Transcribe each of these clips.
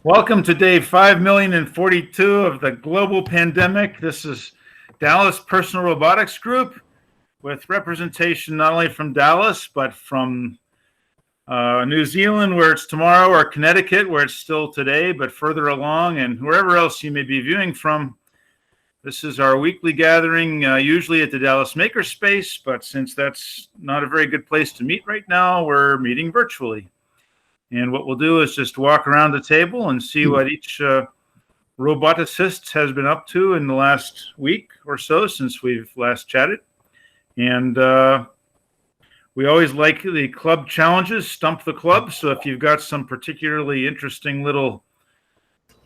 Welcome to day 5,042 of the global pandemic. This is Dallas Personal Robotics Group with representation not only from Dallas, but from New Zealand, where it's tomorrow, or Connecticut, where it's still today, but further along, and wherever else you may be viewing from. This is our weekly gathering, usually at the Dallas Makerspace, but since that's not a very good place to meet right now, we're meeting virtually. And what we'll do is just walk around the table and see what each roboticist has been up to in the last week or so since we've last chatted. And we always like the club challenges, Stump the Club. So if you've got some particularly interesting little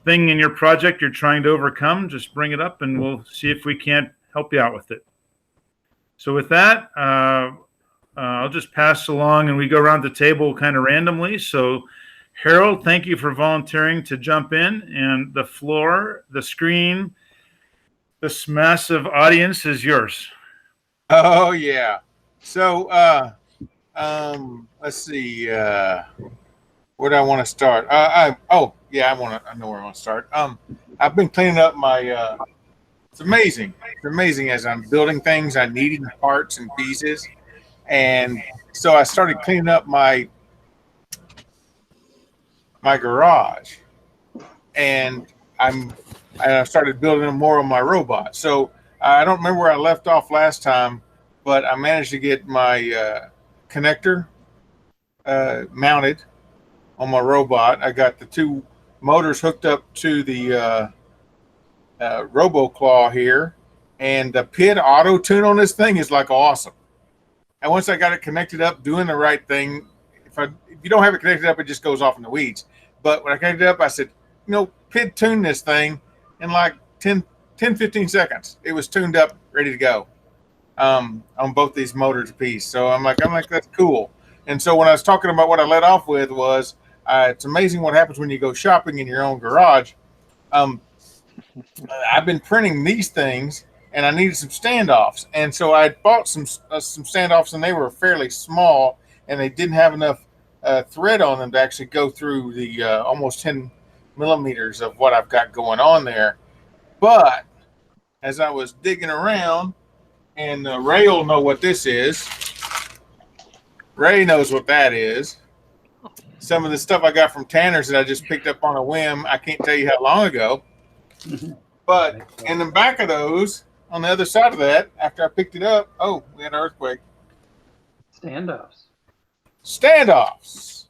thing in your project you're trying to overcome, just bring it up and we'll see if we can't help you out with it. So with that, I'll just pass along and we go around the table kind of randomly. So Harold, thank you for volunteering to jump in, and the floor, the screen, this massive audience is yours. Oh yeah. So let's see, where do I want to start? I know where I want to start. I've been cleaning up my it's amazing as I'm building things, I'm needing parts and pieces. And so I started cleaning up my garage, and I started building more of my robot. So I don't remember where I left off last time, but I managed to get my connector mounted on my robot. I got the two motors hooked up to the RoboClaw here, and the PID auto tune on this thing is like awesome. And once I got it connected up, doing the right thing, if you don't have it connected up, it just goes off in the weeds. But when I connected it up, I said, PID tune this thing in like 10, 15 seconds. It was tuned up, ready to go on both these motors apiece. So I'm like, that's cool. And so when I was talking about what I led off with was, it's amazing what happens when you go shopping in your own garage. I've been printing these things, and I needed some standoffs. And so I bought some standoffs, and they were fairly small, and they didn't have enough thread on them to actually go through the almost 10 millimeters of what I've got going on there. But as I was digging around, and Ray will know what this is. Ray knows what that is. Some of the stuff I got from Tanner's that I just picked up on a whim. I can't tell you how long ago. But in the back of those, on the other side of that, after I picked it up, we had an earthquake. Standoffs.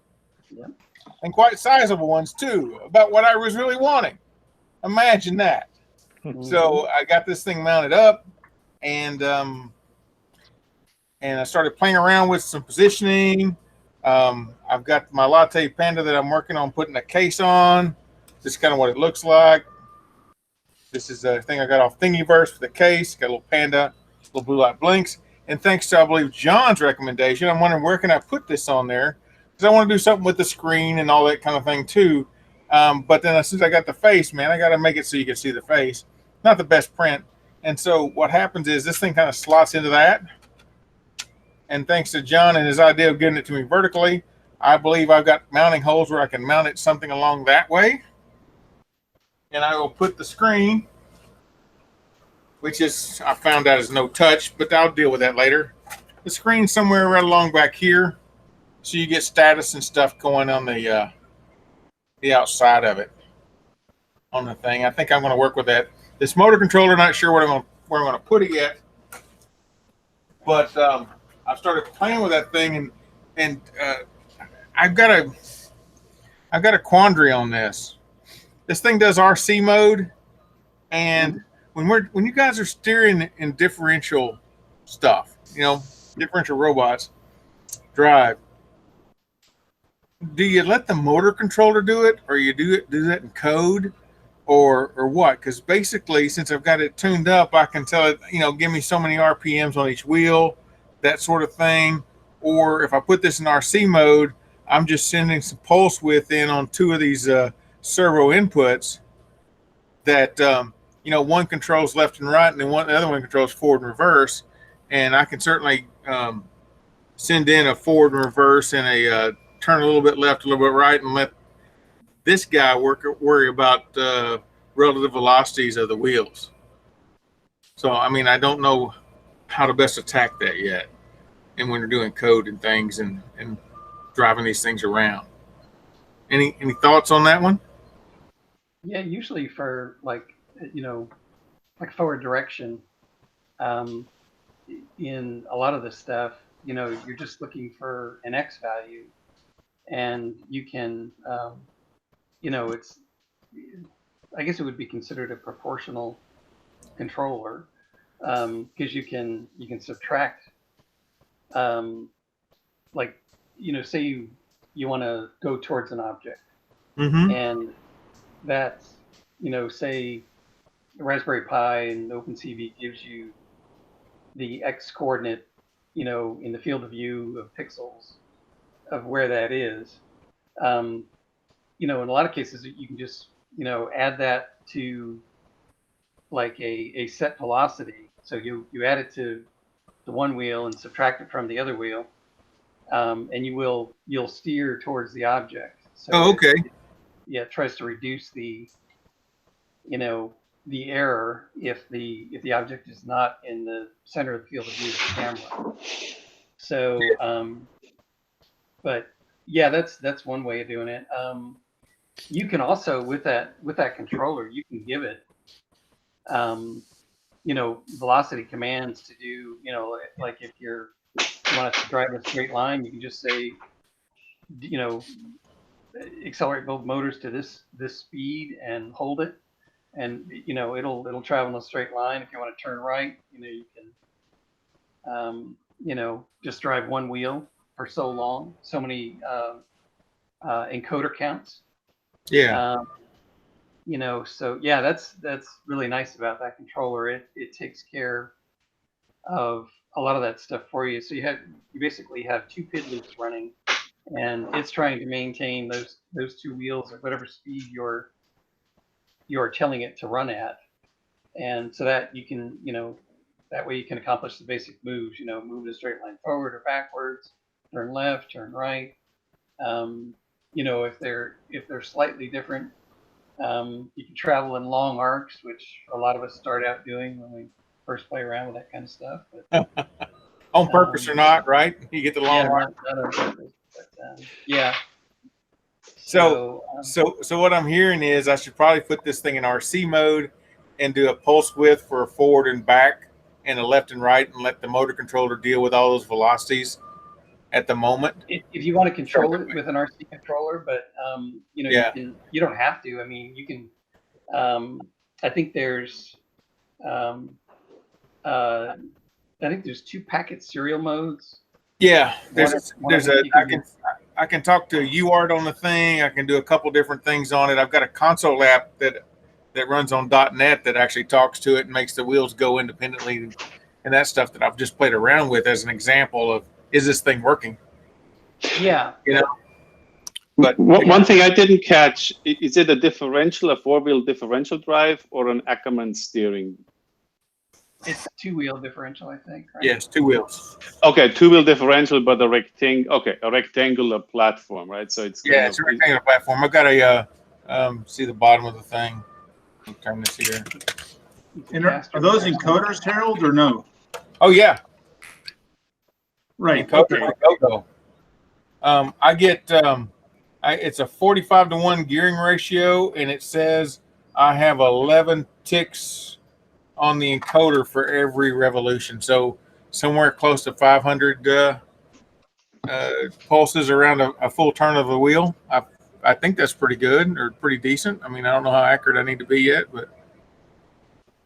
Yep. And quite sizable ones too, about what I was really wanting. Imagine that. So I got this thing mounted up, and I started playing around with some positioning. I've got my Latte Panda that I'm working on putting a case on. This is kind of what it looks like. This is a thing I got off Thingiverse with a case. Got a little panda, little blue light blinks. And thanks to, I believe, John's recommendation, I'm wondering where can I put this on there? Because I want to do something with the screen and all that kind of thing too. But then as soon as I got the face, man, I got to make it so you can see the face. Not the best print. And so what happens is this thing kind of slots into that. And thanks to John and his idea of getting it to me vertically, I believe I've got mounting holes where I can mount it something along that way. And I will put the screen, which is, I found out is no touch, but I'll deal with that later. The screen somewhere right along back here, so you get status and stuff going on the outside of it on the thing. I think I'm going to work with that. This motor controller, not sure where I'm going to put it yet, but I've started playing with that thing, and I've got a quandary on this. This thing does RC mode, and when you guys are steering in differential stuff, differential robots drive, do you let the motor controller do it, or you do that in code, or what? Because basically, since I've got it tuned up, I can tell it, give me so many RPMs on each wheel, that sort of thing. Or if I put this in RC mode, I'm just sending some pulse width in on two of these servo inputs that one controls left and right, and then the other one controls forward and reverse. And I can certainly send in a forward and reverse and a turn a little bit left, a little bit right, and let This guy worry about relative velocities of the wheels. So, I mean, I don't know how to best attack that yet. And when you're doing code and things and driving these things around. Any thoughts on that one? Yeah, usually for like forward direction, in a lot of this stuff, you're just looking for an X value, and you can, it's, I guess it would be considered a proportional controller, because you can subtract, say you want to go towards an object, and that's, say the Raspberry Pi and OpenCV gives you the X coordinate, in the field of view of pixels of where that is. In a lot of cases, you can just, add that to like a set velocity. So you add it to the one wheel and subtract it from the other wheel, and you'll steer towards the object. So okay. It tries to reduce the error if the object is not in the center of the field of view of the camera. So, but yeah, that's one way of doing it. You can also with that controller, you can give it velocity commands to do, like if you want it to drive a straight line, you can just say, accelerate both motors to this speed and hold it, and it'll travel in a straight line. If you want to turn right, you can just drive one wheel for so long, so many encoder counts. Yeah. So yeah, that's really nice about that controller. It takes care of a lot of that stuff for you. So you basically have two PID loops running, and it's trying to maintain those two wheels at whatever speed you're telling it to run at, and so that you can, that way you can accomplish the basic moves. Move in a straight line forward or backwards, turn left, turn right. If they're slightly different, you can travel in long arcs, which a lot of us start out doing when we first play around with that kind of stuff. But, on purpose or not, right? You get the long arc. Not on purpose, but yeah. So what I'm hearing is I should probably put this thing in RC mode and do a pulse width for a forward and back and a left and right, and let the motor controller deal with all those velocities at the moment. If you want to control it with an RC controller, but you don't have to. I mean, you can. I think there's two packet serial modes. Yeah, I can talk to a UART on the thing. I can do a couple different things on it. I've got a console app that runs on .NET that actually talks to it and makes the wheels go independently, and that stuff that I've just played around with as an example of, is this thing working? Yeah. But one thing I didn't catch, is it a four-wheel differential drive, or an Ackerman steering? It's a two-wheel differential, I think. Right? Yes, two wheels. Okay, two-wheel differential, but a rectangular platform, right? So it's it's a rectangular platform. I've got a see the bottom of the thing. I'll turn this here. And are those encoders, Harold, or no? Oh yeah, right. Encoder go. I get it's a 45-to-1 gearing ratio, and it says I have 11 ticks on the encoder for every revolution. So somewhere close to 500 pulses around a full turn of the wheel. I think that's pretty good, or pretty decent. I mean, I don't know how accurate I need to be yet, but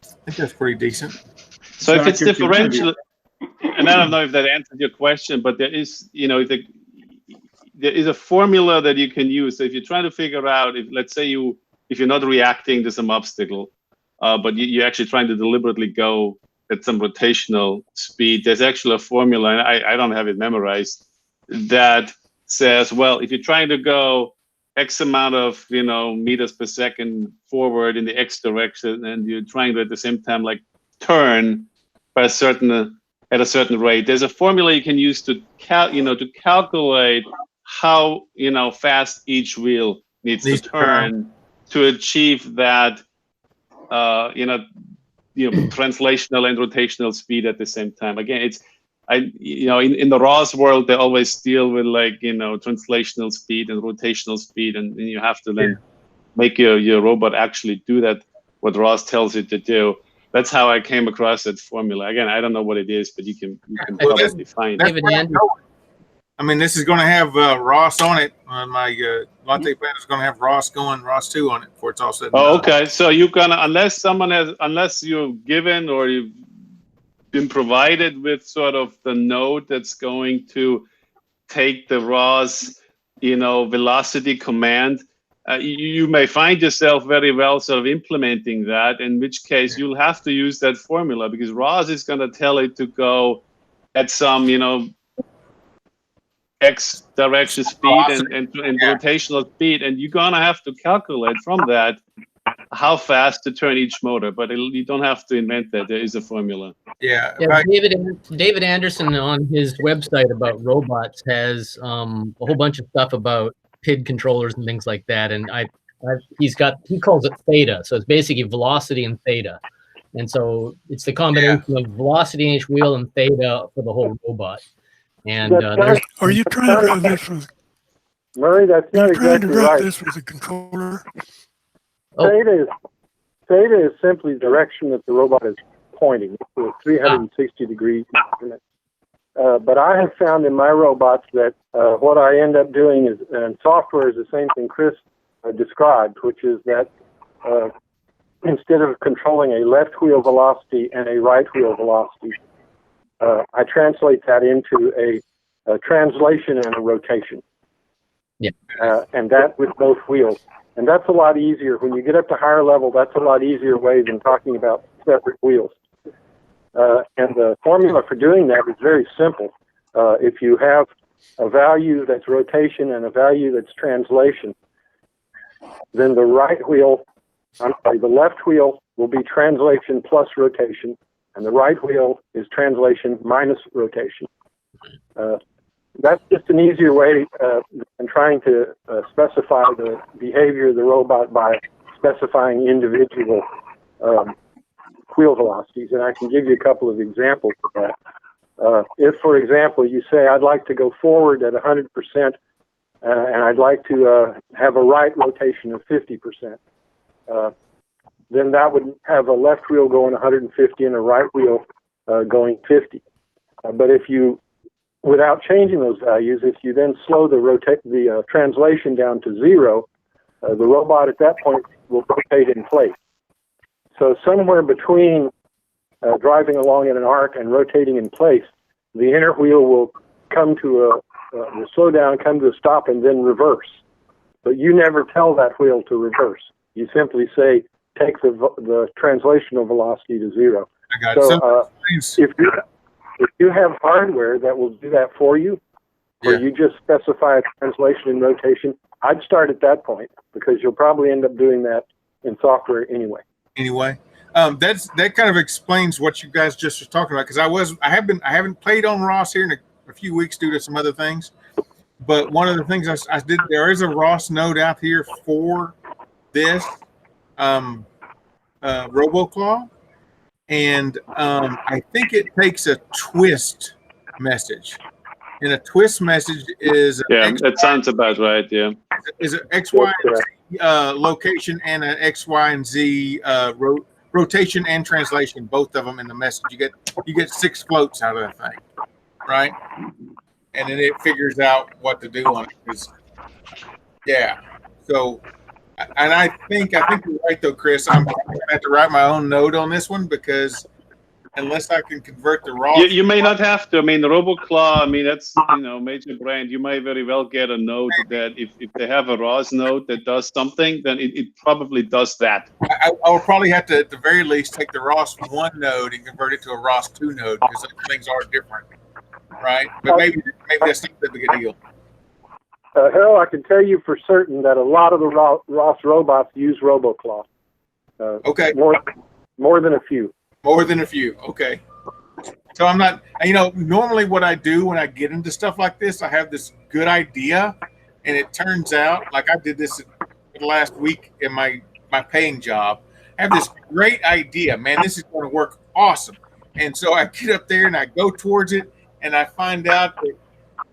I think that's pretty decent. So if it's differential, and I don't know if that answered your question, but there is, there is a formula that you can use. So if you're trying to figure out, let's say if you're not reacting to some obstacle, but you're actually trying to deliberately go at some rotational speed, there's actually a formula, and I don't have it memorized, that says, well, if you're trying to go X amount of meters per second forward in the X direction, and you're trying to at the same time like turn by at a certain rate, there's a formula you can use to calculate how fast each wheel needs to turn to achieve that, translational and rotational speed at the same time. Again, in the ROS world, they always deal with translational speed and rotational speed, and you have to then make your robot actually do that, what ROS tells it to do. That's how I came across that formula. Again, I don't know what it is, but you can probably find it. David Anderson. I mean, this is going to have ROS on it. My latte pad is going to have ROS 2 on it before it's all said and done. Okay. So you're gonna, unless you've given or you've been provided with sort of the node that's going to take the ROS, velocity command, you may find yourself very well sort of implementing that, in which case you'll have to use that formula, because ROS is going to tell it to go at some, X direction speed and rotational speed, and you're going to have to calculate from that how fast to turn each motor, but you don't have to invent that. There is a formula. Yeah, David Anderson on his website about robots has a whole bunch of stuff about PID controllers and things like that, and he calls it theta, so it's basically velocity and theta, and so it's the combination of velocity in each wheel and theta for the whole robot. And are you trying to run this with Murray? That's not exactly right. This with a controller. Theta is simply the direction that the robot is pointing. It's a 360 degree instrument. But I have found in my robots that what I end up doing is, and software is the same thing Chris described, which is that instead of controlling a left wheel velocity and a right wheel velocity, I translate that into a translation and a rotation. Yeah. And that with both wheels. And that's a lot easier. When you get up to higher level, that's a lot easier way than talking about separate wheels. And the formula for doing that is very simple. If you have a value that's rotation and a value that's translation, then the left wheel will be translation plus rotation, and the right wheel is translation minus rotation. That's just an easier way than trying to specify the behavior of the robot by specifying individual wheel velocities. And I can give you a couple of examples of that. If, for example, you say, I'd like to go forward at 100%, and I'd like to have a right rotation of 50%, then that would have a left wheel going 150 and a right wheel going 50. But if you, without changing those values, if you then slow the translation down to 0, the robot at that point will rotate in place. So somewhere between driving along in an arc and rotating in place, the inner wheel will come to will slow down, come to a stop, and then reverse. But you never tell that wheel to reverse. You simply say, take the translational velocity to 0. I got it. So if you have hardware that will do that for you, or you just specify a translation and rotation, I'd start at that point, because you'll probably end up doing that in software anyway. That kind of explains what you guys just were talking about, because I haven't played on ROS here in a few weeks due to some other things, but one of the things I did, there is a ROS node out here for this RoboClaw, and I think it takes a twist message, and a twist message is that sounds about right. Yeah, is an X, Y, and Z location and an X, Y, and Z rotation and translation, both of them in the message. You get 6 floats out of the thing, right? And then it figures out what to do on it. So, and I think you're right though, Chris. I'm going to have to write my own node on this one, because unless I can convert the raw, you may not have to. I mean, the RoboClaw, that's major brand. You may very well get a node that if they have a ROS node that does something, then it probably does that. I will probably have to, at the very least, take the ROS 1 node and convert it to a ROS 2 node, because things are different, right? But maybe that's not that big a deal. Harold, I can tell you for certain that a lot of the ROS robots use RoboClaw. Okay. More than a few. More than a few. Okay. So I'm not, normally what I do when I get into stuff like this, I have this good idea, and it turns out, like I did this for the last week in my paying job. I have this great idea, man. This is going to work awesome. And so I get up there and I go towards it, and I find out that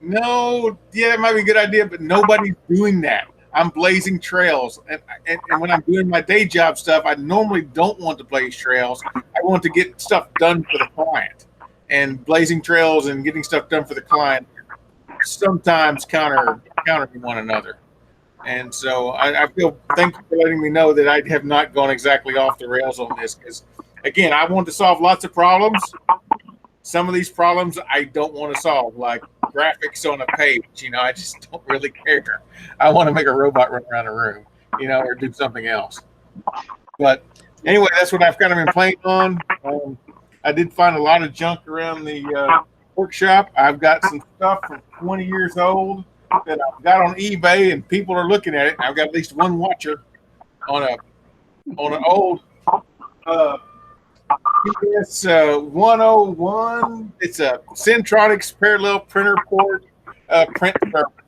no, yeah, that might be a good idea, but nobody's doing that. I'm blazing trails, and when I'm doing my day job stuff, I normally don't want to blaze trails. I want to get stuff done for the client, and blazing trails and getting stuff done for the client sometimes counter one another. And so I feel, thank you for letting me know that I have not gone exactly off the rails on this, because again, I want to solve lots of problems. Some of these problems I don't want to solve, like graphics on a page. I just don't really care. I want to make a robot run around a room, or do something else. But anyway, that's what I've kind of been playing on. I did find a lot of junk around the workshop. I've got some stuff from 20 years old that I've got on eBay, and people are looking at it. I've got at least one watcher on an old PS 101. It's a Centronics parallel printer port print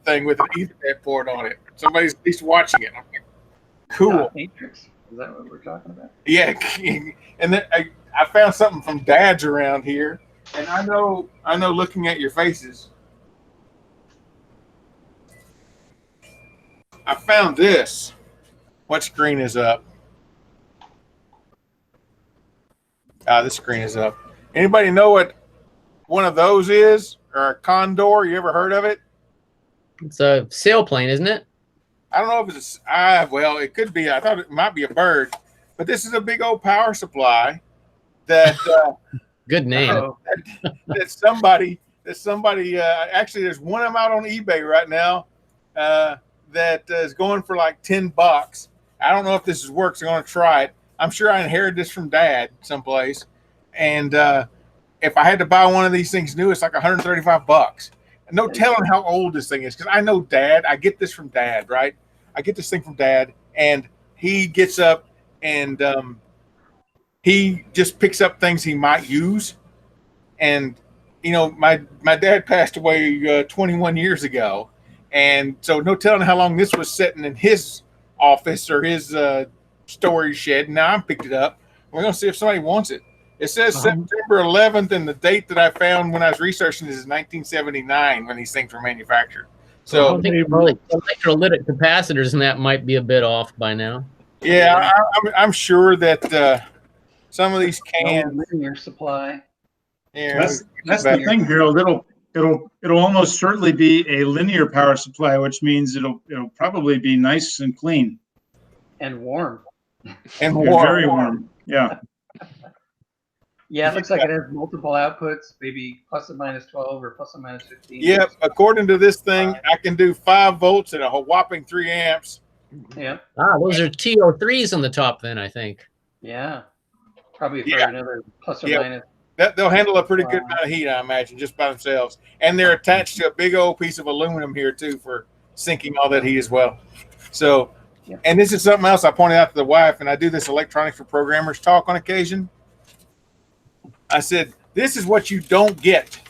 thing with an Ethernet port on it. Somebody's at least watching it. I'm like, cool. Matrix. Is that what we're talking about? Yeah, and then I found something from Dad's around here, and I know. Looking at your faces, I found this. What screen is up? This screen is up. Anybody know what one of those is? Or a Condor? You ever heard of it? It's a sailplane, isn't it? I don't know if it's well, it could be. I thought it might be a bird, but this is a big old power supply that good name. that somebody actually, there's one of them out on eBay right now that is going for like $10. I don't know if this works. I'm going to try it. I'm sure I inherited this from Dad someplace, and if I had to buy one of these things new, it's like $135. And no telling how old this thing is, because I know Dad. I get this from Dad, right? I get this thing from Dad, and he gets up and he just picks up things he might use. And my dad passed away 21 years ago, and so no telling how long this was sitting in his office or his storage shed. Now I picked it up. We're gonna see if somebody wants it. It says September 11th, and the date that I found when I was researching this is 1979 when these things were manufactured. So I think probably electrolytic capacitors and that might be a bit off by now. Yeah, I'm sure that some of these cans linear supply. Yeah, that's the thing, Harold. It'll almost certainly be a linear power supply, which means it'll probably be nice and clean and warm. And warm. Very warm. Yeah. Yeah, it looks like it has multiple outputs, maybe plus or minus 12 or plus or minus 15. Yep, according to this thing, I can do 5 volts at a whopping 3 amps. Yeah. Those are TO3s on the top then, I think. Yeah. Probably for another plus or minus. They'll handle a pretty good amount of heat, I imagine, just by themselves. And they're attached to a big old piece of aluminum here, too, for sinking all that heat as well. So, and this is something else I pointed out to the wife, and I do this Electronics for Programmers talk on occasion. I said, this is what you don't get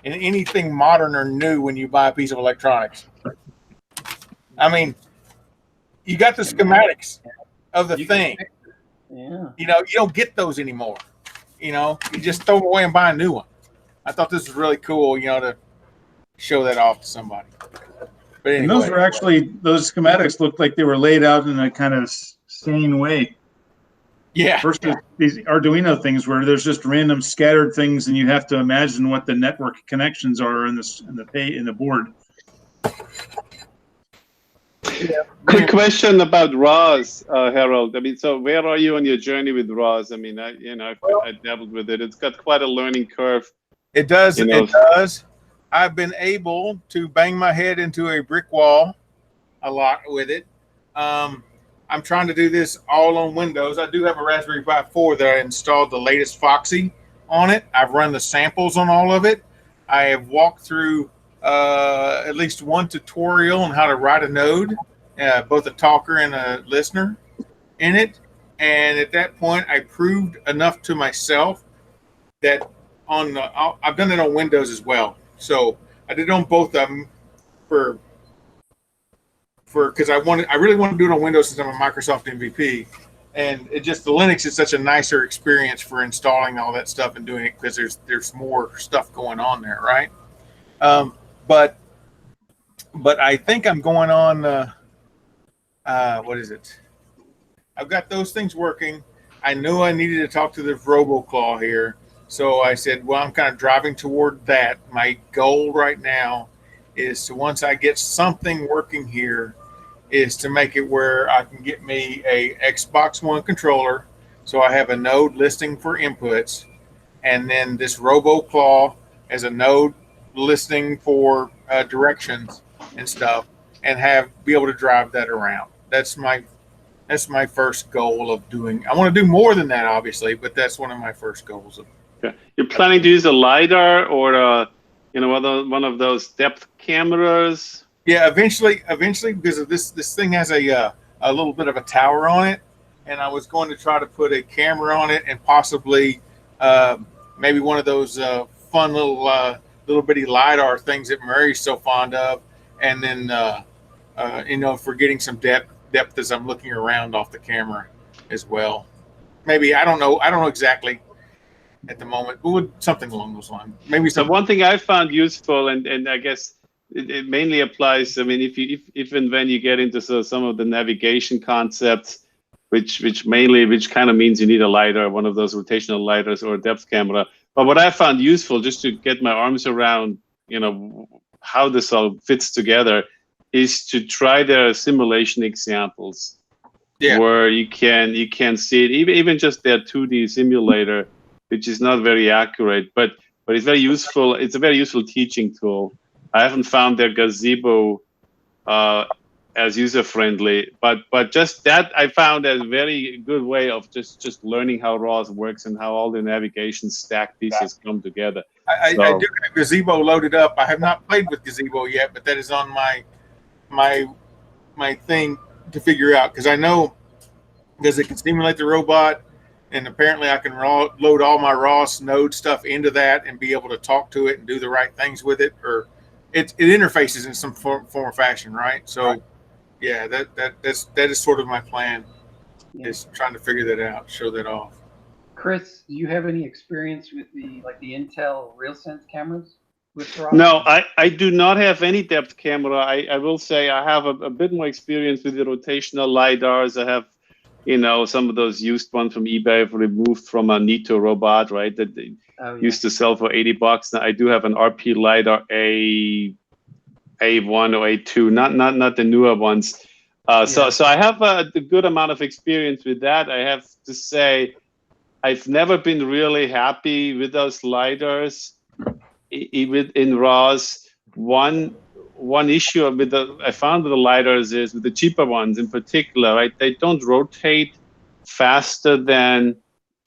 in anything modern or new when you buy a piece of electronics. I mean, you got the schematics of the thing. Yeah. You don't get those anymore. You just throw them away and buy a new one. I thought this was really cool, to show that off to somebody. But anyway. And those were actually, those schematics looked like they were laid out in a kind of sane way. Yeah. Versus these Arduino things where there's just random scattered things, and you have to imagine what the network connections are in the board. Yeah. Quick question about ROS, Harold. I mean, so where are you on your journey with ROS? I mean, I dabbled with it. It's got quite a learning curve. It does. It does. I've been able to bang my head into a brick wall a lot with it. I'm trying to do this all on Windows. I do have a Raspberry Pi 4 that I installed the latest Foxy on it. I've run the samples on all of it. I have walked through at least one tutorial on how to write a node, both a talker and a listener in it. And at that point, I proved enough to myself that I've done it on Windows as well. So I did it on both of them for because I really want to do it on Windows since I'm a Microsoft MVP, and the Linux is such a nicer experience for installing all that stuff and doing it because there's more stuff going on there, right? But I think I'm going on. What is it? I've got those things working. I knew I needed to talk to the RoboClaw here, so I said, well, I'm kind of driving toward that. My goal right now is to, once I get something working here, is to make it where I can get me a Xbox One controller, so I have a node listening for inputs, and then this RoboClaw as a node listening for directions and stuff, and be able to drive that around. That's my first goal of doing. I want to do more than that, obviously, but that's one of my first goals. Okay. You're planning to use a LiDAR or one of those depth cameras? Yeah, eventually, because of this thing has a little bit of a tower on it, and I was going to try to put a camera on it and possibly maybe one of those fun little bitty LiDAR things that Murray's so fond of, and then if we're getting some depth as I'm looking around off the camera as well. Maybe I don't know exactly at the moment, but something along those lines. Maybe So one thing I found useful, and I guess it mainly applies. I mean, if and when you get into some of the navigation concepts, which kind of means you need a LiDAR, one of those rotational LiDARs or a depth camera. But what I found useful, just to get my arms around, how this all fits together, is to try their simulation examples, where you can see it, even just their 2D simulator, which is not very accurate, but it's very useful. It's a very useful teaching tool. I haven't found their gazebo as user friendly, but just that I found a very good way of just learning how RAWS works and how all the navigation stack pieces come together. I do have Gazebo loaded up. I have not played with Gazebo yet, but that is on my thing to figure out, because I know because it can simulate the robot, and apparently I can load all my ROS node stuff into that and be able to talk to it and do the right things with it, or it interfaces in some form or fashion, right? So yeah, that is sort of my plan, is trying to figure that out, show that off. Chris, do you have any experience with the Intel RealSense cameras with ROS? No, I do not have any depth camera. I will say I have a bit more experience with the rotational LiDARs. I have, some of those used ones from eBay removed from a Nito robot, right? That they used to sell for $80. Now I do have an RP LiDAR A1 or A2, not the newer ones. So I have a good amount of experience with that. I have to say, I've never been really happy with those LiDARs in RAWS. One issue I found with the LiDARs is, with the cheaper ones in particular, right? They don't rotate faster than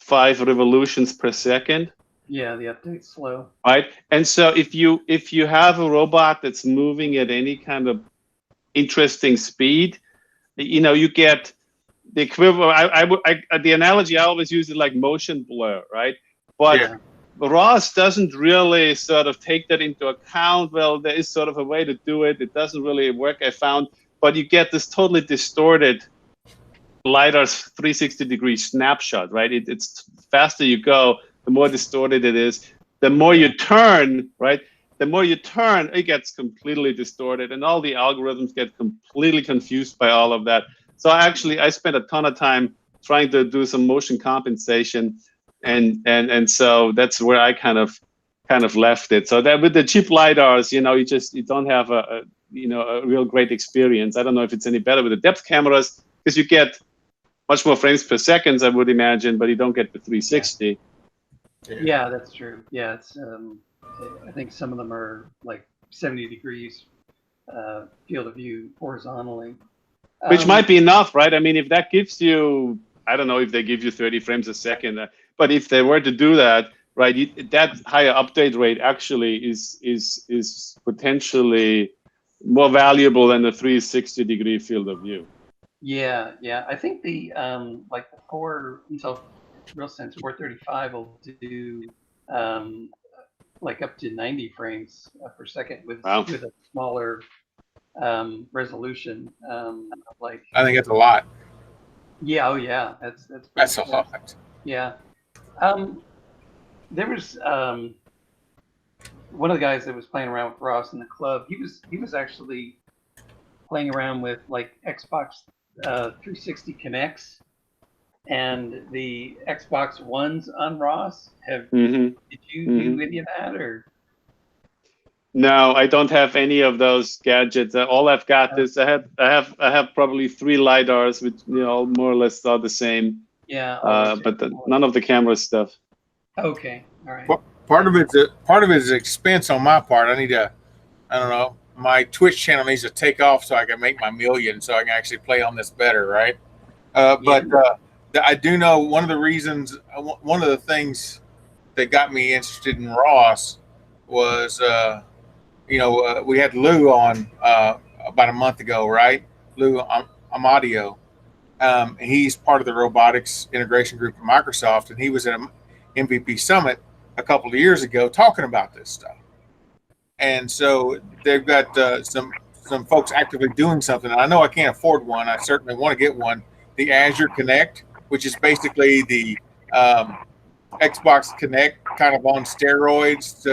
5 revolutions per second. Yeah, the update's slow. Right, and so if you have a robot that's moving at any kind of interesting speed, you get the equivalent. The analogy I always use is like motion blur, right? But ROS doesn't really sort of take that into account. Well, there is sort of a way to do it. It doesn't really work, I found, but you get this totally distorted LiDAR's 360-degree snapshot, right? It's faster you go, the more distorted it is. The more you turn, right? The more you turn, it gets completely distorted, and all the algorithms get completely confused by all of that. So I spent a ton of time trying to do some motion compensation, and so that's where I kind of left it. So that with the cheap LiDARs, you don't have a real great experience. I don't know if it's any better with the depth cameras, because you get much more frames per second, I would imagine, but you don't get the 360. Yeah, that's true. Yeah, it's I think some of them are like 70 degrees field of view horizontally. Which might be enough, right? I mean, if that gives you, I don't know if they give you 30 frames a second, but if they were to do that, right, that higher update rate actually is potentially more valuable than the 360-degree field of view. Yeah. I think the like the Intel RealSense 435 will do like up to 90 frames per second with a smaller resolution. Like I think it's a lot. yeah, oh yeah, that's That's a lot. yeah. There was one of the guys that was playing around with Ross in the club. He was actually playing around with like Xbox 360 Connects and the Xbox Ones on Ross. Did you do any of that or? No, I don't have any of those gadgets. All I've got is I have probably 3 lidars, which more or less are the same. Yeah. But none of the camera stuff. Okay. All right. Part of it is expense on my part. I don't know. My Twitch channel needs to take off so I can make my million, so I can actually play on this better, right? But I do know one of the things that got me interested in Ross was, we had Lou on about a month ago, right? Lou Amadio. He's part of the robotics integration group at Microsoft, and he was at an MVP summit a couple of years ago talking about this stuff. And so they've got some folks actively doing something. I know I can't afford one. I certainly want to get one. The Azure Connect, which is basically the Xbox Connect kind of on steroids,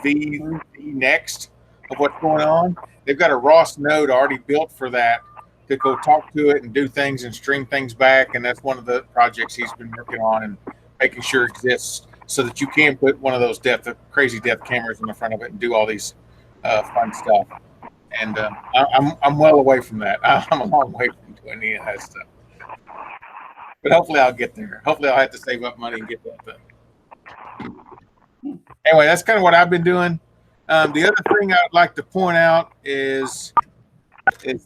V next of what's going on. They've got a Ross node already built for that to go talk to it and do things and stream things back. And that's one of the projects he's been working on and making sure it exists so that you can put one of those crazy depth cameras in the front of it and do all these fun stuff. And I'm well away from that. I'm a long way from doing any of that stuff. But hopefully I'll get there. Hopefully I'll have to save up money and get that done. Anyway, that's kind of what I've been doing. The other thing I'd like to point out is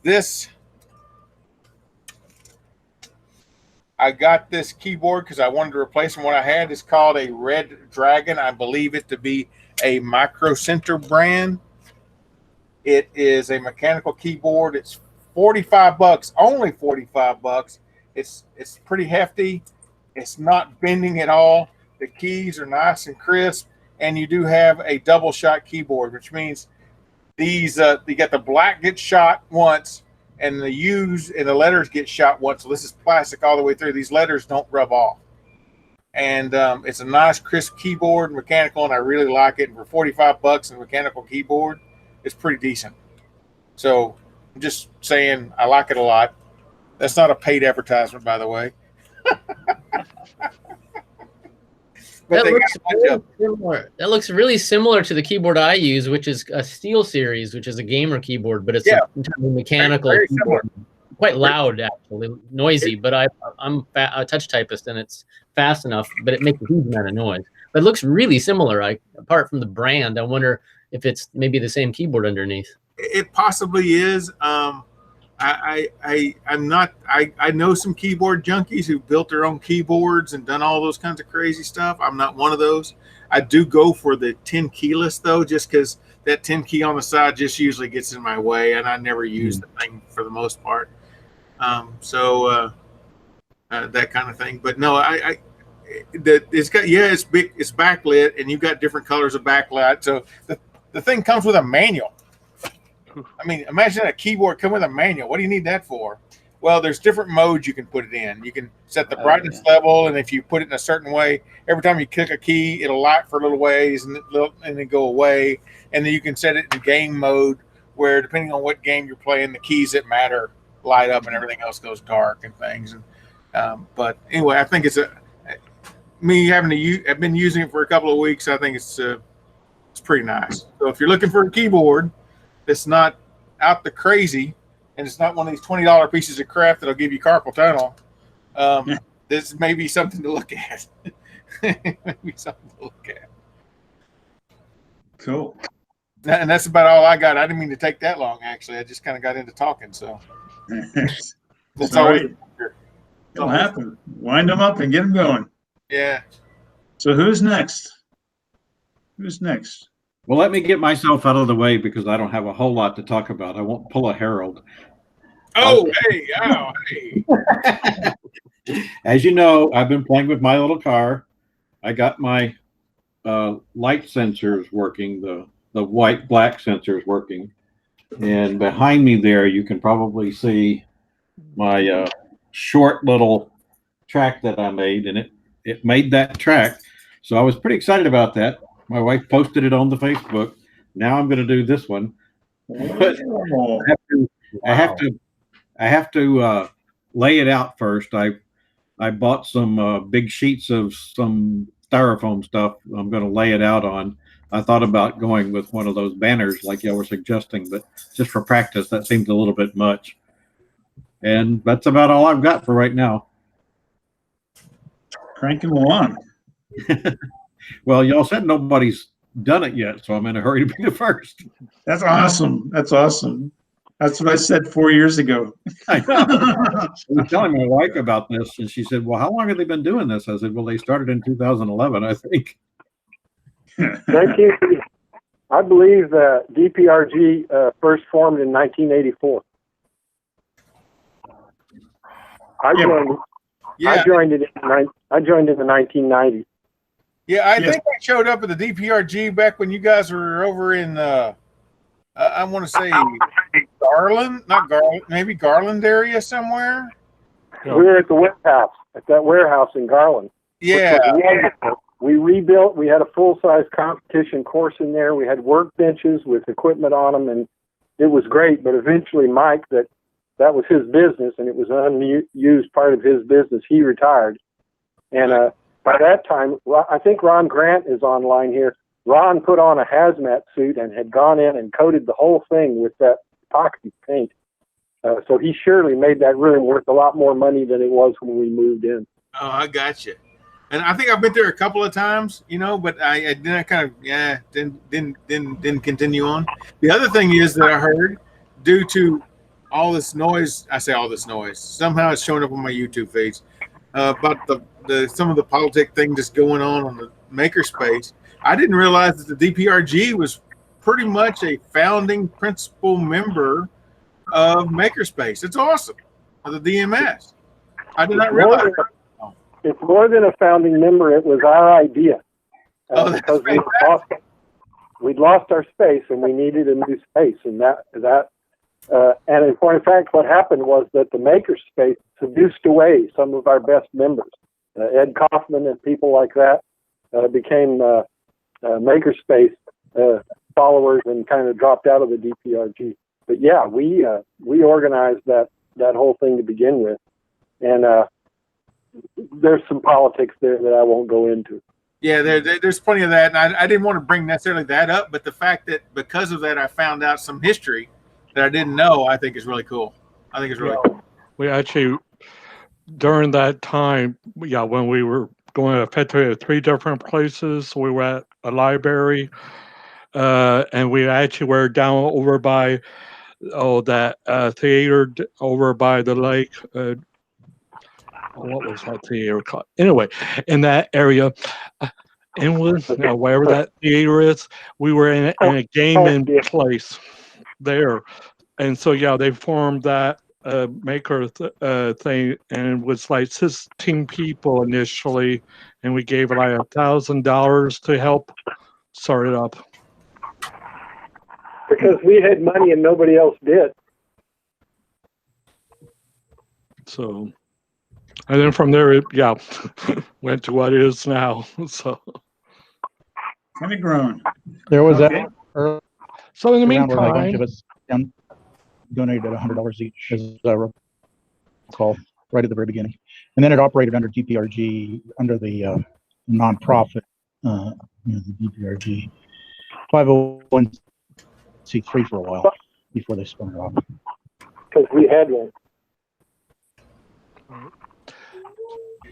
this. I got this keyboard because I wanted to replace what I had. It's called a Red Dragon. I believe it to be a Micro Center brand. It is a mechanical keyboard. It's $45, only $45. It's pretty hefty. It's not bending at all. The keys are nice and crisp, and you do have a double shot keyboard, which means these you got the black gets shot once, and the U's and the letters get shot once. So this is plastic all the way through. These letters don't rub off. And it's a nice, crisp keyboard, mechanical, and I really like it. And for $45 in a mechanical keyboard, it's pretty decent. So I'm just saying I like it a lot. That's not a paid advertisement, by the way. That looks really similar. That looks really similar to the keyboard I use, which is a Steel Series, which is a gamer keyboard, but it's a mechanical keyboard. Quite loud, actually, noisy. But I'm a touch typist, and it's fast enough, but it makes a huge amount of noise. But it looks really similar. Apart from the brand, I wonder if it's maybe the same keyboard underneath. It possibly is. I know some keyboard junkies who built their own keyboards and done all those kinds of crazy stuff. I'm not one of those. I do go for the 10 keyless though, just because that 10 key on the side just usually gets in my way, and I never use the thing for the most part. That kind of thing. But no, it's big, it's backlit, and you've got different colors of backlight. So the thing comes with a manual. I mean, imagine a keyboard come with a manual. What do you need that for? Well, there's different modes you can put it in. You can set the brightness level, and if you put it in a certain way, every time you click a key, it'll light for a little ways and then go away. And then you can set it in game mode, where depending on what game you're playing, the keys that matter light up and everything else goes dark and things. But anyway, I think it's I've been using it for a couple of weeks. I think it's pretty nice. So if you're looking for a keyboard that's not out the crazy, and it's not one of these $20 pieces of crap that'll give you carpal tunnel, this may be something to look at. Cool. And that's about all I got. I didn't mean to take that long, actually. I just kind of got into talking. So that's all always right. It'll happen. Wind them up and get them going. Yeah. So who's next? Well, let me get myself out of the way because I don't have a whole lot to talk about. I won't pull a Harold. Hey. As you know, I've been playing with my little car. I got my light sensors working, the white-black sensors working. And behind me there, you can probably see my short little track that I made, and it made that track. So I was pretty excited about that. My wife posted it on the Facebook. Now I'm going to do this one, but I have to lay it out first. I bought some big sheets of some styrofoam stuff. I'm going to lay it out on. I thought about going with one of those banners like y'all were suggesting, but just for practice, that seems a little bit much. And that's about all I've got for right now. Cranking along. Well, y'all said nobody's done it yet, so I'm in a hurry to be the first. That's awesome. That's awesome. That's what I said 4 years ago. I was telling my wife about this, and she said, well, how long have they been doing this? I said, well, they started in 2011, I think. I believe that DPRG first formed in 1984. I joined in the 1990s. Yeah, I think I showed up at the DPRG back when you guys were over in, I want to say Garland area somewhere. We were at the warehouse, at that warehouse in Garland. Yeah. We rebuilt. We had a full-size competition course in there. We had workbenches with equipment on them, and it was great. But eventually, Mike, that was his business, and it was an unused part of his business. He retired, and by that time, I think Ron Grant is online here. Ron put on a hazmat suit and had gone in and coated the whole thing with that epoxy paint. So he surely made that room worth a lot more money than it was when we moved in. Oh, I got you. And I think I've been there a couple of times, but I didn't continue on. The other thing is that I heard, due to all this noise, I say all this noise, somehow it's showing up on my YouTube feeds, about some of the politic thing that's going on the makerspace. I didn't realize that the DPRG was pretty much a founding principal member of makerspace. It's awesome. Of the DMS. I did not realize. It's more than a founding member. It was our idea. Because we'd lost our space and we needed a new space. And and in point of fact, what happened was that the makerspace seduced away some of our best members. Ed Kaufman and people like that became makerspace followers and kind of dropped out of the DPRG. But yeah, we organized that whole thing to begin with. And there's some politics there that I won't go into. Yeah, there's plenty of that. And I didn't want to bring necessarily that up, but the fact that because of that I found out some history that I didn't know, I think is really cool. I think it's really cool. We actually, during that time, when we were going to 3 different places, we were at a library, and we actually were down over by that theater over by the lake. What was that theater called? Anyway, in that area, Inwood, wherever that theater is, we were in a gaming place there. And so, they formed that maker thing, and it was like 16 people initially, and we gave like $1,000 to help start it up. Because we had money and nobody else did. So, and then from there, went to what it is now. So, kind of grown. There was so in the meantime, a bunch of us donated $100 each, as I recall, right at the very beginning, and then it operated under DPRG, under the nonprofit, the DPRG 501c3 for a while before they spun it off. Because we had one.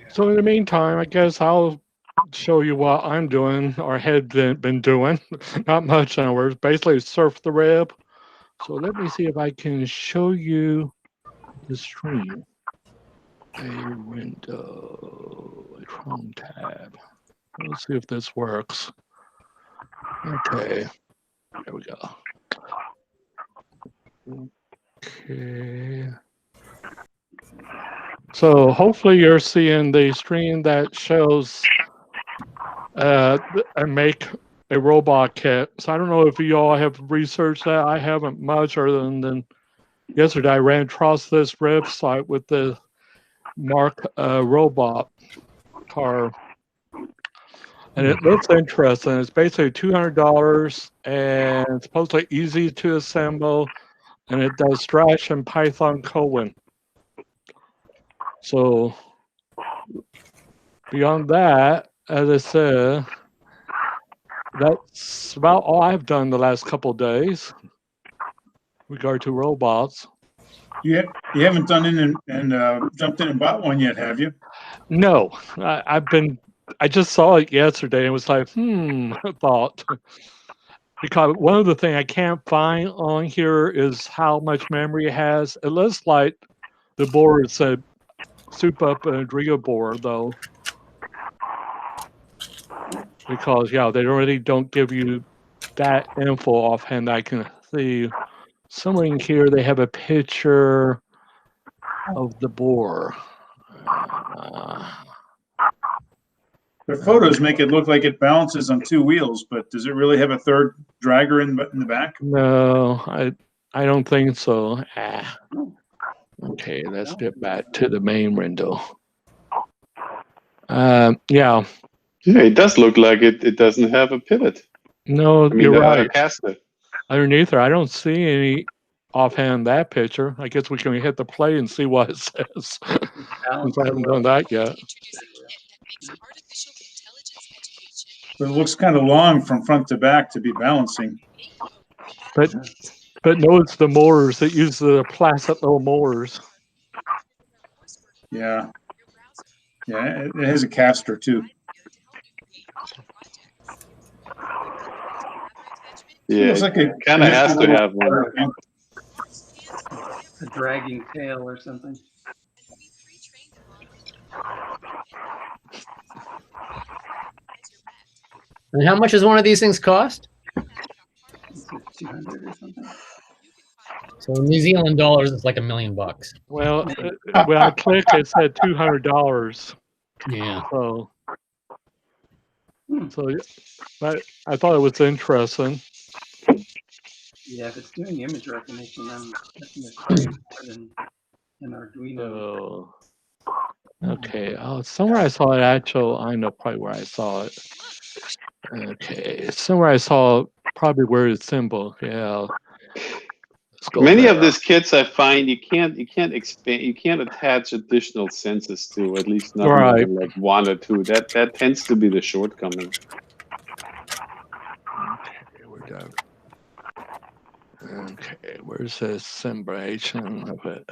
So in the meantime, I guess I'll show you what I'm doing, or had been doing. Not much, in other words. Basically, surf the web. So let me see if I can show you the stream. A window, a Chrome tab. Let's see if this works. Okay, there we go. Okay. So hopefully you're seeing the stream that shows a make a robot kit. So I don't know if you all have researched that. I haven't much, other than yesterday I ran across this website with the Mark robot car. And it looks interesting. It's basically $200 and it's supposedly easy to assemble, and it does Scratch and Python coding. So beyond that, as I said, that's about all I've done the last couple of days with regard to robots. You haven't done in and jumped in and bought one yet, have you? No, I just saw it yesterday and was like, I thought. Because one of the things I can't find on here is how much memory it has. It looks like the board said soup up an Adria board, though. Because, yeah, they already don't give you that info offhand. I can see somewhere in here they have a picture of the board. The photos make it look like it balances on two wheels, but does it really have a third dragger in the back? No, I don't think so. Okay, let's get back to the main window. Yeah. Yeah, it does look like it doesn't have a pivot. No, I mean, you're right. a caster. Underneath there, I don't see any offhand that picture. I guess we can hit the play and see what it says. Since I haven't done that yet. But it looks kind of long from front to back to be balancing. But notice the motors. It uses the plastic little motors. Yeah. Yeah, it has a caster too. Yeah, It's like it kind of has to have one. A dragging tail or something. And how much does one of these things cost? 200 or something. So in New Zealand dollars, it's like $1 million. Well, when I clicked, it said $200. Yeah. So, but I thought it was interesting. Yeah, if it's doing image recognition, I'm guessing it's probably more than an Arduino. Oh. Okay. Oh, somewhere I saw it. I know probably where I saw it. Okay, somewhere I saw probably where it's symbol. Yeah. Many of these kits I find you can't expand, you can't attach additional sensors to, at least not more than like one or two. That tends to be the shortcoming. Okay, we're done. Okay, where's the symbration of it?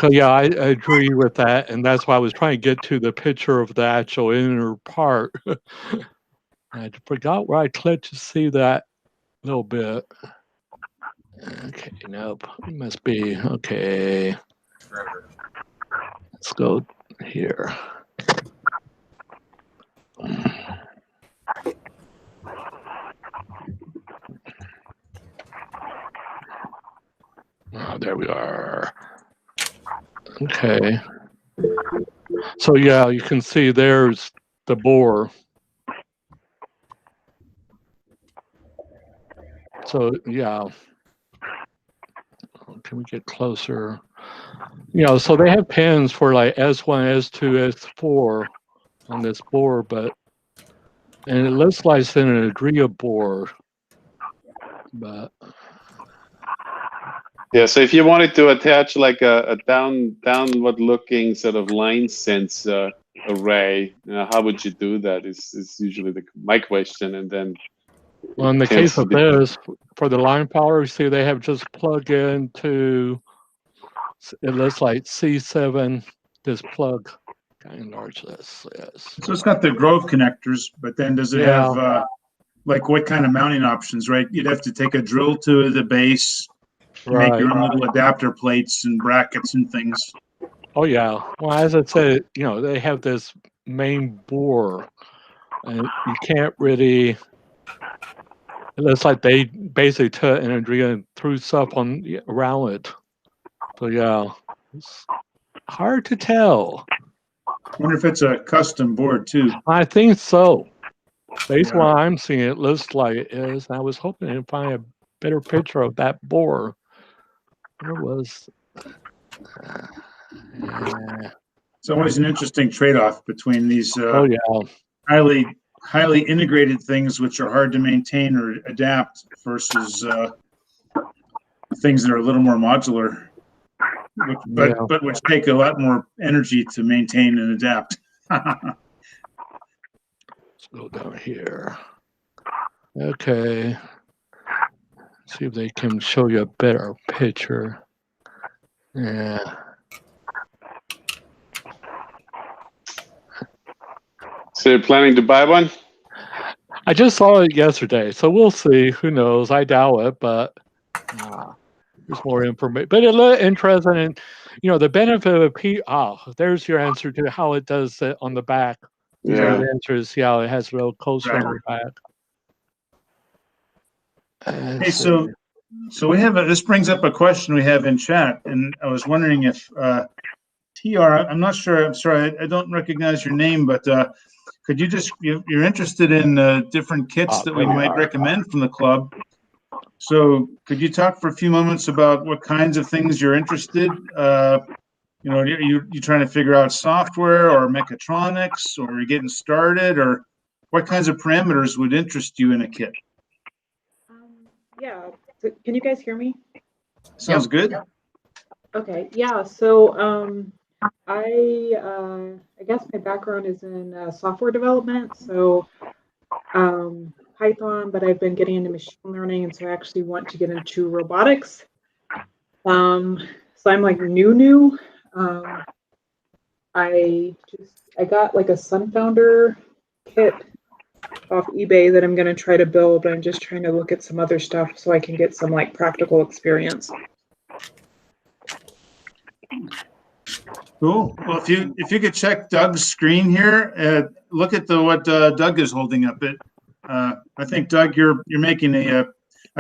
So yeah, I agree with that, and that's why I was trying to get to the picture of the actual inner part. I forgot where I clicked to see that little bit. Okay, nope. It must be okay. Let's go here. Oh, there we are. Okay. So yeah, you can see there's the bore. So yeah. Can we get closer? You know, so they have pins for like S1, S2, S4 on this board, and it looks like it's in an Adria board, but yeah. So if you wanted to attach like a downward looking sort of line sense array, how would you do that? Is usually my question, and then. Well, in the case of this, for the line power, you see they have just plug into, it looks like C7, this plug. Kind of large this, yes. So it's got the Grove connectors, but then does it have, like what kind of mounting options, right? You'd have to take a drill to the base, make your own little adapter plates and brackets and things. Oh, yeah. Well, as I said, you know, they have this main bore, and you can't really. It looks like they basically took an Adria and threw stuff around it. So yeah, it's hard to tell. I wonder if it's a custom board too. I think so. based on what I'm seeing, it looks like it is. I was hoping to find a better picture of that boar. Where was? It's always an interesting trade-off between these Oh yeah. highly integrated things which are hard to maintain or adapt versus things that are a little more modular, but which take a lot more energy to maintain and adapt. Let's go down here. Okay. See if they can show you a better picture. Yeah. So you're planning to buy one? I just saw it yesterday, so we'll see. Who knows? I doubt it, but there's more information. But it looked interesting, and the benefit of there's your answer to how it does it on the back. Yeah. The answer is how it has a little coaster on the back. Hey, so we have this brings up a question we have in chat, and I was wondering if TR, I'm not sure. I'm sorry, I don't recognize your name, but could you just you're interested in different kits that we might recommend from the club? So could you talk for a few moments about what kinds of things you're interested? You trying to figure out software or mechatronics, or you're getting started, or what kinds of parameters would interest you in a kit? Yeah. So can you guys hear me? Sounds good. Okay. Yeah. So I guess my background is in software development. So Python, but I've been getting into machine learning, and so I actually want to get into robotics. So I'm like new. I got like a Sunfounder kit off eBay that I'm going to try to build, but I'm just trying to look at some other stuff so I can get some like practical experience. Cool. Well, if you could check Doug's screen here, look at what Doug is holding up. I think Doug, you're making a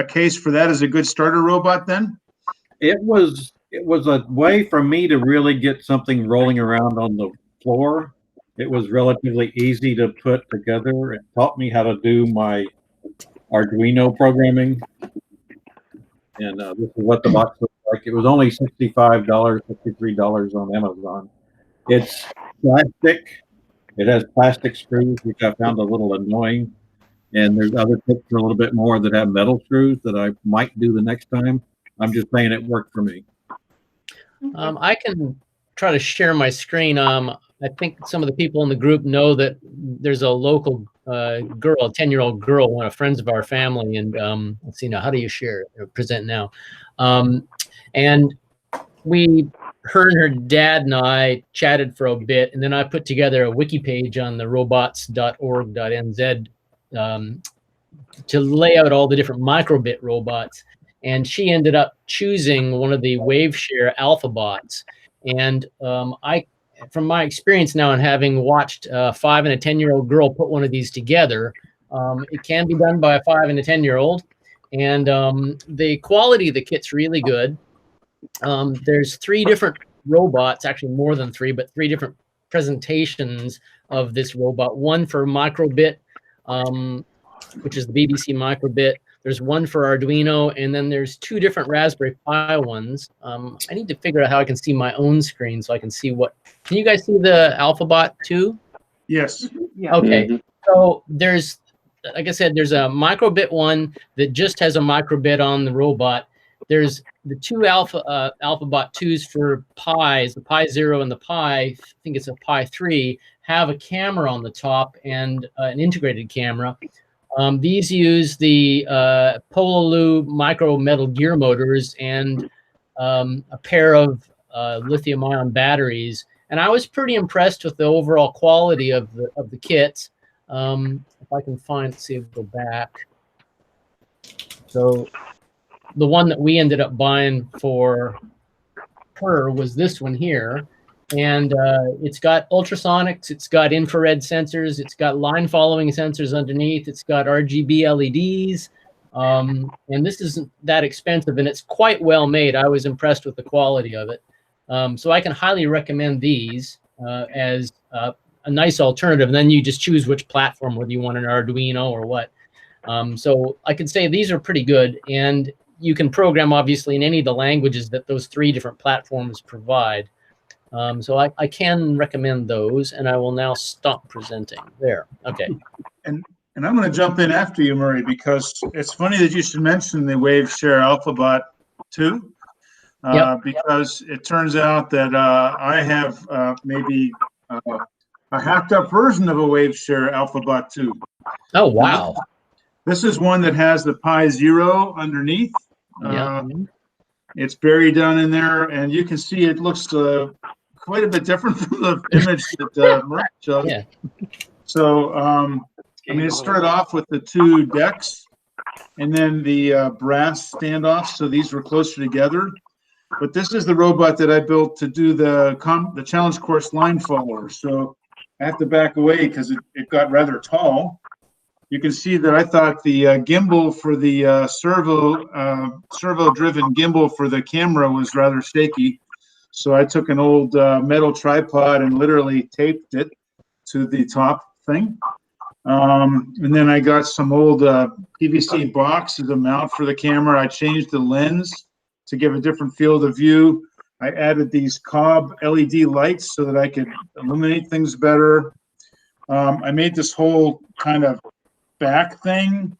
case for that as a good starter robot. Then it was a way for me to really get something rolling around on the floor. It was relatively easy to put together. It taught me how to do my Arduino programming. And this is what the box looks like. It was only $65, $63 on Amazon. It's plastic. It has plastic screws, which I found a little annoying. And there's other kits for a little bit more that have metal screws that I might do the next time. I'm just saying it worked for me. I can try to share my screen. I think some of the people in the group know that there's a local girl, a 10-year-old girl, one of the friends of our family. And let's see now, how do you share it or present now? And her and her dad and I chatted for a bit, and then I put together a wiki page on the robots.org.nz to lay out all the different microbit robots. And she ended up choosing one of the WaveShare Alpha bots. And from my experience now and having watched a 5 and a 10-year-old girl put one of these together, it can be done by a 5 and a 10-year-old. And the quality of the kit's really good. There's 3 different robots, actually more than 3, but 3 different presentations of this robot. One for microbit, which is the BBC microbit. There's one for Arduino, and then there's 2 different Raspberry Pi ones. I need to figure out how I can see my own screen so I can see what. Can you guys see the AlphaBot too? Yes. Yeah. Okay. So there's, like I said, there's a microbit one that just has a microbit on the robot. There's the 2 AlphaBot 2s for Pis, the Pi 0 and the Pi, I think it's a Pi 3, have a camera on the top and an integrated camera. These use the Pololu micro metal gear motors and a pair of lithium-ion batteries. And I was pretty impressed with the overall quality of the kits. If I can find, let's see if we go back. So the one that we ended up buying for her was this one here. And it's got ultrasonics, it's got infrared sensors, it's got line following sensors underneath, it's got RGB LEDs, and this isn't that expensive, and it's quite well made. I was impressed with the quality of it. So I can highly recommend these as a nice alternative. And then you just choose which platform, whether you want an Arduino or what. So I could say these are pretty good, and you can program obviously in any of the languages that those 3 different platforms provide. So I can recommend those, and I will now stop presenting there. Okay. And I'm going to jump in after you, Murray, because it's funny that you should mention the WaveShare AlphaBot 2, because it turns out that I have maybe a hacked up version of a WaveShare AlphaBot 2. Oh, wow. This is one that has the Pi Zero underneath. It's buried down in there, and you can see it looks quite a bit different from the image that Murray showed. Yeah. So, I mean, it started off with the 2 decks, and then the brass standoffs, so these were closer together. But this is the robot that I built to do the challenge course line follower. So I have to back away because it got rather tall. You can see that I thought the gimbal for the servo-driven gimbal for the camera was rather shaky. So I took an old metal tripod and literally taped it to the top thing. And then I got some old PVC box as a mount for the camera. I changed the lens to give a different field of view. I added these Cobb LED lights so that I could illuminate things better. I made this whole kind of back thing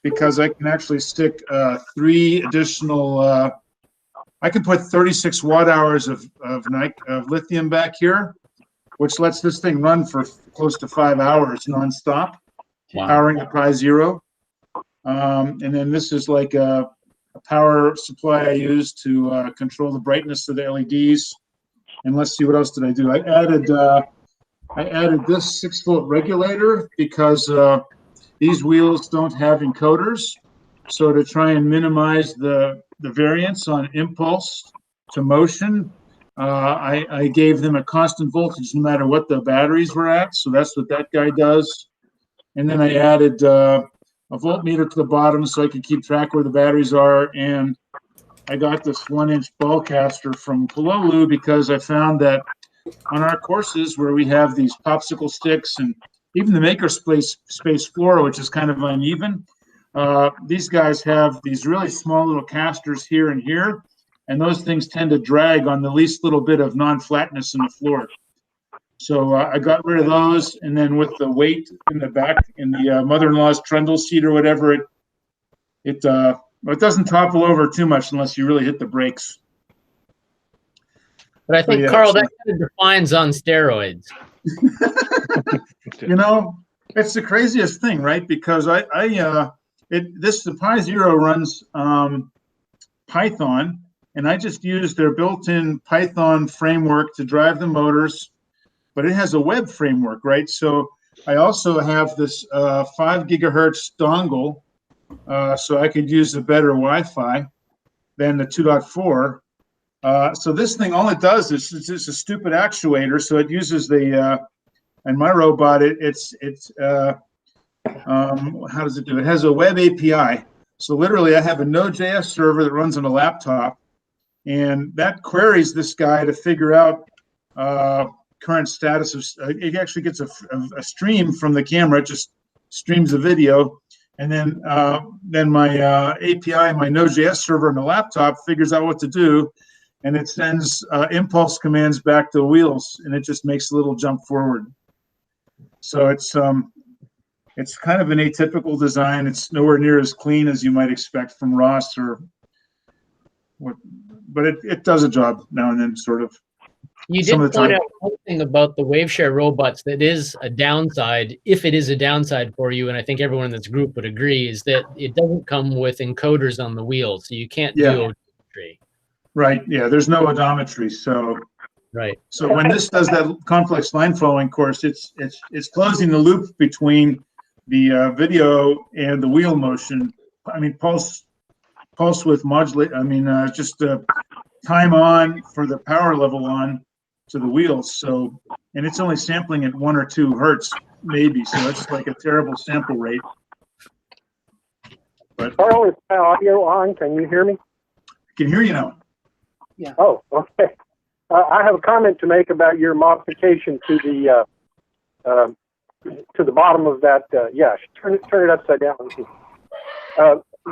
because I can actually stick 3 additional, I can put 36 watt hours of lithium back here, which lets this thing run for close to 5 hours nonstop, powering the Pi Zero. And then this is like a power supply I use to control the brightness of the LEDs. And let's see, what else did I do? I added this 6-volt regulator because these wheels don't have encoders. So to try and minimize the variance on impulse to motion, I gave them a constant voltage no matter what the batteries were at. So that's what that guy does. And then I added a voltmeter to the bottom so I could keep track where the batteries are. And I got this 1-inch ball caster from Pololu because I found that on our courses where we have these popsicle sticks and even the makerspace floor, which is kind of uneven, these guys have these really small little casters here and here, and those things tend to drag on the least little bit of non-flatness in the floor. So I got rid of those, and then with the weight in the back in the mother-in-law's trundle seat or whatever, it doesn't topple over too much unless you really hit the brakes. But I think, Carl, that kind of defines on steroids. You know, it's the craziest thing, right? Because the Pi Zero runs Python, and I just used their built-in Python framework to drive the motors, but it has a web framework, right? So I also have this 5 gigahertz dongle, so I could use a better Wi-Fi than the 2.4. So this thing, all it does is it's just a stupid actuator. So it uses the, and my robot, how does it do? It has a web API. So literally I have a Node.js server that runs on a laptop, and that queries this guy to figure out current status of, it actually gets a stream from the camera. It just streams a video. And then my API, my Node.js server on the laptop figures out what to do. And it sends impulse commands back to the wheels, and it just makes a little jump forward. So it's kind of an atypical design. It's nowhere near as clean as you might expect from Ross or what, but it does a job now and then, sort of. You did point out one thing about the WaveShare robots that is a downside, if it is a downside for you, and I think everyone in this group would agree, is that it doesn't come with encoders on the wheels, so you can't do odometry. Right. Yeah. There's no odometry. So. Right. So when this does that complex line following course, it's closing the loop between the video and the wheel motion. I mean, pulse width modulate. I mean, just time on for the power level on to the wheels. So, and it's only sampling at 1 or 2 hertz, maybe. So it's like a terrible sample rate. But Carl, is my audio on? Can you hear me? I can hear you now. Yeah. Oh, okay. I have a comment to make about your modification to the to the bottom of that. Yeah, turn it upside down.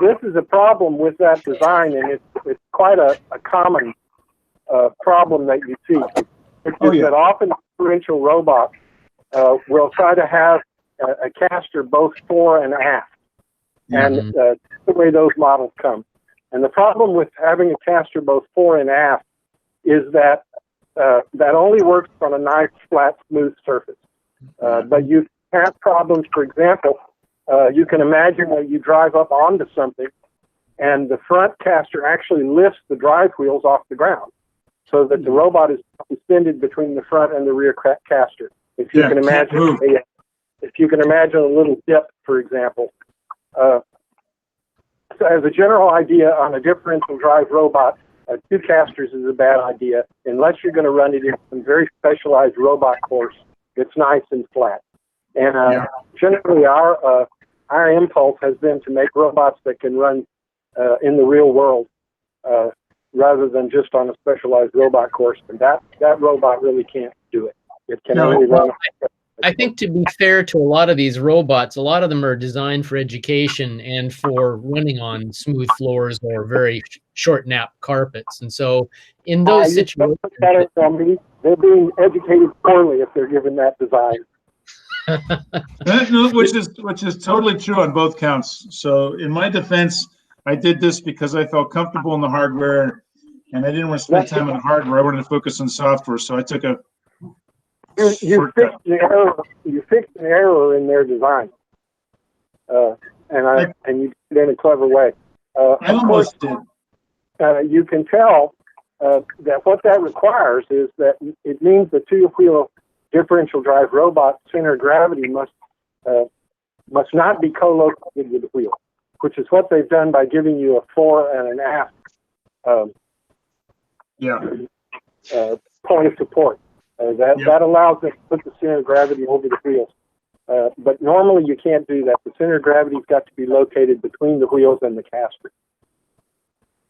This is a problem with that design, and it's quite a common problem that you see. Which is that often differential robots will try to have a caster both fore and aft, and the way those models come. And the problem with having a caster both fore and aft is that that only works on a nice, flat, smooth surface. But you have problems, for example, you can imagine that you drive up onto something and the front caster actually lifts the drive wheels off the ground so that the robot is suspended between the front and the rear caster. If you can imagine, if you can imagine a little dip, for example. So as a general idea on a differential drive robot, 2 casters is a bad idea unless you're going to run it in some very specialized robot course that's nice and flat. And generally, our impulse has been to make robots that can run in the real world rather than just on a specialized robot course. And that robot really can't do it. It can only run. I think, to be fair to a lot of these robots, a lot of them are designed for education and for running on smooth floors or very short nap carpets. And so in those situations, they're being educated poorly if they're given that design. Which is totally true on both counts. So in my defense, I did this because I felt comfortable in the hardware and I didn't want to spend time on the hardware. I wanted to focus on software. So I took a You fixed an error in their design, and you did it in a clever way. I almost did. You can tell that what that requires is that it means the 2-wheel differential drive robot center of gravity must not be co-located with the wheel, which is what they've done by giving you a fore and an aft point of support. That allows them to put the center of gravity over the wheels. But normally you can't do that. The center of gravity's got to be located between the wheels and the caster.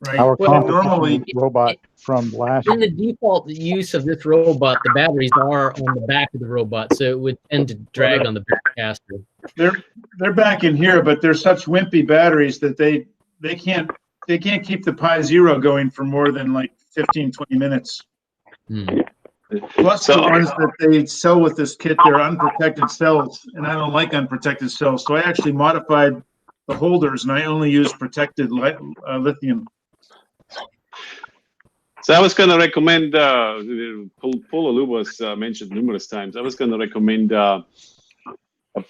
Right. Our normally robot from last in the default use of this robot, the batteries are on the back of the robot, so it would tend to drag on the back caster. They're back in here, but they're such wimpy batteries that they can't keep the Pi Zero going for more than like 15, 20 minutes. Plus the ones that they sell with this kit, they're unprotected cells, and I don't like unprotected cells. So I actually modified the holders, and I only use protected lithium. So I was going to recommend, Pololu was mentioned numerous times. I was going to recommend a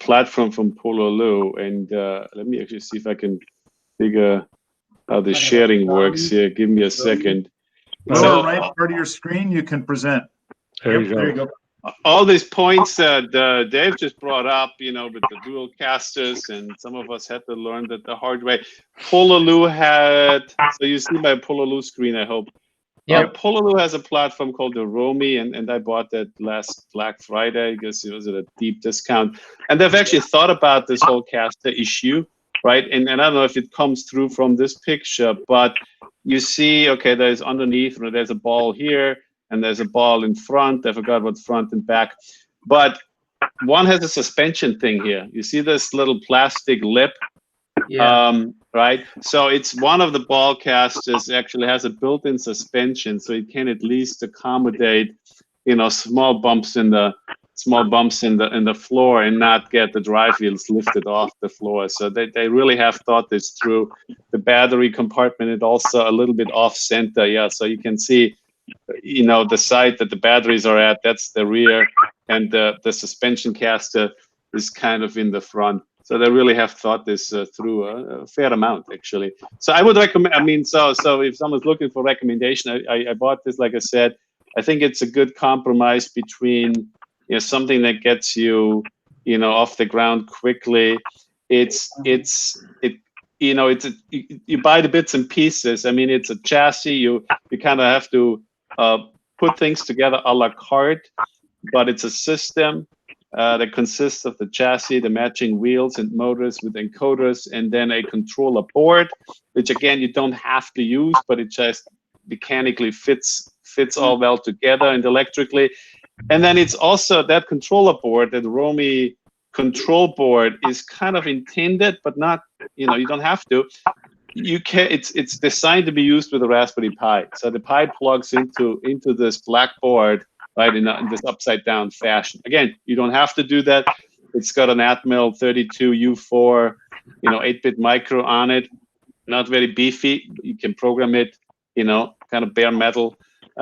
platform from Pololu, and let me actually see if I can figure how the sharing works here. Give me a second. So, right part of your screen, you can present. There you go. All these points that Dave just brought up, with the dual casters, and some of us had to learn that the hard way. Pololu had, so you see my Pololu screen, I hope. Yeah. Pololu has a platform called the Romy, and I bought that last Black Friday because it was at a deep discount. And they've actually thought about this whole caster issue, right? And I don't know if it comes through from this picture, but you see, okay, there's underneath, there's a ball here, and there's a ball in front. I forgot what front and back. But one has a suspension thing here. You see this little plastic lip? Yeah. Right? So it's one of the ball casters actually has a built-in suspension, so it can at least accommodate, small bumps in the floor and not get the drive wheels lifted off the floor. So they really have thought this through. The battery compartment is also a little bit off center. Yeah, so you can see, the side that the batteries are at, that's the rear, and the suspension caster is kind of in the front. So they really have thought this through a fair amount, actually. So I would recommend, so if someone's looking for recommendation, I bought this, like I said. I think it's a good compromise between, something that gets you, off the ground quickly. You buy the bits and pieces. I mean, it's a chassis. You kind of have to put things together a la carte, but it's a system that consists of the chassis, the matching wheels and motors with encoders, and then a controller board, which again you don't have to use, but it just mechanically fits all well together and electrically. And then it's also that controller board, that Romy control board, is kind of intended, but not, you don't have to. You can. It's designed to be used with a Raspberry Pi. So the Pi plugs into this black board, right, in this upside down fashion. Again, you don't have to do that. It's got an Atmel 32U4, 8-bit micro on it. Not very beefy. You can program it, kind of bare metal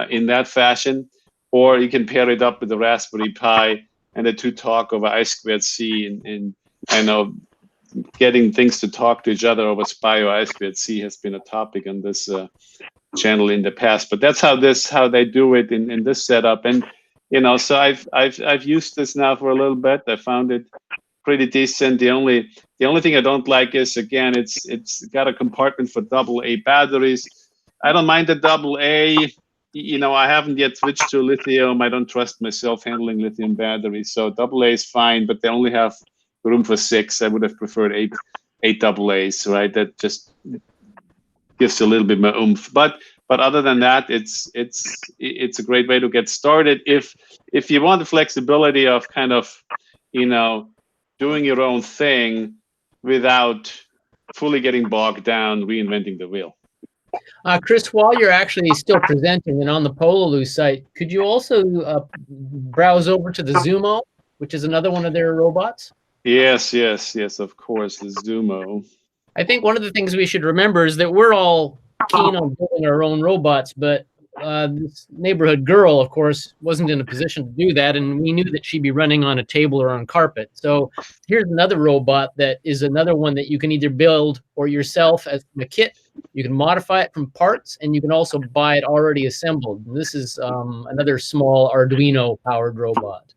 in that fashion, or you can pair it up with the Raspberry Pi, and the two talk over I2C, and I know getting things to talk to each other over SPI or I2C has been a topic on this channel in the past. But that's how they do it in this setup. And so I've used this now for a little bit. I found it pretty decent. The only thing I don't like is, again, it's got a compartment for AA batteries. I don't mind the AA. I haven't yet switched to lithium. I don't trust myself handling lithium batteries. So AA is fine, but they only have room for 6. I would have preferred 8 AA's, right? That just gives a little bit more oomph. But other than that, it's a great way to get started. If you want the flexibility of kind of, doing your own thing without fully getting bogged down reinventing the wheel. Chris, while you're actually still presenting and on the Pololu site, could you also browse over to the Zumo, which is another one of their robots? Yes, of course, the Zumo. I think one of the things we should remember is that we're all keen on building our own robots, but this neighborhood girl, of course, wasn't in a position to do that, and we knew that she'd be running on a table or on carpet. So here's another robot that is another one that you can either build or yourself as a kit. You can modify it from parts, and you can also buy it already assembled. And this is another small Arduino-powered robot.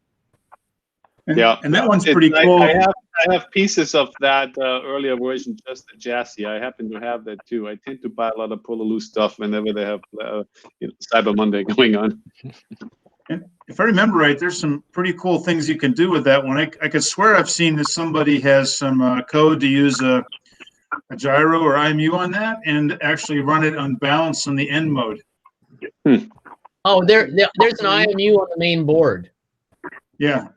And, yeah, and that one's pretty cool. I have pieces of that earlier version, just the chassis. I happen to have that too. I tend to buy a lot of Pololu stuff whenever they have Cyber Monday going on. And if I remember right, there's some pretty cool things you can do with that one. I could swear I've seen that somebody has some code to use a gyro or IMU on that and actually run it unbalanced on the end mode. Oh, there's an IMU on the main board. Yeah.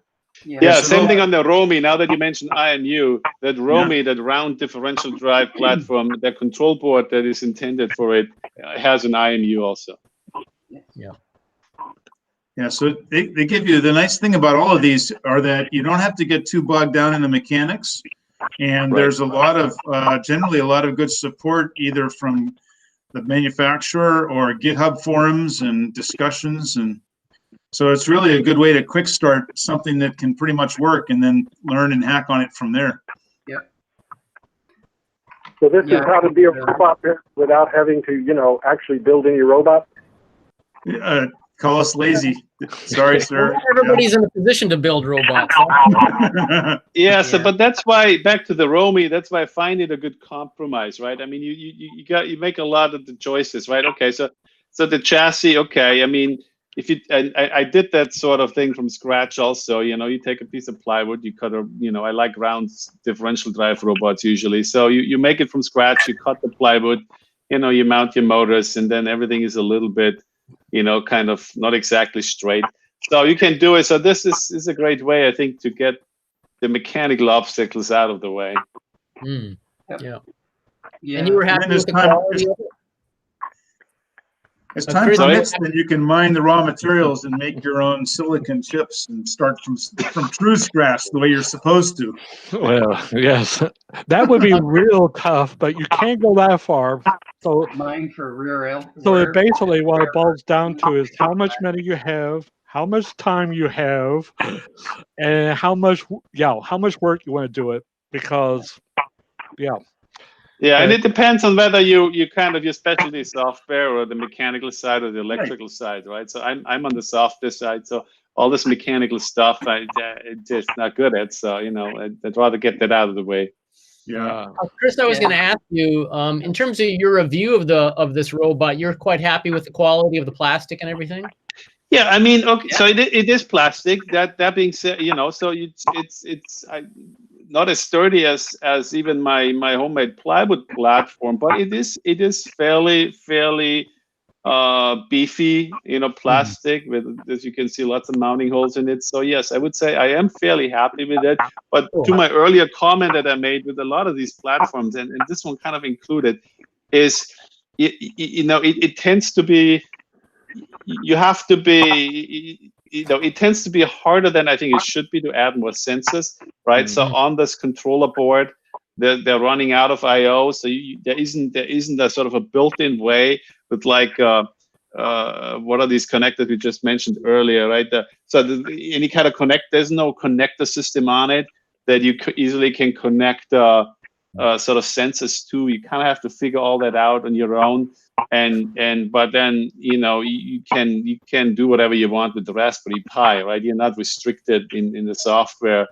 Yeah, same thing on the Romy. Now that you mentioned IMU, that Romy, that round differential drive platform, the control board that is intended for it has an IMU also. Yeah. Yeah, so they give you, the nice thing about all of these are that you don't have to get too bogged down in the mechanics. And there's a lot of, generally a lot of good support either from the manufacturer or GitHub forums and discussions. And so it's really a good way to quick start something that can pretty much work and then learn and hack on it from there. Yeah. So this is how to be a robot without having to, actually build any robot? Call us lazy. Sorry, sir. Not everybody's in a position to build robots. But that's why, back to the Romy, that's why I find it a good compromise, right? I mean, you make a lot of the choices, right? Okay, so the chassis, okay. I mean, if you, I did that sort of thing from scratch also. You take a piece of plywood, you cut I like round differential drive robots usually. So you make it from scratch, you cut the plywood, you mount your motors, and then everything is a little bit, kind of not exactly straight. So you can do it. So this is a great way, I think, to get the mechanical obstacles out of the way. Yeah. And you were happy with the quality of it? As time permits, then you can mine the raw materials and make your own silicon chips and start from true scratch the way you're supposed to. Well, yes, that would be real tough, but you can't go that far. So mine for rear L. So basically, what it boils down to is how much money you have, how much time you have, and how much work you want to do it. Because, Yeah, and it depends on whether you kind of your specialty software or the mechanical side or the electrical side, right? So I'm on the software side, so all this mechanical stuff I'm just not good at. So I'd rather get that out of the way. Yeah, Chris, I was going to ask you, in terms of your review of this robot, you're quite happy with the quality of the plastic and everything? Yeah, I mean, okay, so it is plastic. That being said, so it's not as sturdy as even my homemade plywood platform, but it is fairly beefy, plastic with, as you can see, lots of mounting holes in it. So yes, I would say I am fairly happy with it. But to my earlier comment that I made with a lot of these platforms, and this one kind of included, is it tends to be, you have to be, it tends to be harder than I think it should be to add more sensors, right? Mm-hmm. So on this controller board, they're running out of I/O, so there isn't a sort of a built-in way with like what are these connectors we just mentioned earlier, right? Any kind of there's no connector system on it that you easily can connect sort of sensors to. You kind of have to figure all that out on your own. But then you can do whatever you want with the Raspberry Pi, right? You're not restricted in the software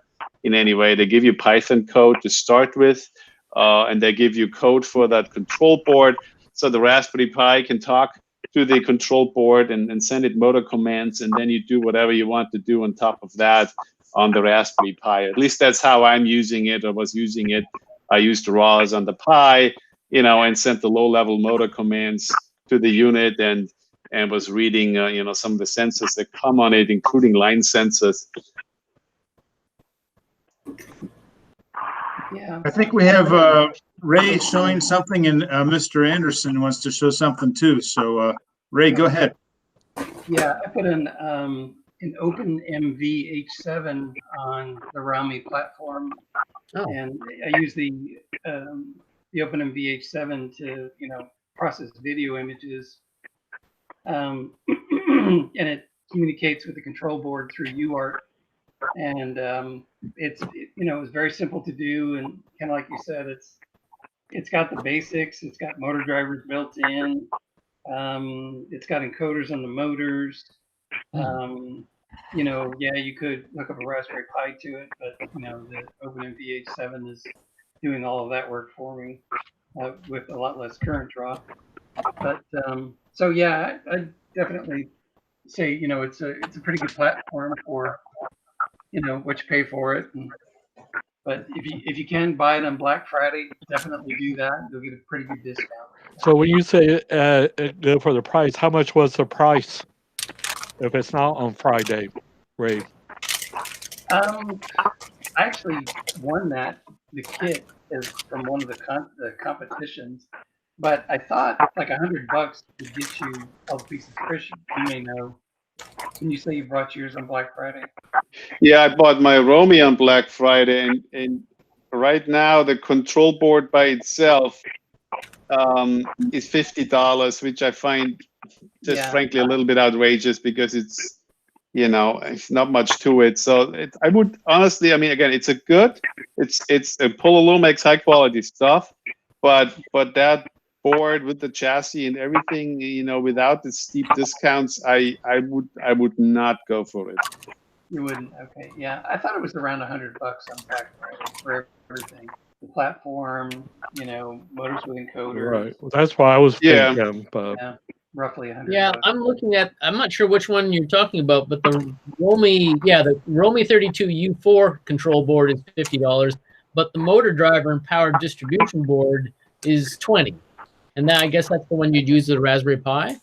in any way. They give you Python code to start with, and they give you code for that control board, so the Raspberry Pi can talk to the control board and send it motor commands, and then you do whatever you want to do on top of that on the Raspberry Pi. At least that's how I'm using it, or was using it. I used RAWs on the Pi, and sent the low-level motor commands to the unit, and was reading, some of the sensors that come on it, including line sensors. Yeah. I think we have Ray showing something, and Mr. Anderson wants to show something too. So, Ray, go ahead. Yeah, I put an OpenMV H7 on the Rami platform, and I use the OpenMV H7 to process video images, and it communicates with the control board through UART, and it was very simple to do, and kind of like you said, it's got the basics. It's got motor drivers built in. It's got encoders on the motors. You could hook up a Raspberry Pi to it, but the OpenMV H7 is doing all of that work for me with a lot less current draw. But so yeah, I definitely say it's a pretty good platform for what you pay for it. But if you can buy it on Black Friday, definitely do that. You'll get a pretty good discount. So when you say for the price, how much was the price if it's not on Friday, Ray? I actually won the kit is from one of the competitions, but I thought like $100 would get you all the pieces. Chris, you may know. Can you say you brought yours on Black Friday? Yeah, I bought my Romy on Black Friday, and right now the control board by itself is $50, which I find just frankly a little bit outrageous, because it's not much to it. So I would honestly, again, it's Pololo makes high quality stuff, but that board with the chassis and everything, without the steep discounts, I would not go for it. You wouldn't? Okay, yeah. I thought it was around $100 on Black Friday for everything. The platform, motors with encoders. Right. Well, that's why I was thinking. But yeah, roughly $100. Yeah, I'm not sure which one you're talking about, but the Romy 32 U4 control board is $50, but the motor driver and power distribution board is $20. And then I guess that's the one you'd use the Raspberry Pi?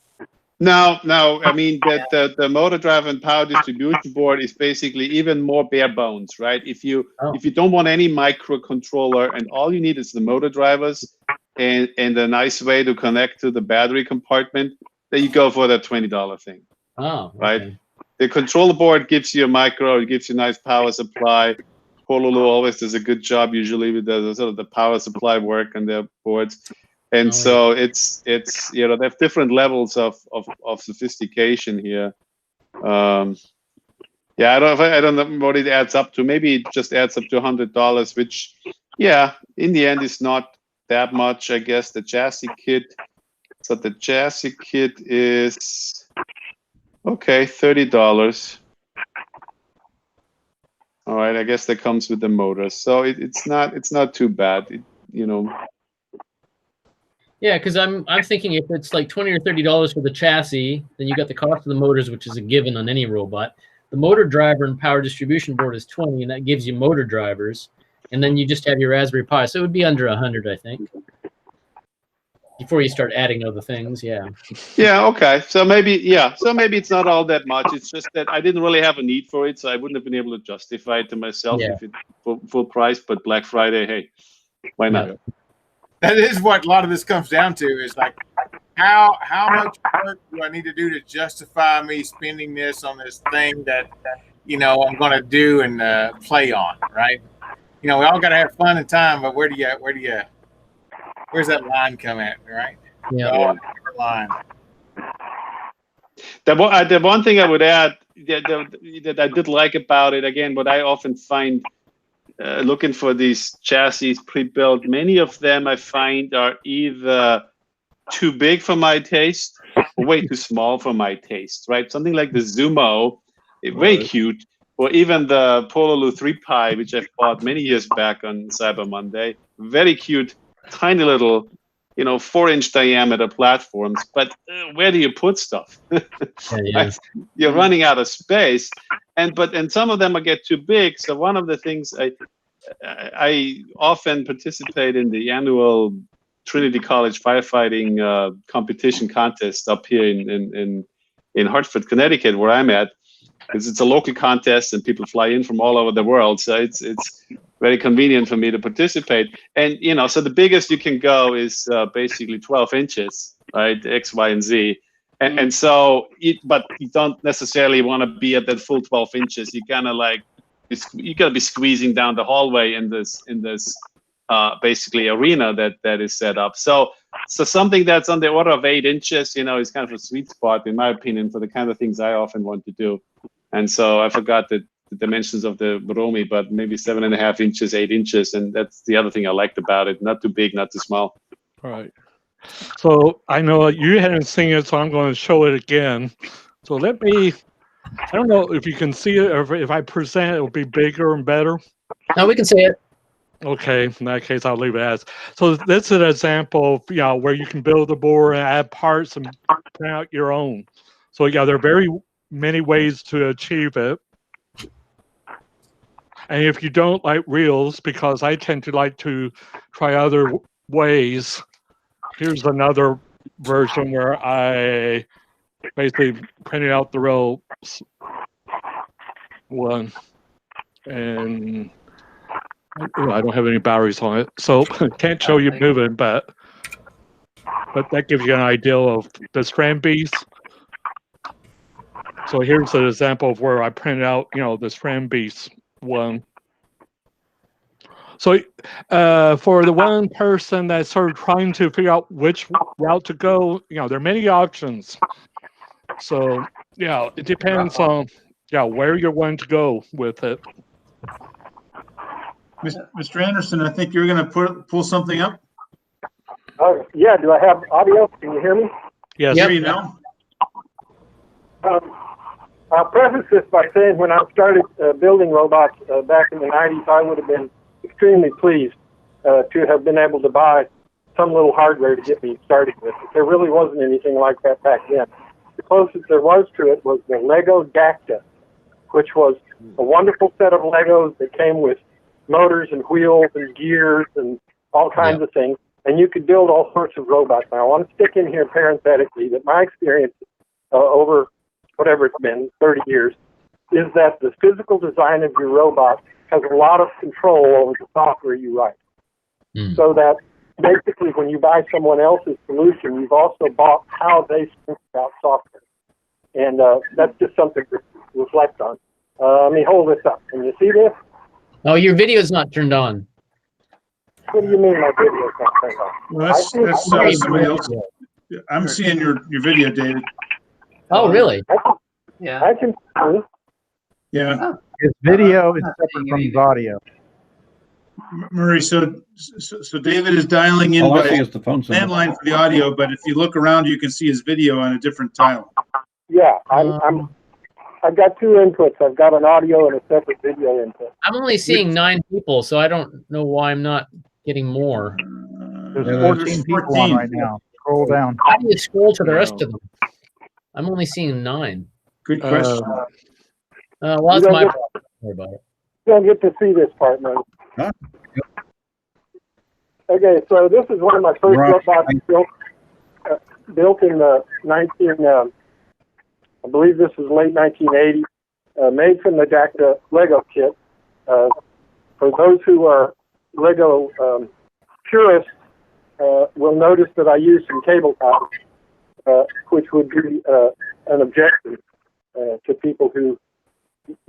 No. The motor driver and power distribution board is basically even more bare bones, right? If you don't want any microcontroller and all you need is the motor drivers and a nice way to connect to the battery compartment, then you go for that $20 thing. Oh, okay. Right. The controller board gives you a micro, it gives you a nice power supply. Pololo always does a good job usually with the sort of the power supply work on their boards. And so it's they have different levels of sophistication here. I don't know what it adds up to. Maybe it just adds up to $100, which in the end is not that much, I guess. The chassis kit. So the chassis kit is $30. All right, I guess that comes with the motor. So it's not too bad. Yeah, because I'm thinking if it's like $20 or $30 for the chassis, then you got the cost of the motors, which is a given on any robot. The motor driver and power distribution board is $20, and that gives you motor drivers, and then you just have your Raspberry Pi. So it would be under $100, I think. before you start adding other things. Yeah. Yeah. Okay. So maybe it's not all that much. It's just that I didn't really have a need for it, so I wouldn't have been able to justify it to myself if it's full price. But Black Friday, hey, why not? Yeah. That is what a lot of this comes down to, is like, how much work do I need to do to justify me spending this on this thing that I'm going to do and play on, right? We all got to have fun and time, but where's that line come at, right? Yeah. Line. The one thing I would add that I did like about it, again, what I often find looking for these chassis pre-built, many of them I find are either too big for my taste or way too small for my taste, right? Something like the Zumo, very cute, or even the Pololu 3Pi, which I've bought many years back on Cyber Monday, very cute, tiny little, 4-inch diameter platforms, but where do you put stuff? You're running out of space, and some of them get too big. So one of the things I often participate in the annual Trinity College firefighting competition contest up here in Hartford, Connecticut, where I'm at, because it's a local contest and people fly in from all over the world. So it's very convenient for me to participate. And, so the biggest you can go is basically 12 inches, right? X, Y, and Z. And so, but you don't necessarily want to be at that full 12 inches. You kind of you got to be squeezing down the hallway in this basically arena that is set up. So something that's on the order of 8 inches, is kind of a sweet spot, in my opinion, for the kind of things I often want to do. And so I forgot the dimensions of the Romy, but maybe 7.5 inches, 8 inches. And that's the other thing I liked about it. Not too big, not too small. Right. So I know you hadn't seen it, so I'm going to show it again. So I don't know if you can see it, or if I present it, will be bigger and better. No, we can see it. Okay, in that case, I'll leave it as. So this is an example of, where you can build a board and add parts and print out your own. So there are very many ways to achieve it. And if you don't like reels, because I tend to like to try other ways, here's another version where I basically printed out the real one. And I don't have any batteries on it, so can't show you moving, but that gives you an idea of the strand beast. So here's an example of where I printed out, the strand beast one. So for the one person that's sort of trying to figure out which route to go, there are many options. So it depends on where you're going to go with it. Mr. Anderson, I think you're going to pull something up. Yeah. Do I have audio? Can you hear me? Yes. Hear you now. I'll preface this by saying when I started building robots back in the 90s, I would have been extremely pleased to have been able to buy some little hardware to get me started with it. There really wasn't anything like that back then. The closest there was to it was the Lego Dacta, which was a wonderful set of Legos that came with motors and wheels and gears and all kinds of things, and you could build all sorts of robots. Now, I want to stick in here parenthetically that my experience over whatever it's been, 30 years, is that the physical design of your robot has a lot of control over the software you write. So that basically when you buy someone else's solution, you've also bought how they think about software. And that's just something to reflect on. Let me hold this up. Can you see this? Oh, your video is not turned on. What do you mean my video is not turned on? Well, that's somebody else. I'm seeing your video, David. Oh, really? I can see. Yeah. His video is separate from his audio. Murray, so David is dialing in by the phone landline for the audio, but if you look around, you can see his video on a different tile. Yeah, I've got two inputs. I've got an audio and a separate video input. I'm only seeing 9 people, so I don't know why I'm not getting more. There's 14 people on right now. Scroll down. How do you scroll to the rest of them? I'm only seeing 9. Good question. Well, that's my problem. Don't worry about it. You don't get to see this part, man. Huh? Okay, so this is one of my first robots built built in the I believe this is late 1980, made from the Dacta Lego kit. For those who are Lego purists, will notice that I use some tabletop, which would be an objection to people who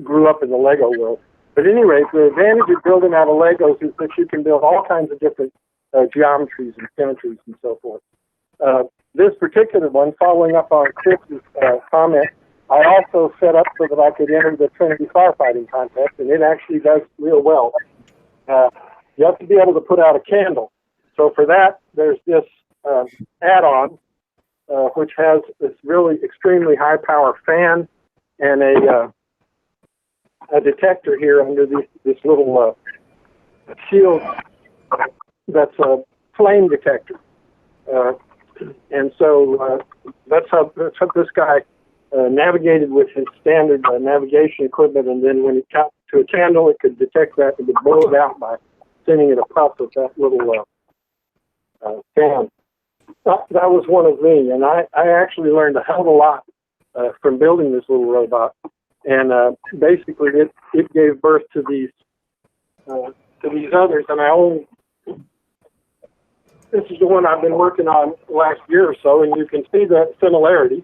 grew up in the Lego world. But at any rate, the advantage of building out of Legos is that you can build all kinds of different geometries and symmetries and so forth. This particular one, following up on Chris's comment, I also set up so that I could enter the Trinity Firefighting contest, and it actually does real well. You have to be able to put out a candle. So for that, there's this add-on, which has this really extremely high-power fan and a detector here under this little shield that's a flame detector. And so that's how this guy navigated with his standard navigation equipment, and then when it got to a candle, it could detect that and would blow it out by sending it a puff with that little fan. That was one of me, and I actually learned a hell of a lot from building this little robot. And basically, it gave birth to these others, and I only. This is the one I've been working on the last year or so, and you can see the similarities,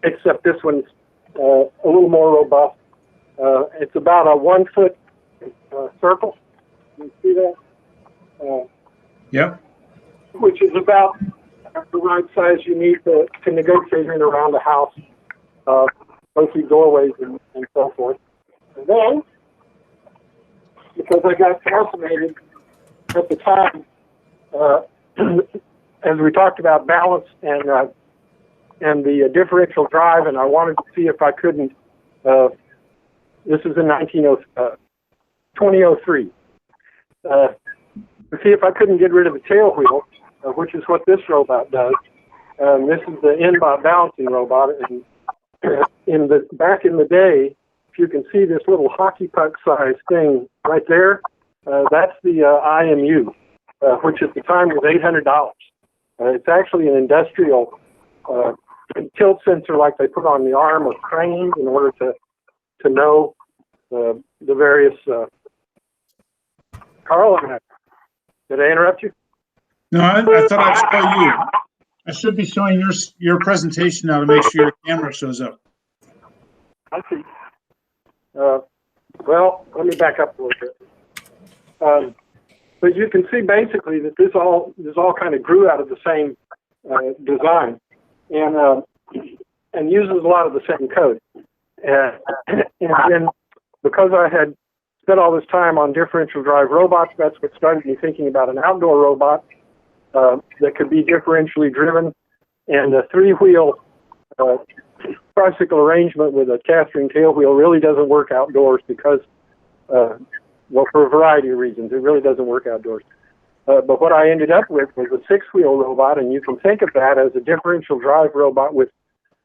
except this one's a little more robust. It's about a 1 foot circle. You see that? Yep. Which is about the right size you need to negotiate it around the house, mostly doorways and so forth. And then, because I got fascinated at the time, as we talked about balance and the differential drive, and I wanted to see if I couldn't. This is in 2003. To see if I couldn't get rid of the tail wheel, which is what this robot does. This is the in-bot balancing robot, and back in the day, if you can see this little hockey puck size thing right there, that's the IMU, which at the time was $800. It's actually an industrial tilt sensor like they put on the arm of cranes in order to know the various. Carl, did I interrupt you? No, I thought I'd show you. I should be showing your presentation now to make sure your camera shows up. I see. Well, let me back up a little bit. But you can see basically that this all kind of grew out of the same design, and uses a lot of the same code. And then because I had spent all this time on differential drive robots, that's what started me thinking about an outdoor robot that could be differentially driven, and a three-wheel tricycle arrangement with a castering tail wheel really doesn't work outdoors because, well, for a variety of reasons, it really doesn't work outdoors. But what I ended up with was a six-wheel robot, and you can think of that as a differential drive robot with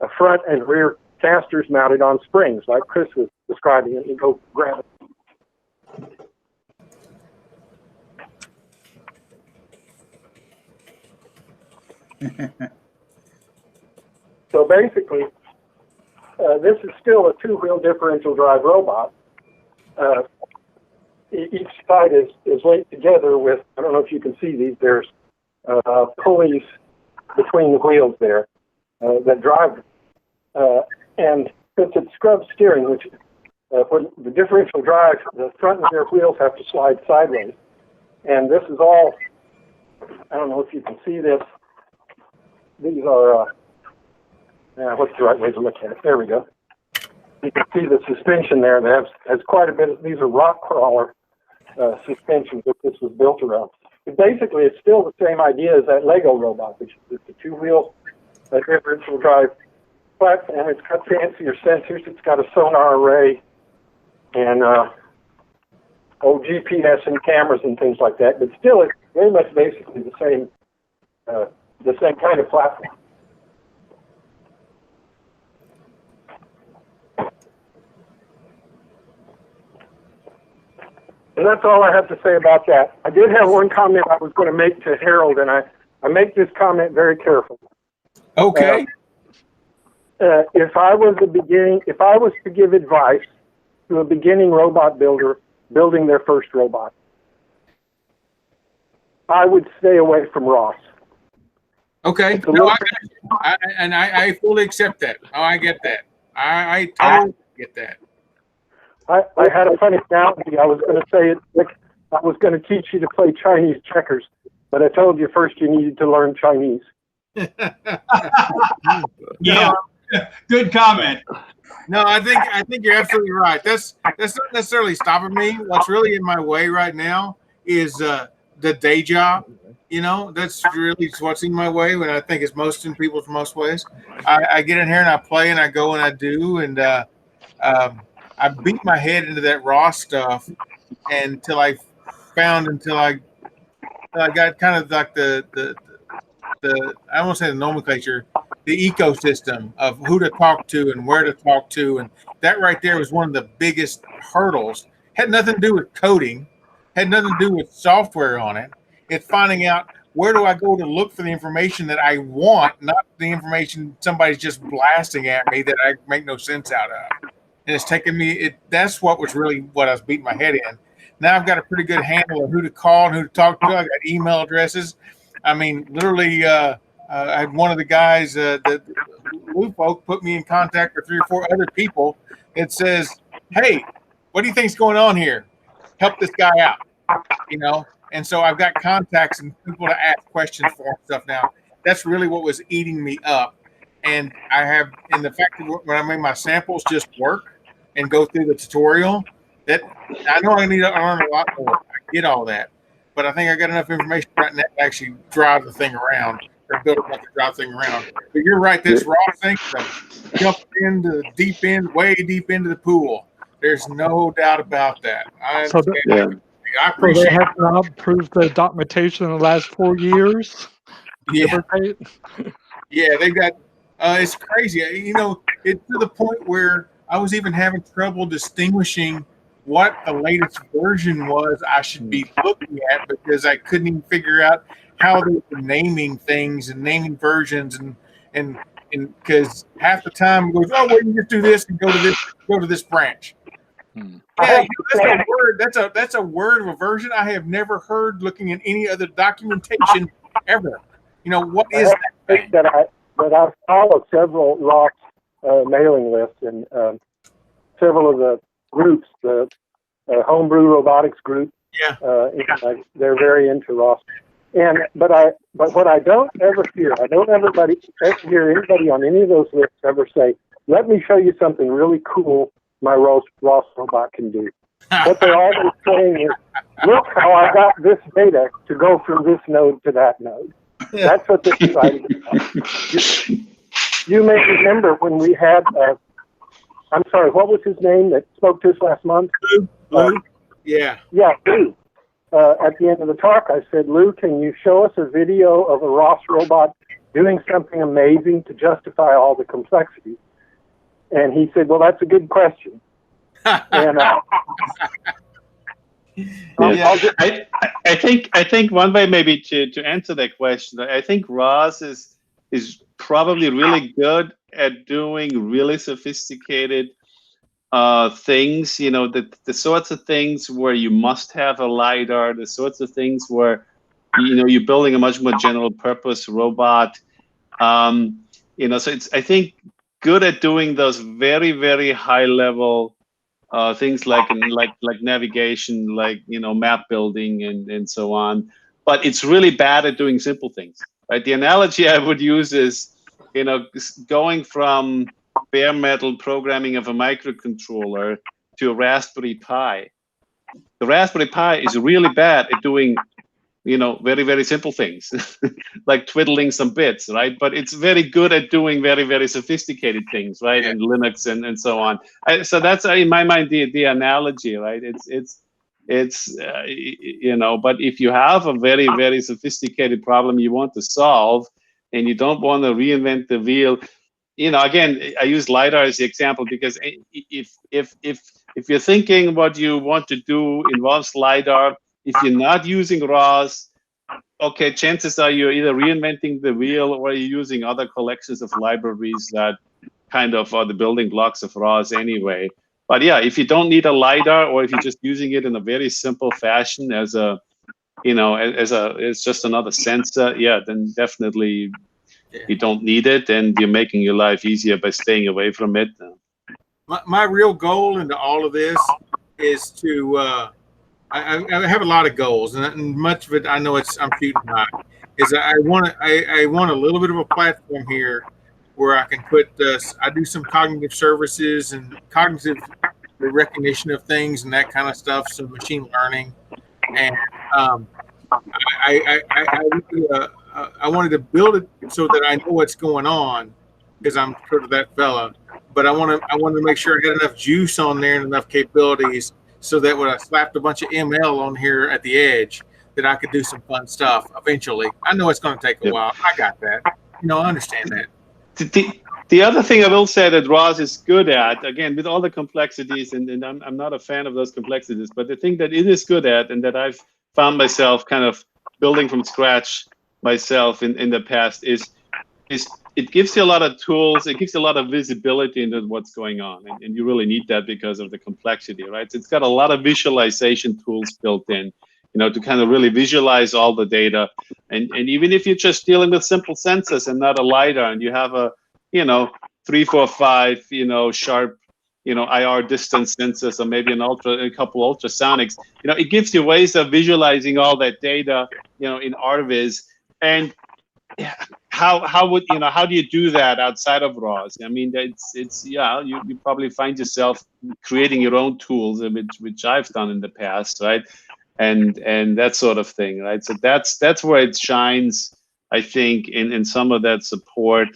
a front and rear casters mounted on springs, like Chris was describing it. You go grab it. So basically, this is still a two-wheel differential drive robot. Each side is linked together with, I don't know if you can see these, there's pulleys between the wheels there that drive it. And since it's scrub steering, which when the differential drive, the front and rear wheels have to slide sideways. And this is all, I don't know if you can see this. These are, what's the right way to look at it? There we go. You can see the suspension there that has quite a bit of, these are rock crawler suspensions that this was built around. But basically, it's still the same idea as that Lego robot, which is the two-wheel differential drive platform. It's got fancier sensors. It's got a sonar array and GPS and cameras and things like that. But still, it's very much basically the same kind of platform. And that's all I have to say about that. I did have one comment I was going to make to Harold, and I I make this comment very carefully. Okay. If I was to give advice to a beginning robot builder building their first robot, I would stay away from ROS. Okay. No, I fully accept that. Oh, I get that. I totally get that. I had a funny analogy. I was going to say it like I was going to teach you to play Chinese checkers, but I told you first you needed to learn Chinese. Yeah, good comment. No, I think you're absolutely right. That's not necessarily stopping me. What's really in my way right now is the day job. You know, that's really what's in my way. When I think it's most in people's most ways. I get in here and I play and I go and I do and I beat my head into that raw stuff until I got kind of like the I won't say the nomenclature, the ecosystem of who to talk to and where to talk to, and that right there was one of the biggest hurdles. Had nothing to do with coding, had nothing to do with software on it. It's finding out where do I go to look for the information that I want, not the information somebody's just blasting at me that I make no sense out of. And it's taken me. That's what was really what I was beating my head in. Now I've got a pretty good handle of who to call and who to talk to. I got email addresses. I mean, literally, I had one of the guys, the Blue folk, put me in contact with 3 or 4 other people. It says, "Hey, what do you think's going on here? Help this guy out." You know, and so I've got contacts and people to ask questions for and stuff now. That's really what was eating me up. And I have, and the fact that when I made my samples just work and go through the tutorial, that I know I need to learn a lot more. I get all that. But I think I got enough information right now to actually drive the thing around or build enough to drive the thing around. But you're right, this raw thing, jump into the deep end, way deep into the pool. There's no doubt about that. I understand. I appreciate they have not proved the documentation in the last 4 years. Yeah. Yeah, they've got, it's crazy. You know, it's to the point where I was even having trouble distinguishing what the latest version was I should be looking at because I couldn't even figure out how they were naming things and naming versions and because half the time it goes, oh, well, you just do this and go to this branch. Yeah, you know, that's a word. That's a word of a version I have never heard looking at any other documentation ever. You know, what is that thing? That I follow several ROS mailing lists and several of the groups, the homebrew robotics group. Yeah, they're very into ROS. But what I don't ever hear, I don't ever hear anybody on any of those lists ever say, "Let me show you something really cool my ROS robot can do." What they're always saying is, "Look how I got this data to go from this node to that node." That's what they're excited about. You may remember when we had, I'm sorry, what was his name that spoke to us last month? Lou? Yeah, Lou. At the end of the talk, I said, "Lou, can you show us a video of a ROS robot doing something amazing to justify all the complexities?" And he said, "Well, that's a good question." And I think one way maybe to answer that question, I think ROS is probably really good at doing really sophisticated things. You know, the sorts of things where you must have a LiDAR, the sorts of things where you're building a much more general purpose robot. You know, so it's I think good at doing those very, very high level things like navigation, like map building and so on. But it's really bad at doing simple things, right? The analogy I would use is, going from bare metal programming of a microcontroller to a Raspberry Pi. The Raspberry Pi is really bad at doing very, very simple things like twiddling some bits, right? But it's very good at doing very, very sophisticated things, right? And Linux and so on. So that's in my mind the analogy, right? It's but if you have a very, very sophisticated problem you want to solve and you don't want to reinvent the wheel, again, I use LiDAR as the example because if you're thinking what you want to do involves LiDAR, if you're not using ROS, okay, chances are you're either reinventing the wheel or you're using other collections of libraries that kind of are the building blocks of RAWs anyway. But yeah, if you don't need a LiDAR, or if you're just using it in a very simple fashion as a, you know, it's just another sensor, yeah, then definitely you don't need it, and you're making your life easier by staying away from it. My real goal into all of this is to, I have a lot of goals, and much of it I know I'm shooting high. Is I want a little bit of a platform here where I can put I do some cognitive services and cognitive recognition of things and that kind of stuff, some machine learning, and I wanted to build it so that I know what's going on, because I'm sort of that fella. But I wanted to make sure I had enough juice on there and enough capabilities so that when I slapped a bunch of ML on here at the edge, that I could do some fun stuff eventually. I know it's going to take a while. I got that. You know, I understand that. The other thing I will say that RAWS is good at, again, with all the complexities, and I'm not a fan of those complexities, but the thing that it is good at, and that I've found myself kind of building from scratch myself in the past, is it gives you a lot of tools. It gives you a lot of visibility into what's going on, and you really need that because of the complexity, right? So it's got a lot of visualization tools built in, you know, to kind of really visualize all the data. And even if you're just dealing with simple sensors and not a LiDAR, and you have a, you know, 3, 4, 5, you know, sharp, you know, IR distance sensors, or maybe a couple ultrasonics, you know, it gives you ways of visualizing all that data, you know, in RViz. And how would, you know, how do you do that outside of RAWs? I mean, it's yeah, you probably find yourself creating your own tools, which I've done in the past, right? And that sort of thing, right? So that's where it shines, I think, in some of that support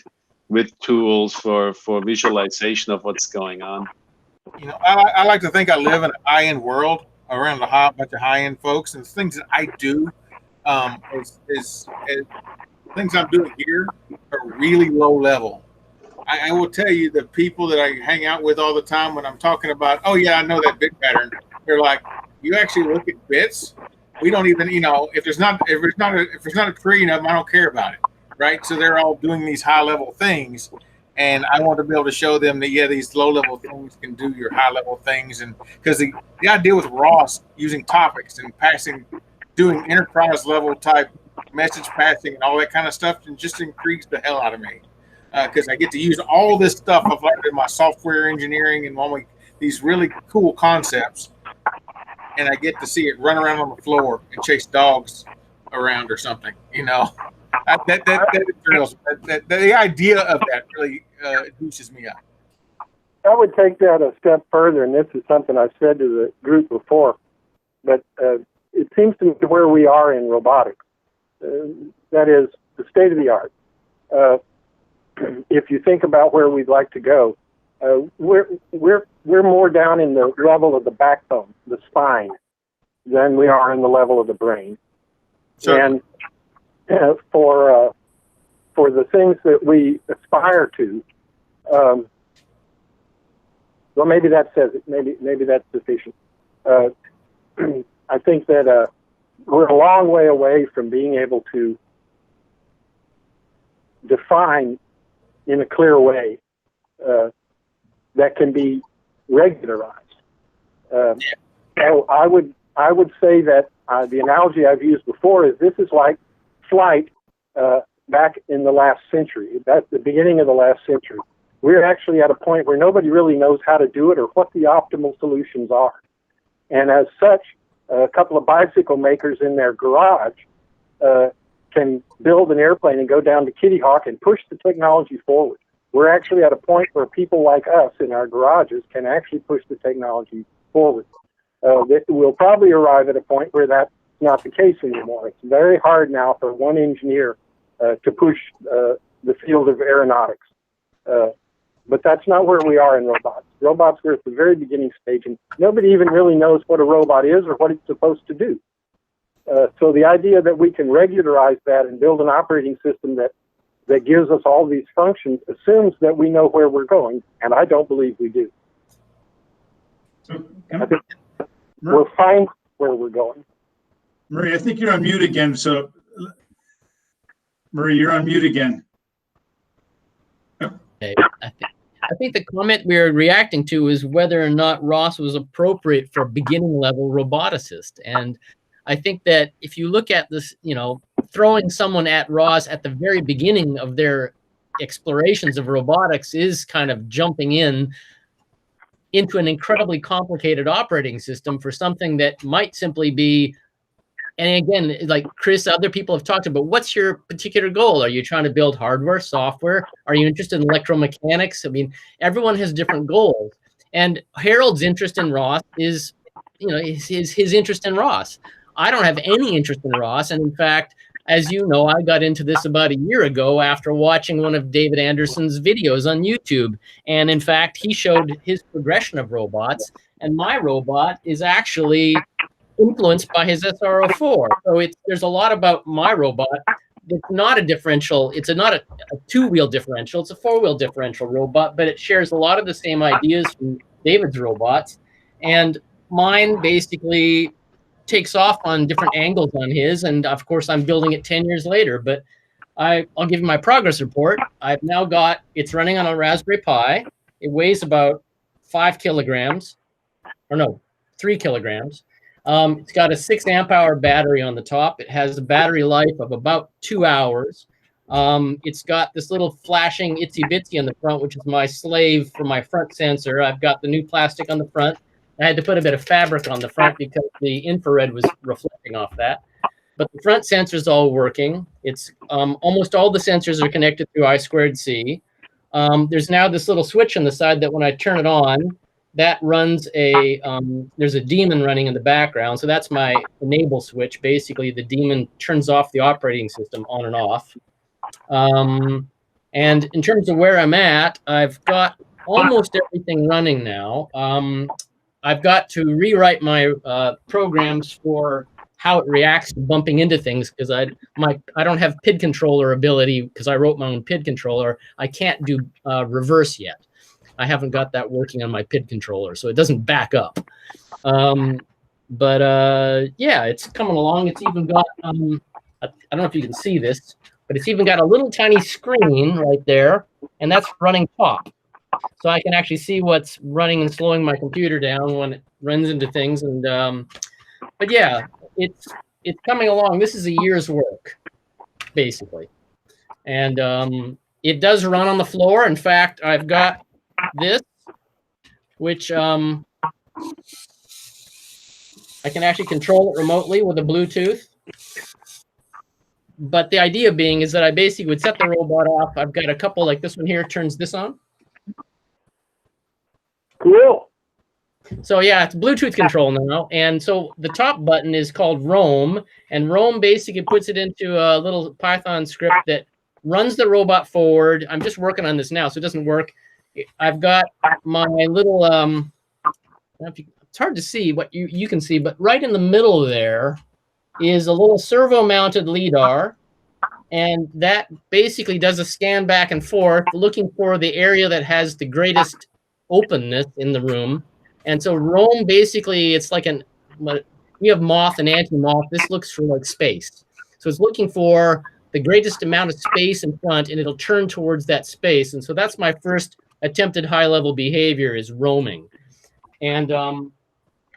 with tools for visualization of what's going on. You know, I like to think I live in a high-end world around a bunch of high-end folks, and the things that I do is things I'm doing here are really low level. I will tell you, the people that I hang out with all the time, when I'm talking about, oh yeah, I know that bit pattern, they're like, you actually look at bits? We don't even, you know, if there's not a trillion of them, I don't care about it, right? So they're all doing these high level things, and I want to be able to show them that, yeah, these low level things can do your high level things. And because the idea with RAWs using topics and passing, doing enterprise level type message passing and all that kind of stuff, and just intrigues the hell out of me, because I get to use all this stuff I've learned in my software engineering and these really cool concepts, and I get to see it run around on the floor and chase dogs around or something. You know, the idea of that really juices me up. I would take that a step further, and this is something I said to the group before, but it seems to me where we are in robotics, that is the state of the art. If you think about where we'd like to go, we're more down in the level of the backbone, the spine, than we are in the level of the brain. Sure. And for the things that we aspire to, well, maybe that says it. Maybe that's sufficient. I think that we're a long way away from being able to define in a clear way that can be regularized. So I would say that the analogy I've used before is this is like flight back in the last century. That's the beginning of the last century. We're actually at a point where nobody really knows how to do it or what the optimal solutions are. And as such, a couple of bicycle makers in their garage can build an airplane and go down to Kitty Hawk and push the technology forward. We're actually at a point where people like us in our garages can actually push the technology forward. We'll probably arrive at a point where that's not the case anymore. It's very hard now for one engineer to push the field of aeronautics. But that's not where we are in robots. Robots are at the very beginning stage, and nobody even really knows what a robot is or what it's supposed to do. So the idea that we can regularize that and build an operating system that gives us all these functions assumes that we know where we're going, and I don't believe we do. So, we're fine where we're going. Marie, I think you're on mute again. So Marie, you're on mute again. Okay. I think the comment we are reacting to is whether or not Ross was appropriate for beginning level roboticist. And I think that if you look at this, throwing someone at Ross at the very beginning of their explorations of robotics is kind of jumping into an incredibly complicated operating system for something that might simply be, and again, like Chris, other people have talked about, what's your particular goal? Are you trying to build hardware, software? Are you interested in electromechanics? I mean, everyone has different goals. And Harold's interest in Ross is, his interest in Ross. I don't have any interest in Ross. And in fact, as you know, I got into this about a year ago after watching one of David Anderson's videos on YouTube. And in fact, he showed his progression of robots. And my robot is actually influenced by his SR04. So there's a lot about my robot. It's not a differential. It's not a two-wheel differential. It's a four-wheel differential robot, but it shares a lot of the same ideas from David's robots. And mine basically takes off on different angles on his. And of course, I'm building it 10 years later, but I'll give you my progress report. I've now got, it's running on a Raspberry Pi. It weighs about 5 kilograms, or no, 3 kilograms. It's got a 6 amp hour battery on the top. It has a battery life of about 2 hours. It's got this little flashing itsy bitsy on the front, which is my slave for my front sensor. I've got the new plastic on the front. I had to put a bit of fabric on the front because the infrared was reflecting off that. But the front sensor is all working. It's almost all the sensors are connected through I2C. There's now this little switch on the side that when I turn it on, that runs there's a daemon running in the background. So that's my enable switch. Basically, the daemon turns off the operating system on and off. And in terms of where I'm at, I've got almost everything running now. I've got to rewrite my programs for how it reacts to bumping into things because I don't have PID controller ability because I wrote my own PID controller. I can't do reverse yet. I haven't got that working on my PID controller, so it doesn't back up. But yeah, it's coming along. It's even got, I don't know if you can see this, but it's even got a little tiny screen right there, and that's running top. So I can actually see what's running and slowing my computer down when it runs into things. And but yeah, it's coming along. This is a year's work, basically. And it does run on the floor. In fact, I've got this, which I can actually control it remotely with a Bluetooth. But the idea being is that I basically would set the robot off. I've got a couple like this one here turns this on. Cool. So yeah, it's Bluetooth control now. And so the top button is called Roam. And Roam basically puts it into a little Python script that runs the robot forward. I'm just working on this now, so it doesn't work. I've got my little, it's hard to see what you can see, but right in the middle there is a little servo-mounted LiDAR. And that basically does a scan back and forth, looking for the area that has the greatest openness in the room. And so Roam basically, it's like we have moth and anti-moth. This looks for like space. So it's looking for the greatest amount of space in front, and it'll turn towards that space. And so that's my first attempted high-level behavior is roaming. And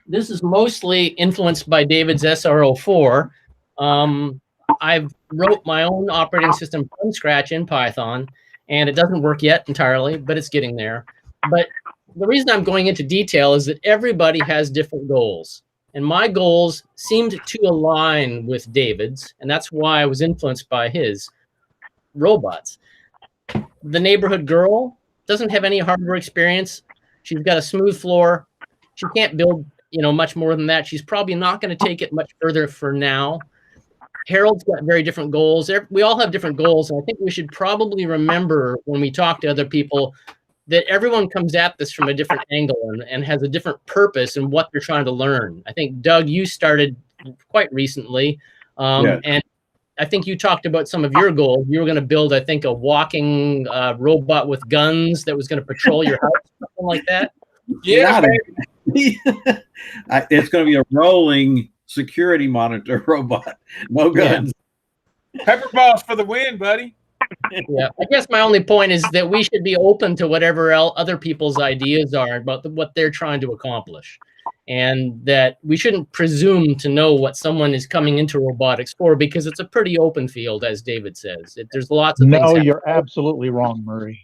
this is mostly influenced by David's SR04. I've wrote my own operating system from scratch in Python, and it doesn't work yet entirely, but it's getting there. But the reason I'm going into detail is that everybody has different goals. And my goals seemed to align with David's, and that's why I was influenced by his robots. The neighborhood girl doesn't have any hardware experience. She's got a smooth floor. She can't build, much more than that. She's probably not going to take it much further for now. Harold's got very different goals. We all have different goals, and I think we should probably remember when we talk to other people that everyone comes at this from a different angle and has a different purpose in what they're trying to learn. I think, Doug, you started quite recently, and I think you talked about some of your goals. You were going to build, I think, a walking robot with guns that was going to patrol your house, something like that. Yeah, it's going to be a rolling security monitor robot. No guns. Pepper balls for the win, buddy. Yeah, I guess my only point is that we should be open to whatever other people's ideas are about what they're trying to accomplish, and that we shouldn't presume to know what someone is coming into robotics for, because it's a pretty open field, as David says. There's lots of things. No, you're absolutely wrong, Murray.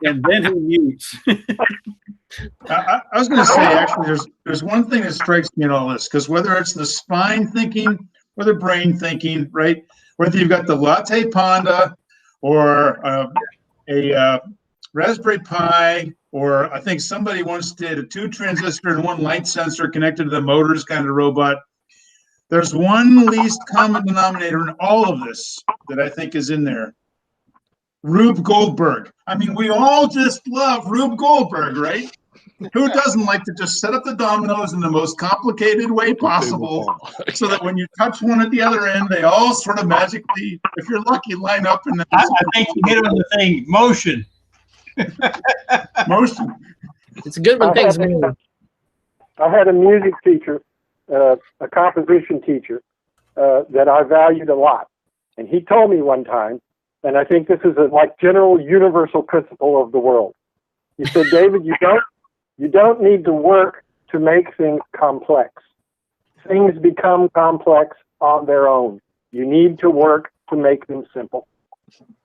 And then he mutes. I was going to say, actually, there's one thing that strikes me in all this, because whether it's the spine thinking or the brain thinking, right? Whether you've got the Latte Panda or a Raspberry Pi, or I think somebody once did a 2-transistor and 1 light sensor connected to the motors kind of robot. There's one least common denominator in all of this that I think is in there. Rube Goldberg. I mean, we all just love Rube Goldberg, right? Who doesn't like to just set up the dominoes in the most complicated way possible so that when you touch one at the other end, they all sort of magically, if you're lucky, line up in the I think you hit on the thing. Motion. motion. It's good when things move. I had a music teacher, a composition teacher, that I valued a lot. And he told me one time, and I think this is a general universal principle of the world. He said, David, you don't need to work to make things complex. Things become complex on their own. You need to work to make them simple.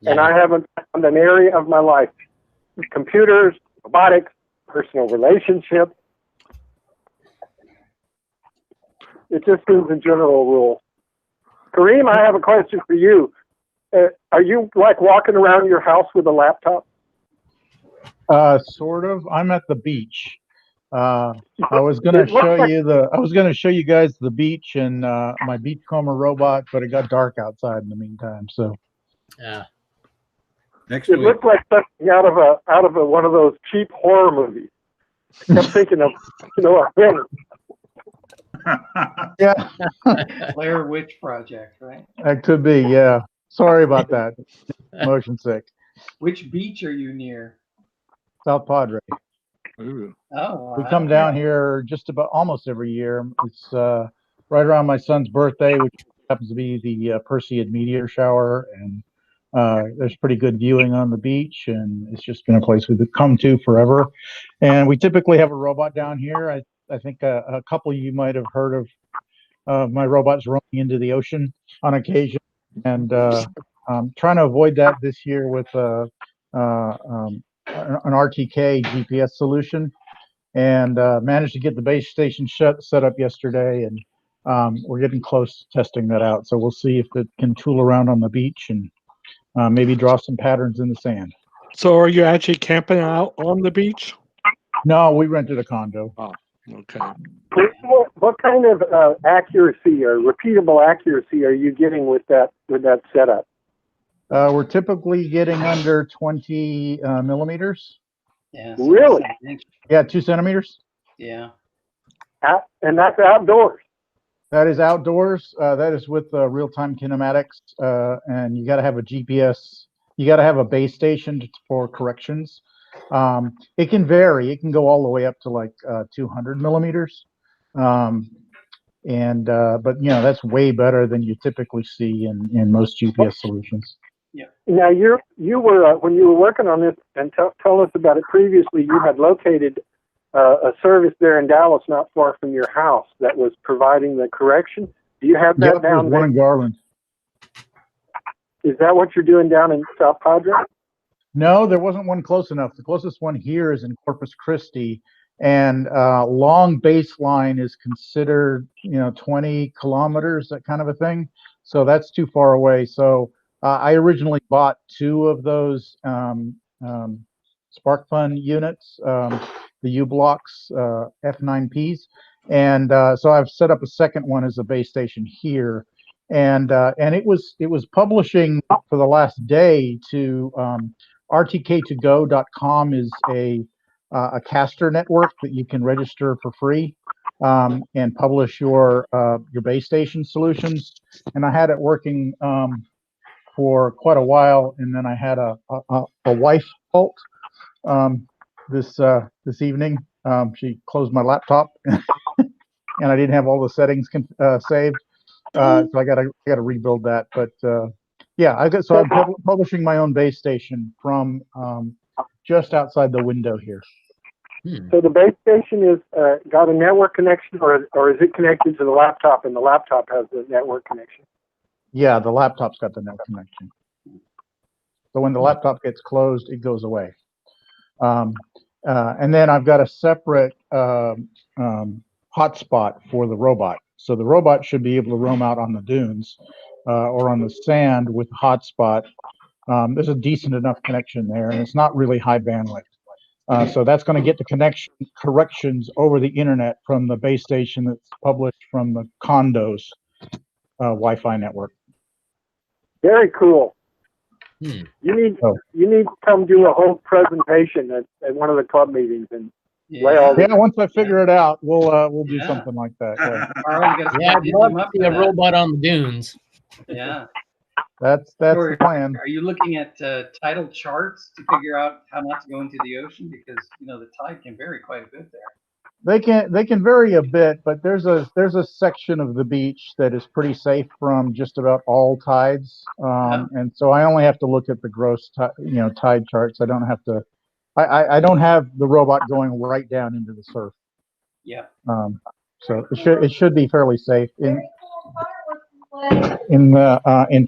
Yeah. And I haven't found an area of my life, computers, robotics, personal relationships. It just seems a general rule. Kareem, I have a question for you. Are you walking around your house with a laptop? Sort of. I'm at the beach. I was going to show you guys the beach and my beachcomber robot, but it got dark outside in the meantime. So yeah. Next it looked like something out of one of those cheap horror movies. I kept thinking of a film. Yeah. Blair Witch Project, right? That could be, yeah. Sorry about that. Motion sick. Which beach are you near? South Padre. Ooh. Oh, wow. We come down here just about almost every year. It's right around my son's birthday, which happens to be the Perseid meteor shower, and there's pretty good viewing on the beach, and it's just been a place we've come to forever. And we typically have a robot down here. I think a couple of you might have heard of my robots roaming into the ocean on occasion, and I'm trying to avoid that this year with an RTK GPS solution, and managed to get the base station set up yesterday, and we're getting close to testing that out. So we'll see if it can tool around on the beach and maybe draw some patterns in the sand. So are you actually camping out on the beach? No, we rented a condo. Oh, okay. What kind of accuracy or repeatable accuracy are you getting with that setup? We're typically getting under 20 millimeters. Yeah. Really? Yeah, 2 centimeters. Yeah. And that's outdoors. That is outdoors. That is with real-time kinematics, and you got to have a GPS. You got to have a base station for corrections. It can vary. It can go all the way up to 200 millimeters. But that's way better than you typically see in most GPS solutions. Yeah. Now you were when you were working on this, and tell us about it previously. You had located a service there in Dallas, not far from your house, that was providing the correction. Do you have that down there? One in Garland. Is that what you're doing down in South Padre? No, there wasn't one close enough. The closest one here is in Corpus Christi, and long baseline is considered 20 kilometers, that kind of a thing. So that's too far away. So I originally bought 2 of those SparkFun units, the U-Blocks F9Ps, and so I've set up a second one as a base station here, and it was publishing for the last day to RTK2Go.com is a caster network that you can register for free and publish your base station solutions, and I had it working for quite a while, and then I had a wife fault this evening. She closed my laptop and I didn't have all the settings saved, So I gotta rebuild that. But yeah, I'm publishing my own base station from just outside the window here. So the base station is got a network connection, or is it connected to the laptop, and the laptop has the network connection? Yeah, the laptop's got the network connection. So when the laptop gets closed, it goes away. And then I've got a separate hotspot for the robot. So the robot should be able to roam out on the dunes or on the sand with hotspot. There's a decent enough connection there, and it's not really high bandwidth. So that's going to get the corrections over the internet from the base station that's published from the condos Wi-Fi network. Very cool. You need to come do a whole presentation at one of the club meetings and lay all this. Yeah, once I figure it out, we'll do something like that. Yeah, I'd love to see a robot on the dunes. Yeah. That's the plan. Are you looking at tidal charts to figure out how not to go into the ocean? Because the tide can vary quite a bit there. They can vary a bit, but there's a section of the beach that is pretty safe from just about all tides, and so I only have to look at the gross tide charts. I don't have to. I don't have the robot going right down into the surf. Yeah. So it should be fairly safe. In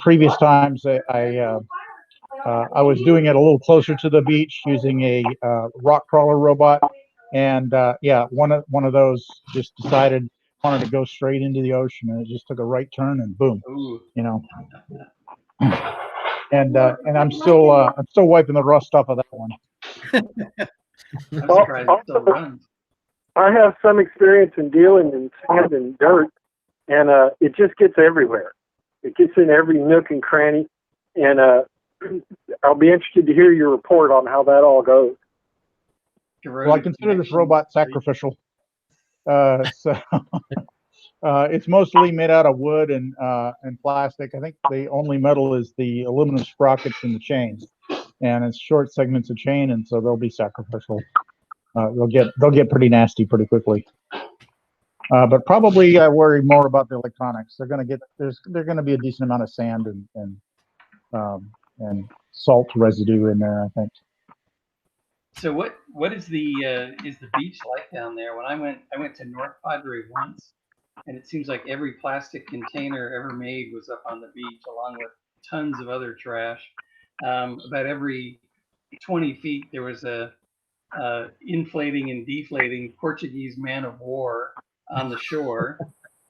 previous times, I was doing it a little closer to the beach using a rock crawler robot. And yeah, one of those just decided wanted to go straight into the ocean, and it just took a right turn and boom, And I'm still wiping the rust off of that one. I'm surprised it still runs. I have some experience in dealing in sand and dirt, and it just gets everywhere. It gets in every nook and cranny, and I'll be interested to hear your report on how that all goes. Well, I consider this robot sacrificial. So it's mostly made out of wood and plastic. I think the only metal is the aluminum sprockets and the chains, and it's short segments of chain, and so they'll be sacrificial. They'll get pretty nasty pretty quickly. But probably I worry more about the electronics. They're going to be a decent amount of sand and salt residue in there, I think. So what is the beach like down there? When I went to North Padre once, and it seems like every plastic container ever made was up on the beach, along with tons of other trash. About every 20 feet, there was a inflating and deflating Portuguese man of war on the shore.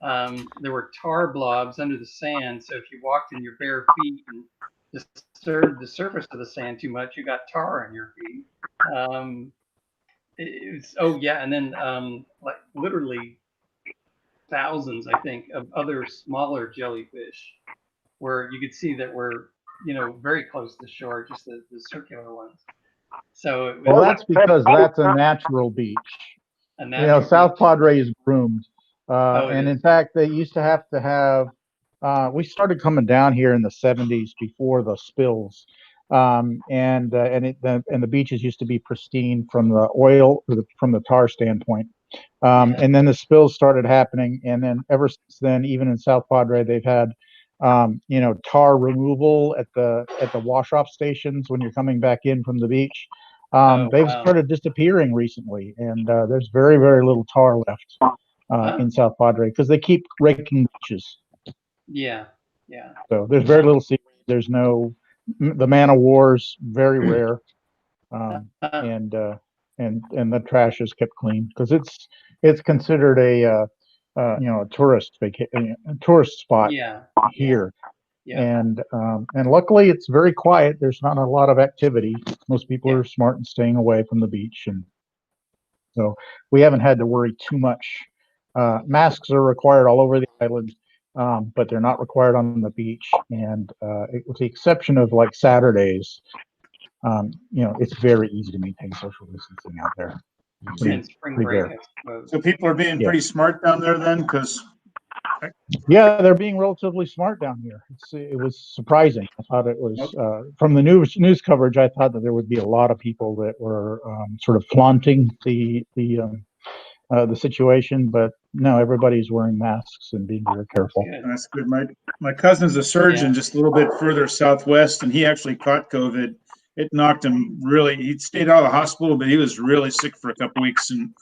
There were tar blobs under the sand, so if you walked in your bare feet and disturbed the surface of the sand too much, you got tar on your feet. And then like literally thousands, I think, of other smaller jellyfish, where you could see that were very close to the shore, just the circular ones. So well, that's because that's a natural beach. South Padre is groomed, and in fact, they used to have. We started coming down here in the 70s before the spills, and the beaches used to be pristine from the oil, from the tar standpoint, and then the spills started happening, and then ever since then, even in South Padre, they've had tar removal at the wash-off stations when you're coming back in from the beach. They've started disappearing recently, and there's very, very little tar left in South Padre because they keep raking beaches. Yeah. So there's very little seaweed. There's the man of war's very rare, and the trash is kept clean because it's considered a tourist spot here. Yeah. And luckily it's very quiet. There's not a lot of activity. Most people are smart and staying away from the beach, and so we haven't had to worry too much. Masks are required all over the island, but they're not required on the beach. And with the exception of like Saturdays, it's very easy to maintain social distancing out there. So people are being pretty smart down there then, because. Yeah, they're being relatively smart down here. It was surprising. I thought it was from the news coverage. I thought that there would be a lot of people that were sort of flaunting the situation, but no, everybody's wearing masks and being very careful. That's good. My cousin's a surgeon just a little bit further southwest, and he actually caught COVID. It knocked him really. He stayed out of the hospital, but he was really sick for a couple weeks, and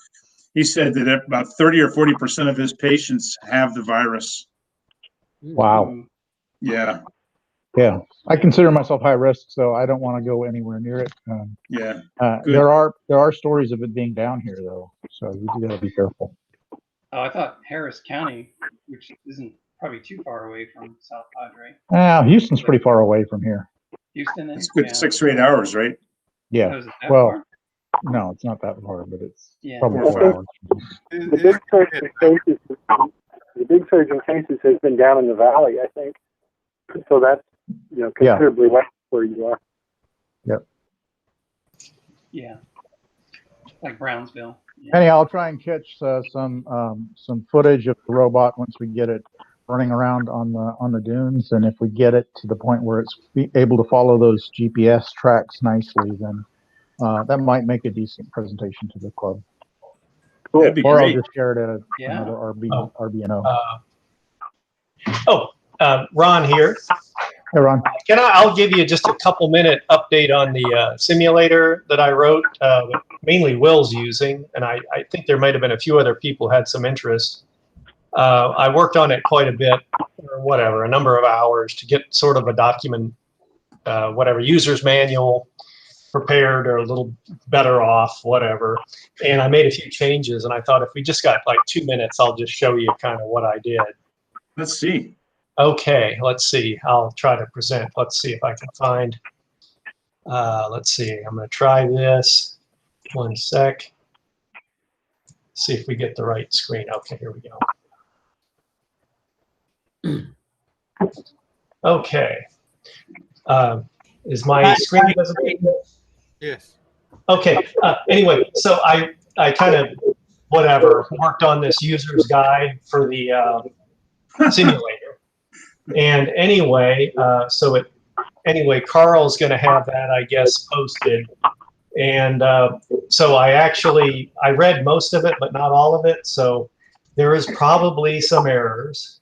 he said that about 30 or 40% of his patients have the virus. Wow. Yeah. Yeah, I consider myself high risk, so I don't want to go anywhere near it. Yeah. There are stories of it being down here though, so you got to be careful. Oh, I thought Harris County, which isn't probably too far away from South Padre. Houston's pretty far away from here. Houston is? It's good 6 or 8 hours, right? Yeah. Oh, is it that Well, far? no, it's not that far, but it's Yeah. probably I 4 think hours. the big surge in cases has been down in the valley, I think. So that's considerably less where you are. Yep. Yeah. Like Brownsville. Anyhow, I'll try and catch some footage of the robot once we get it running around on the dunes, and if we get it to the point where it's able to follow those GPS tracks nicely, then that might make a decent presentation to the club. Cool. That'd be Or great. I'll just share it at another RBNO. Ron here. Hey, Ron. I'll give you just a couple minute update on the simulator that I wrote, mainly Will's using, and I think there might have been a few other people who had some interest. I worked on it quite a bit, or a number of hours to get sort of a document, user's manual prepared or a little better off, whatever. And I made a few changes, and I thought if we just got like 2 minutes, I'll just show you kind of what I did. Let's see. Okay, let's see. I'll try to present. Let's see if I can find. Let's see. I'm going to try this. 1 sec. See if we get the right screen. Okay, here we go. Okay. Is my screen visible? Yes. Okay. Anyway, so I kind of worked on this user's guide for the simulator. And anyway, Carl's going to have that, I guess, posted. And so I read most of it, but not all of it. So there is probably some errors.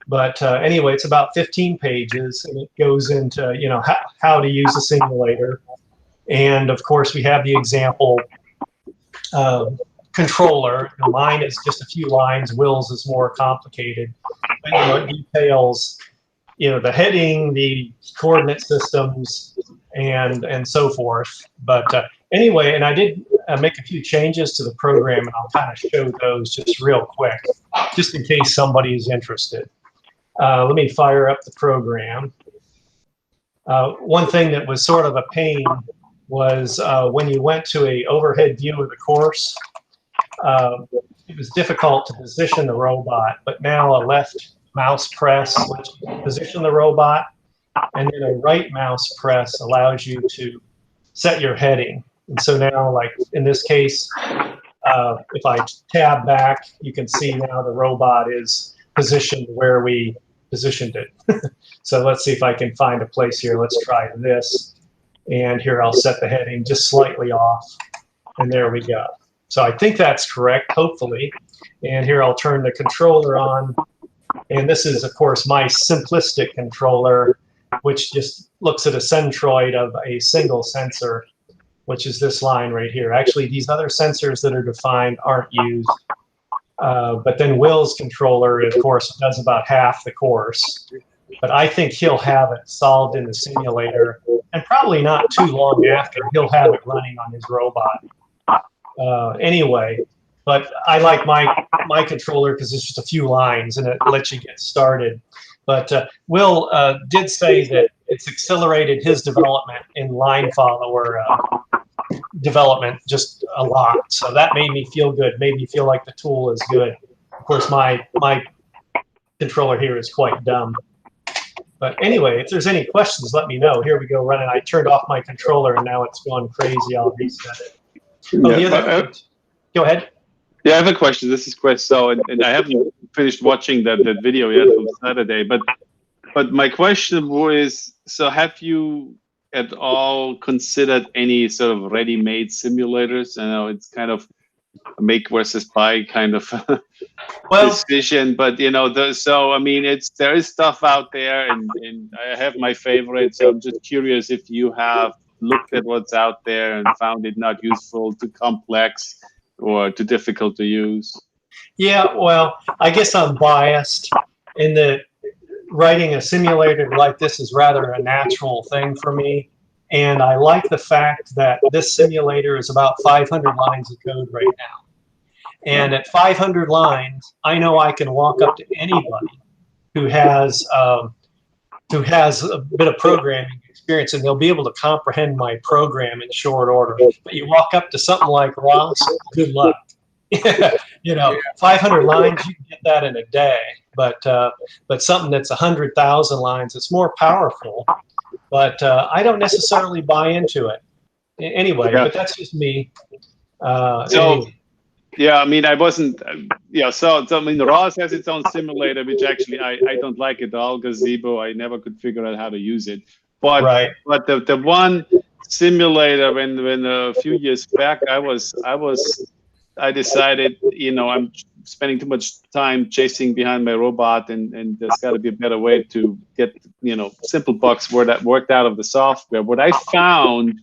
But anyway, it's about 15 pages, and it goes into, how to use a simulator. And of course, we have the example controller. Mine is just a few lines. Will's is more complicated. But, it details, the heading, the coordinate systems, and so forth. But anyway, and I did make a few changes to the program, and I'll kind of show those just real quick, just in case somebody is interested. Let me fire up the program. One thing that was sort of a pain was when you went to an overhead view of the course, it was difficult to position the robot, but now a left mouse press lets you position the robot, and then a right mouse press allows you to set your heading. And so now, like in this case, if I tab back, you can see now the robot is positioned where we positioned it. So let's see if I can find a place here. Let's try this. And here I'll set the heading just slightly off. And there we go. So I think that's correct, hopefully. And here I'll turn the controller on. And this is, of course, my simplistic controller, which just looks at a centroid of a single sensor, which is this line right here. Actually, these other sensors that are defined aren't used. But then Will's controller, of course, does about half the course. But I think he'll have it solved in the simulator, and probably not too long after, he'll have it running on his robot. Anyway, but I like my controller because it's just a few lines and it lets you get started. But Will did say that it's accelerated his development in line follower development just a lot. So that made me feel good, made me feel like the tool is good. Of course, my controller here is quite dumb. But anyway, if there's any questions, let me know. Here we go running. I turned off my controller and now it's going crazy. I'll reset it. Oh, the other, go ahead. Yeah, I have a question. This is Chris. So, and I haven't finished watching that video yet from Saturday, but my question was, so have you at all considered any sort of ready-made simulators? I know it's kind of make versus buy kind of Well, decision. But you know, so I mean, there is stuff out there, and I have my favorites. So I'm just curious if you have looked at what's out there and found it not useful, too complex, or too difficult to use. yeah, well, I guess I'm biased in that writing a simulator like this is rather a natural thing for me. And I like the fact that this simulator is about 500 lines of code right now. And at 500 lines, I know I can walk up to anybody who has a bit of programming experience, and they'll be able to comprehend my program in short order. But you walk up to something like Ross, good luck. You know, 500 lines, you can get that in a day. But something that's 100,000 lines, it's more powerful. But I don't necessarily buy into it anyway. Yeah. But that's just me. So. Yeah, I mean, I wasn't. Yeah, so I mean, Ross has its own simulator, which actually I don't like at all. Gazebo, I never could figure out how to use it. But right. But the one simulator when a few years back I decided, you know, I'm spending too much time chasing behind my robot, and there's got to be a better way to get, you know, simple bugs worked out of the software. What I found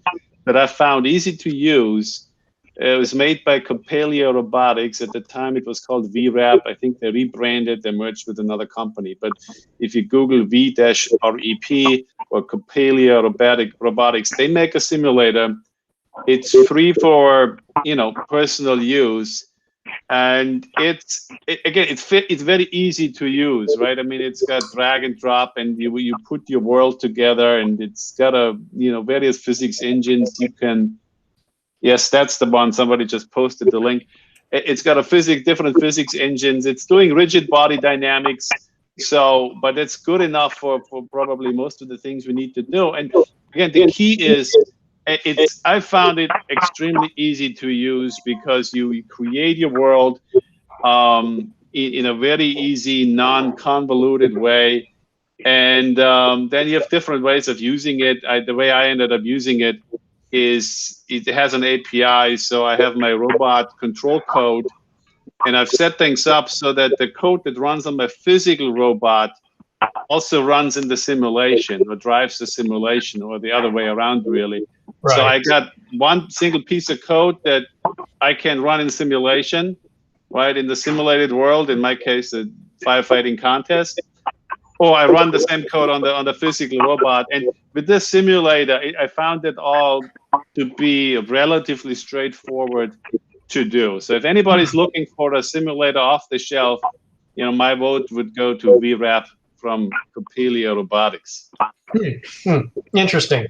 easy to use. It was made by Coppelia Robotics. At the time, it was called VRAP. I think they rebranded, they merged with another company. But if you Google V-REP or Coppelia Robotics, they make a simulator. It's free for, you know, personal use, and it's very easy to use, right? I mean, it's got drag and drop, and you put your world together, and it's got various physics engines you can. Yes, that's the one. Somebody just posted the link. It's got different physics engines. It's doing rigid body dynamics. So, but it's good enough for probably most of the things we need to do. And again, the key is, I found it extremely easy to use because you create your world in a very easy, non-convoluted way. And then you have different ways of using it. The way I ended up using it is it has an API, so I have my robot control code, and I've set things up so that the code that runs on my physical robot also runs in the simulation or drives the simulation, or the other way around, really. Right. So I got one single piece of code that I can run in simulation, right, in the simulated world, in my case, the firefighting contest. Or I run the same code on the physical robot. And with this simulator, I found it all to be relatively straightforward to do. So if anybody's looking for a simulator off the shelf, you know, my vote would go to VRAP from Coppelia Robotics. Interesting.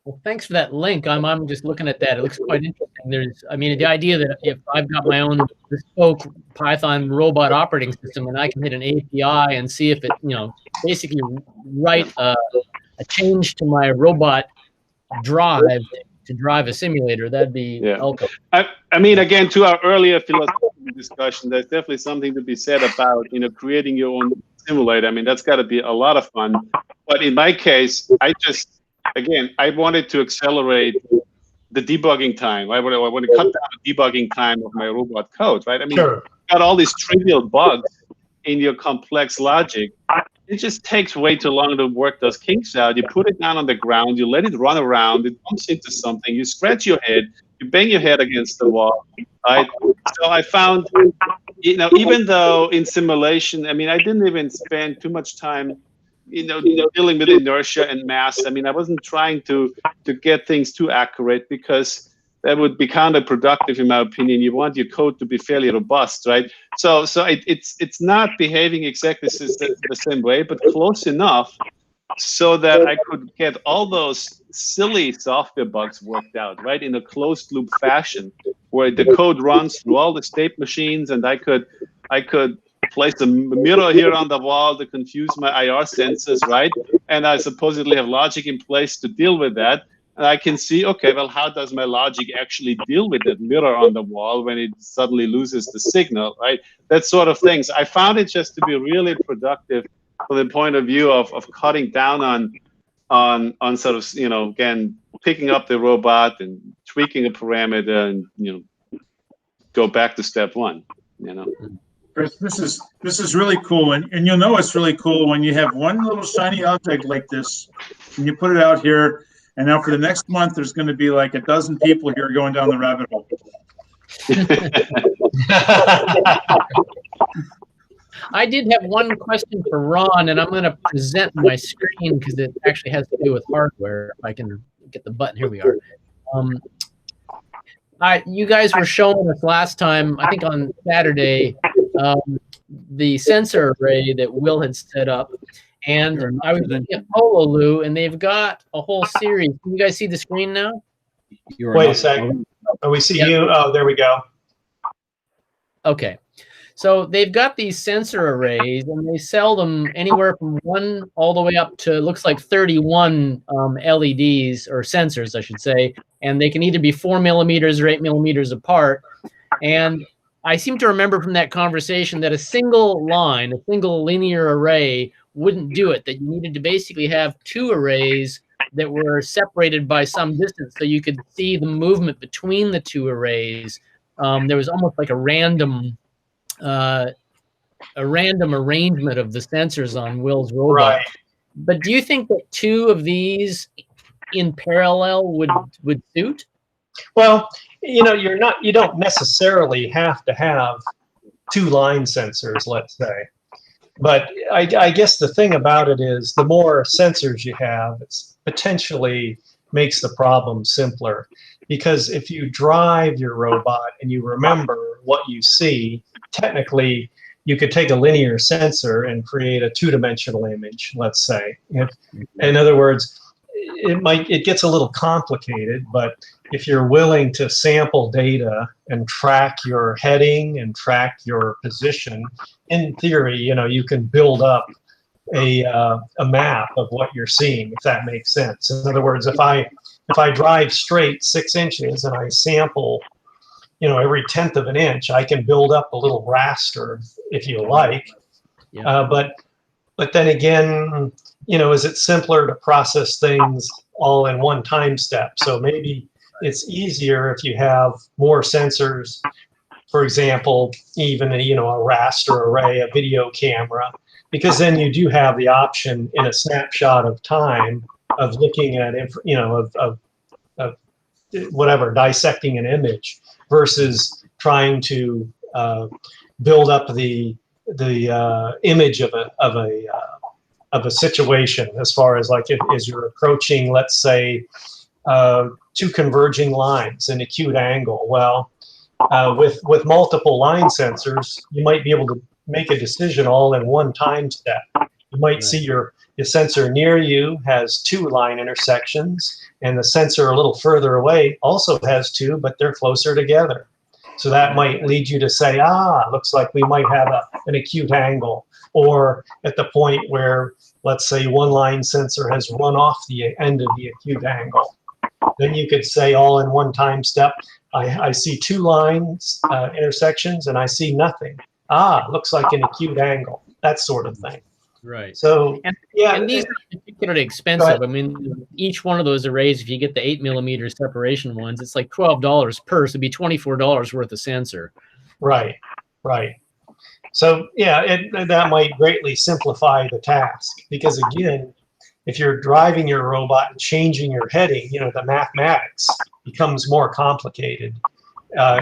Well, thanks for that link. I'm just looking at that. It looks quite interesting. I mean, the idea that if I've got my own bespoke Python robot operating system and I can hit an API and see if it, you know, basically write a change to my robot drive to drive a simulator, that'd be welcome. I mean, again, to our earlier philosophical discussion, there's definitely something to be said about, you know, creating your own simulator. I mean, that's got to be a lot of fun. But in my case, I wanted to accelerate the debugging time. I want to cut down the debugging time of my robot code, right? I mean, you've got all these trivial bugs in your complex logic. It just takes way too long to work those kinks out. You put it down on the ground, you let it run around, it bumps into something, you scratch your head, you bang your head against the wall, right? So I found, you know, even though in simulation, I mean, I didn't even spend too much time dealing with inertia and mass. I mean, I wasn't trying to get things too accurate, because that would be counterproductive, in my opinion. You want your code to be fairly robust, right? So it's not behaving exactly the same way, but close enough so that I could get all those silly software bugs worked out, right, in a closed loop fashion, where the code runs through all the state machines, and I could place a mirror here on the wall to confuse my IR sensors, right? And I supposedly have logic in place to deal with that. And I can see, okay, well, how does my logic actually deal with that mirror on the wall when it suddenly loses the signal, right? That sort of things. I found it just to be really productive from the point of view of cutting down on on sort of, again, picking up the robot and tweaking a parameter and, go back to step one, Chris, this is really cool, and you'll know it's really cool when you have one little shiny object like this, and you put it out here, and now for the next month, there's going to be like a dozen people here going down the rabbit hole. I did have one question for Ron, and I'm going to present my screen because it actually has to do with hardware. If I can get the button, here we are. You guys were showing us last time, I think on Saturday, the sensor array that Will had set up. And I was looking at Pololu, and they've got a whole series. Can you guys see the screen now? Wait a second. Oh, we see you. Oh, there we go. Okay. So they've got these sensor arrays, and they sell them anywhere from 1 all the way up to, looks like 31 LEDs, or sensors, I should say. And they can either be 4 millimeters or 8 millimeters apart. And I seem to remember from that conversation that a single line, a single linear array wouldn't do it, that you needed to basically have 2 arrays that were separated by some distance so you could see the movement between the 2 arrays. There was almost like a random arrangement of the sensors on Will's robot. Right. But do you think that 2 of these in parallel would suit? Well, you don't necessarily have to have 2 line sensors, let's say. But I guess the thing about it is the more sensors you have, it potentially makes the problem simpler. Because if you drive your robot and you remember what you see, technically you could take a linear sensor and create a 2-dimensional image, let's say. In other words, it gets a little complicated, but if you're willing to sample data and track your heading and track your position, in theory, you can build up a map of what you're seeing, if that makes sense. In other words, if I drive straight 6 inches and I sample, every 1/10 of an inch, I can build up a little raster, if you like. Yeah. But then again, is it simpler to process things all in one time step? So maybe it's easier if you have more sensors, for example, even a raster array, a video camera, because then you do have the option in a snapshot of time of looking at, of whatever, dissecting an image versus trying to build up the image of a situation, as far as like as you're approaching, let's say, 2 converging lines in acute angle. Well, with multiple line sensors, you might be able to make a decision all in one time step. You might see your sensor near you has 2 line intersections, and the sensor a little further away also has 2, but they're closer together. So that might lead you to say, looks like we might have an acute angle. Or at the point where, let's say, 1 line sensor has run off the end of the acute angle. Then you could say all in one time step, I see 2 lines intersections and I see nothing. Looks like an acute angle, that sort of thing. Right. So, and these are particularly expensive. I mean, each one of those arrays, if you get the 8 millimeter separation ones, it's like $12 per, so it'd be $24 worth of sensor. Right, right. So yeah, that might greatly simplify the task, because again, if you're driving your robot and changing your heading, the mathematics becomes more complicated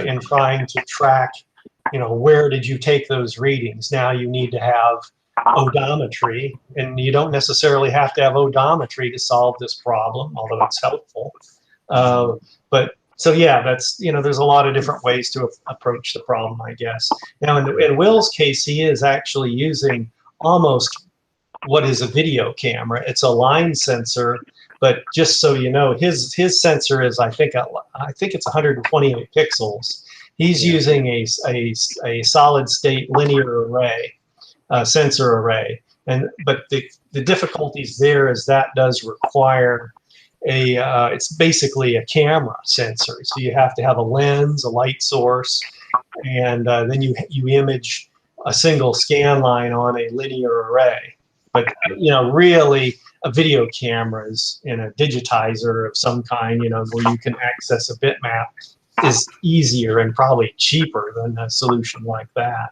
in trying to track, where did you take those readings? Now you need to have odometry, and you don't necessarily have to have odometry to solve this problem, although it's helpful. But so yeah, that's, there's a lot of different ways to approach the problem, I guess. Now in Will's case, he is actually using almost what is a video camera. It's a line sensor, but just so you know, his sensor is, I think it's 128 pixels. He's using a solid state linear array, sensor array, but the difficulties there is that does require it's basically a camera sensor. So you have to have a lens, a light source, and then you image a single scan line on a linear array. But really, video cameras and a digitizer of some kind, where you can access a bitmap is easier and probably cheaper than a solution like that.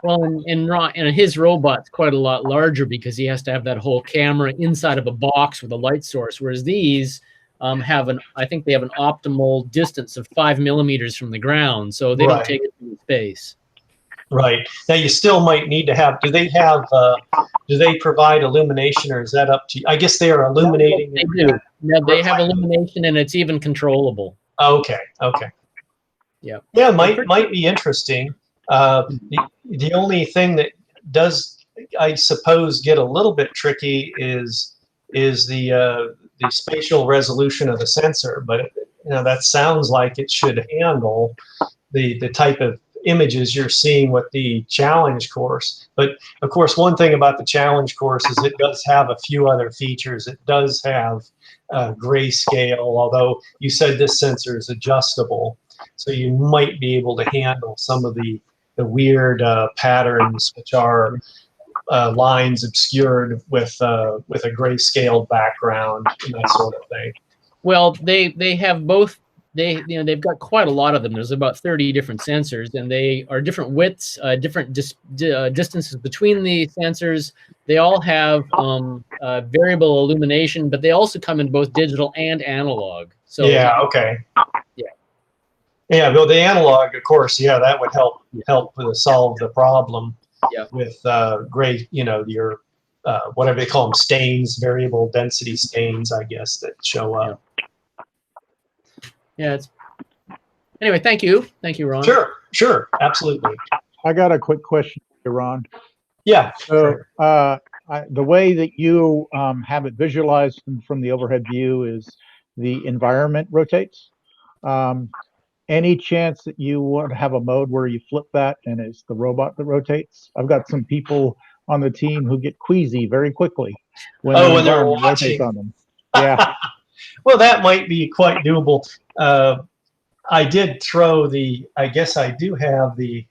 Well, and his robot's quite a lot larger because he has to have that whole camera inside of a box with a light source, whereas these I think they have an optimal distance of 5 millimeters from the ground, so they don't take it from space. Right. Now you still might need to have. Do they provide illumination, or is that up to you? I guess they are illuminating. They do. Yeah, they have illumination, and it's even controllable. Okay. Yeah. Yeah, might be interesting. The only thing that does, I suppose, get a little bit tricky is the spatial resolution of the sensor. But that sounds like it should handle the type of images you're seeing with the challenge course. But of course, one thing about the challenge course is it does have a few other features. It does have grayscale, although you said this sensor is adjustable, so you might be able to handle some of the weird patterns, which are lines obscured with a grayscale background and that sort of thing. Well, they have both. They've got quite a lot of them. There's about 30 different sensors, and they are different widths, different distances between the sensors. They all have variable illumination, but they also come in both digital and analog. So yeah, okay. Yeah. Yeah, well, the analog, of course, that would help solve the problem. Yeah. With gray, your whatever they call them, stains, variable density stains, I guess, that show up. Yeah. Anyway, thank you, Ron. Sure, absolutely. I got a quick question, Ron. Yeah. So the way that you have it visualized from the overhead view is the environment rotates. Any chance that you want to have a mode where you flip that and it's the robot that rotates? I've got some people on the team who get queasy very quickly when they're watching on them. Yeah. Well, that might be quite doable. I did throw I guess I do have the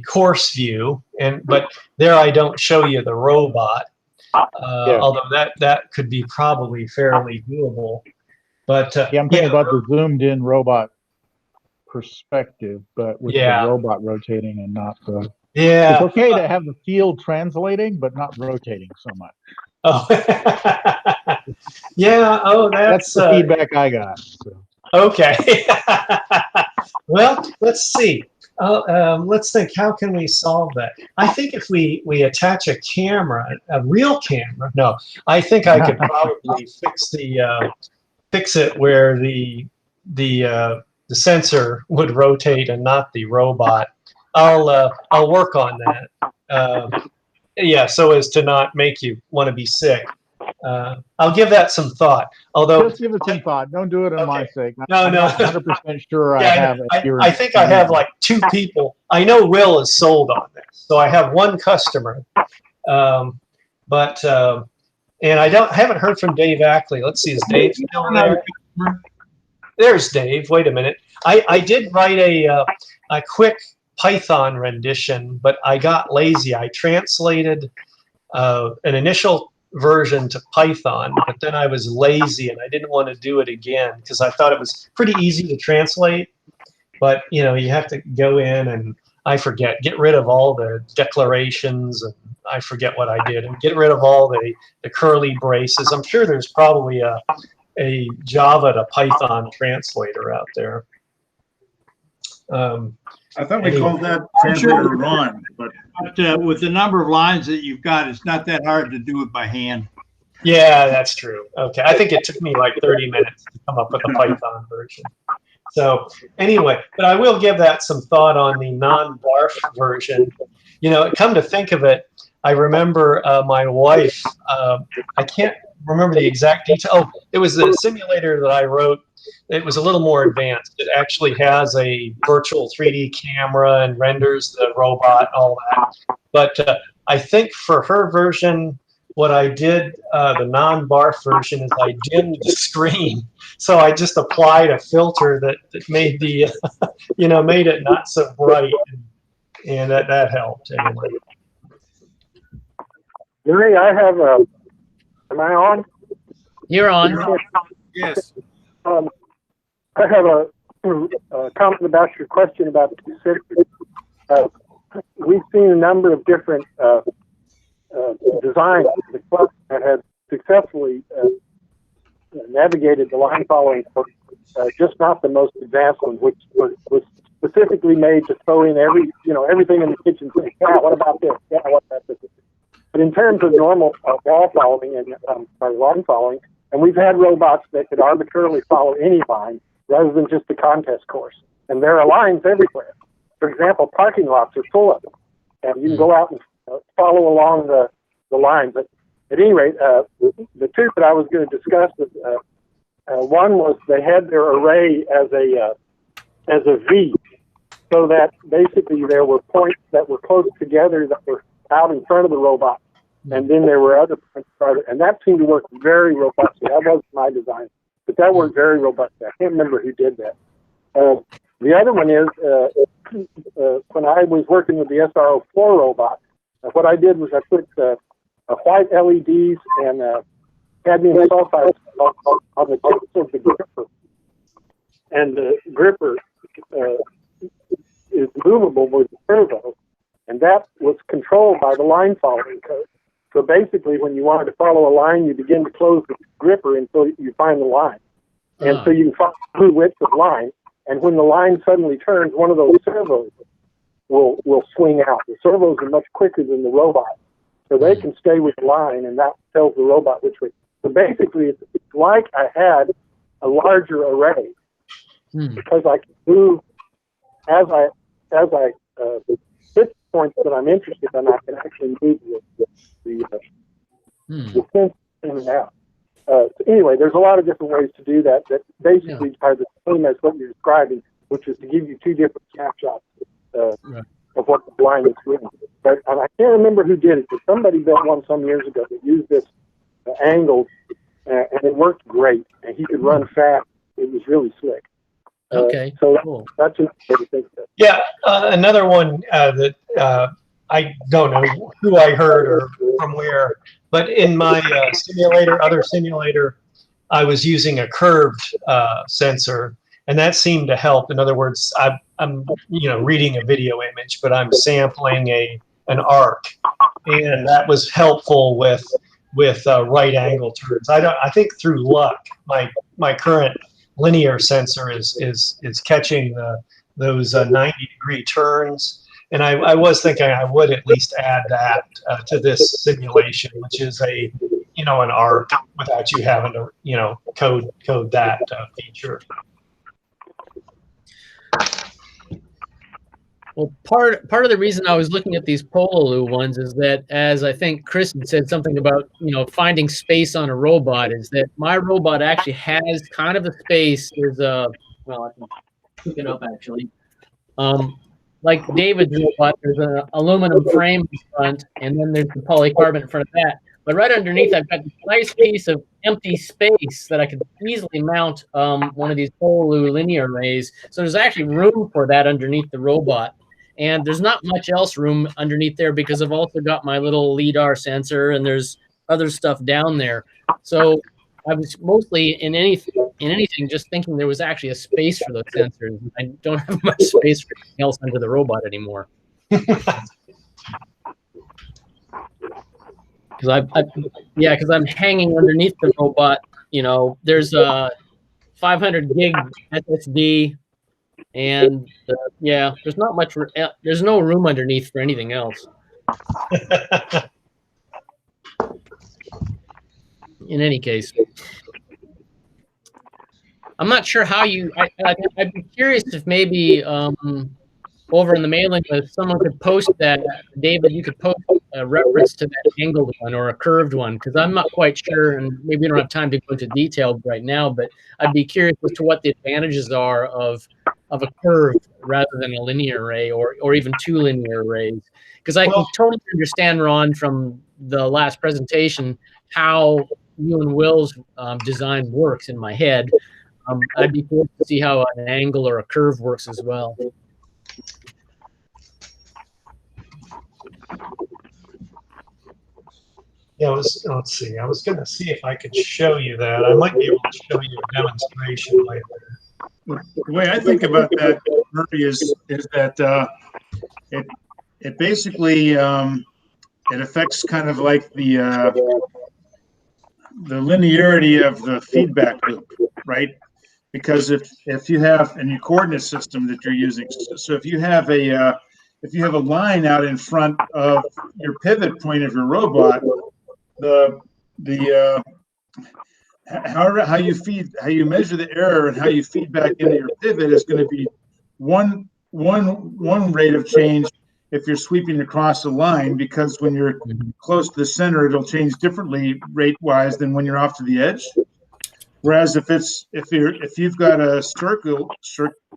course view, but there I don't show you the robot. Although that could be probably fairly doable. But I'm thinking about the zoomed in robot perspective, but with the robot rotating and not the. Yeah. It's okay to have the field translating, but not rotating so much. Oh. Yeah. Oh, that's the feedback I got. So. Okay. Well, let's see. Let's think. How can we solve that? I think if we attach a camera, a real camera. No, I think I could probably fix it where the sensor would rotate and not the robot. I'll work on that. So as to not make you want to be sick. I'll give that some thought. Although just give it some thought. Don't do it on my sake. I'm not 100% sure I have it. I think I have like 2 people. I know Will is sold on this, so I have 1 customer. But and I haven't heard from Dave Ackley. Let's see, is Dave still there? There's Dave. Wait a minute. I did write a quick Python rendition, but I got lazy. I translated an initial version to Python, but then I was lazy and I didn't want to do it again because I thought it was pretty easy to translate. But you have to go in and get rid of all the declarations, and I forget what I did, and get rid of all the curly braces. I'm sure there's probably a Java to Python translator out there. I thought we called that translator Ron, but with the number of lines that you've got, it's not that hard to do it by hand. Yeah, that's true. Okay, I think it took me like 30 minutes to come up with a Python version. So anyway, but I will give that some thought on the non-barf version. Come to think of it, I remember my wife, I can't remember the exact detail. Oh, it was the simulator that I wrote. It was a little more advanced. It actually has a virtual 3D camera and renders the robot, all that. But I think for her version, what I did, the non-barf version, is I dimmed the screen. So I just applied a filter that made the, made it not so bright, and that helped anyway. Gary, I have Am I on? You're on. Yes. I have a comment about your question about the sensors. We've seen a number of different designs that have successfully navigated the line following, just not the most advanced one, which was specifically made to throw in everything in the kitchen sink. Yeah, what about this? Yeah, what about this? But in terms of normal wall following and line following, and we've had robots that could arbitrarily follow any line rather than just the contest course. And there are lines everywhere. For example, parking lots are full of them, and you can go out and follow along the line. But at any rate, the two that I was going to discuss was, one was they had their array as a V, so that basically there were points that were close together that were out in front of the robot, and then there were other points started, and that seemed to work very robustly. That wasn't my design, but that worked very robustly. I can't remember who did that. The other one is when I was working with the SRO4 robot, what I did was I put white LEDs and cadmium sulfide on the tips of the gripper, and the gripper is movable with the servo, and that was controlled by the line following code. So basically, when you wanted to follow a line, you begin to close the gripper until you find the line. And so you can follow two widths of line, and when the line suddenly turns, one of those servos will swing out. The servos are much quicker than the robot, so they can stay with the line, and that tells the robot which way. So basically, it's like I had a larger array, because I can move as I hit points that I'm interested in. I can actually move the sensor in and out. So anyway, there's a lot of different ways to do that basically are the same as what you're describing, which is to give you two different snapshots of what the line is doing. But I can't remember who did it, but somebody built one some years ago that used this angle, and it worked great. And he could run fast. It was really slick. Okay. So cool. that's another way to think of it. Yeah, another one that I don't know who I heard or from where, but in my other simulator, I was using a curved sensor, and that seemed to help. In other words, I'm reading a video image, but I'm sampling an arc, and that was helpful with right angle turns. I think through luck, my current linear sensor is catching those 90-degree turns. And I was thinking I would at least add that to this simulation, which is an arc without you having to code that feature. Well, part of the reason I was looking at these Pololu ones is that, as I think Chris had said something about, finding space on a robot, is that my robot actually has kind of a space. There's I can pick it up actually. Like David's robot, there's an aluminum frame in front, and then there's the polycarbonate in front of that. But right underneath, I've got this nice piece of empty space that I could easily mount one of these Pololu linear arrays. So there's actually room for that underneath the robot. And there's not much else room underneath there because I've also got my little LiDAR sensor, and there's other stuff down there. So I was mostly in anything just thinking there was actually a space for those sensors. I don't have much space for anything else under the robot anymore. Because I'm hanging underneath the robot. There's a 500 gig SSD, and there's not much. There's no room underneath for anything else. In any case, I'm not sure how I'd be curious if maybe over in the mailing list, someone could post that. David, you could post a reference to that angled one or a curved one, because I'm not quite sure, and maybe we don't have time to go into detail right now, but I'd be curious as to what the advantages are of a curve rather than a linear array, or even two linear arrays. Because I can totally understand, Ron, from the last presentation, how you and Will's design works in my head. I'd be curious to see how an angle or a curve works as well. Yeah, let's see. I was going to see if I could show you that. I might be able to show you a demonstration later. The way I think about that, Murray, is that it basically it affects kind of like the linearity of the feedback loop, right? Because if you have in your coordinate system that you're using, so if you have a line out in front of your pivot point of your robot, how you measure the error and how you feed back into your pivot is going to be one rate of change if you're sweeping across the line, because when you're close to the center, it'll change differently rate wise than when you're off to the edge. Whereas if you've got a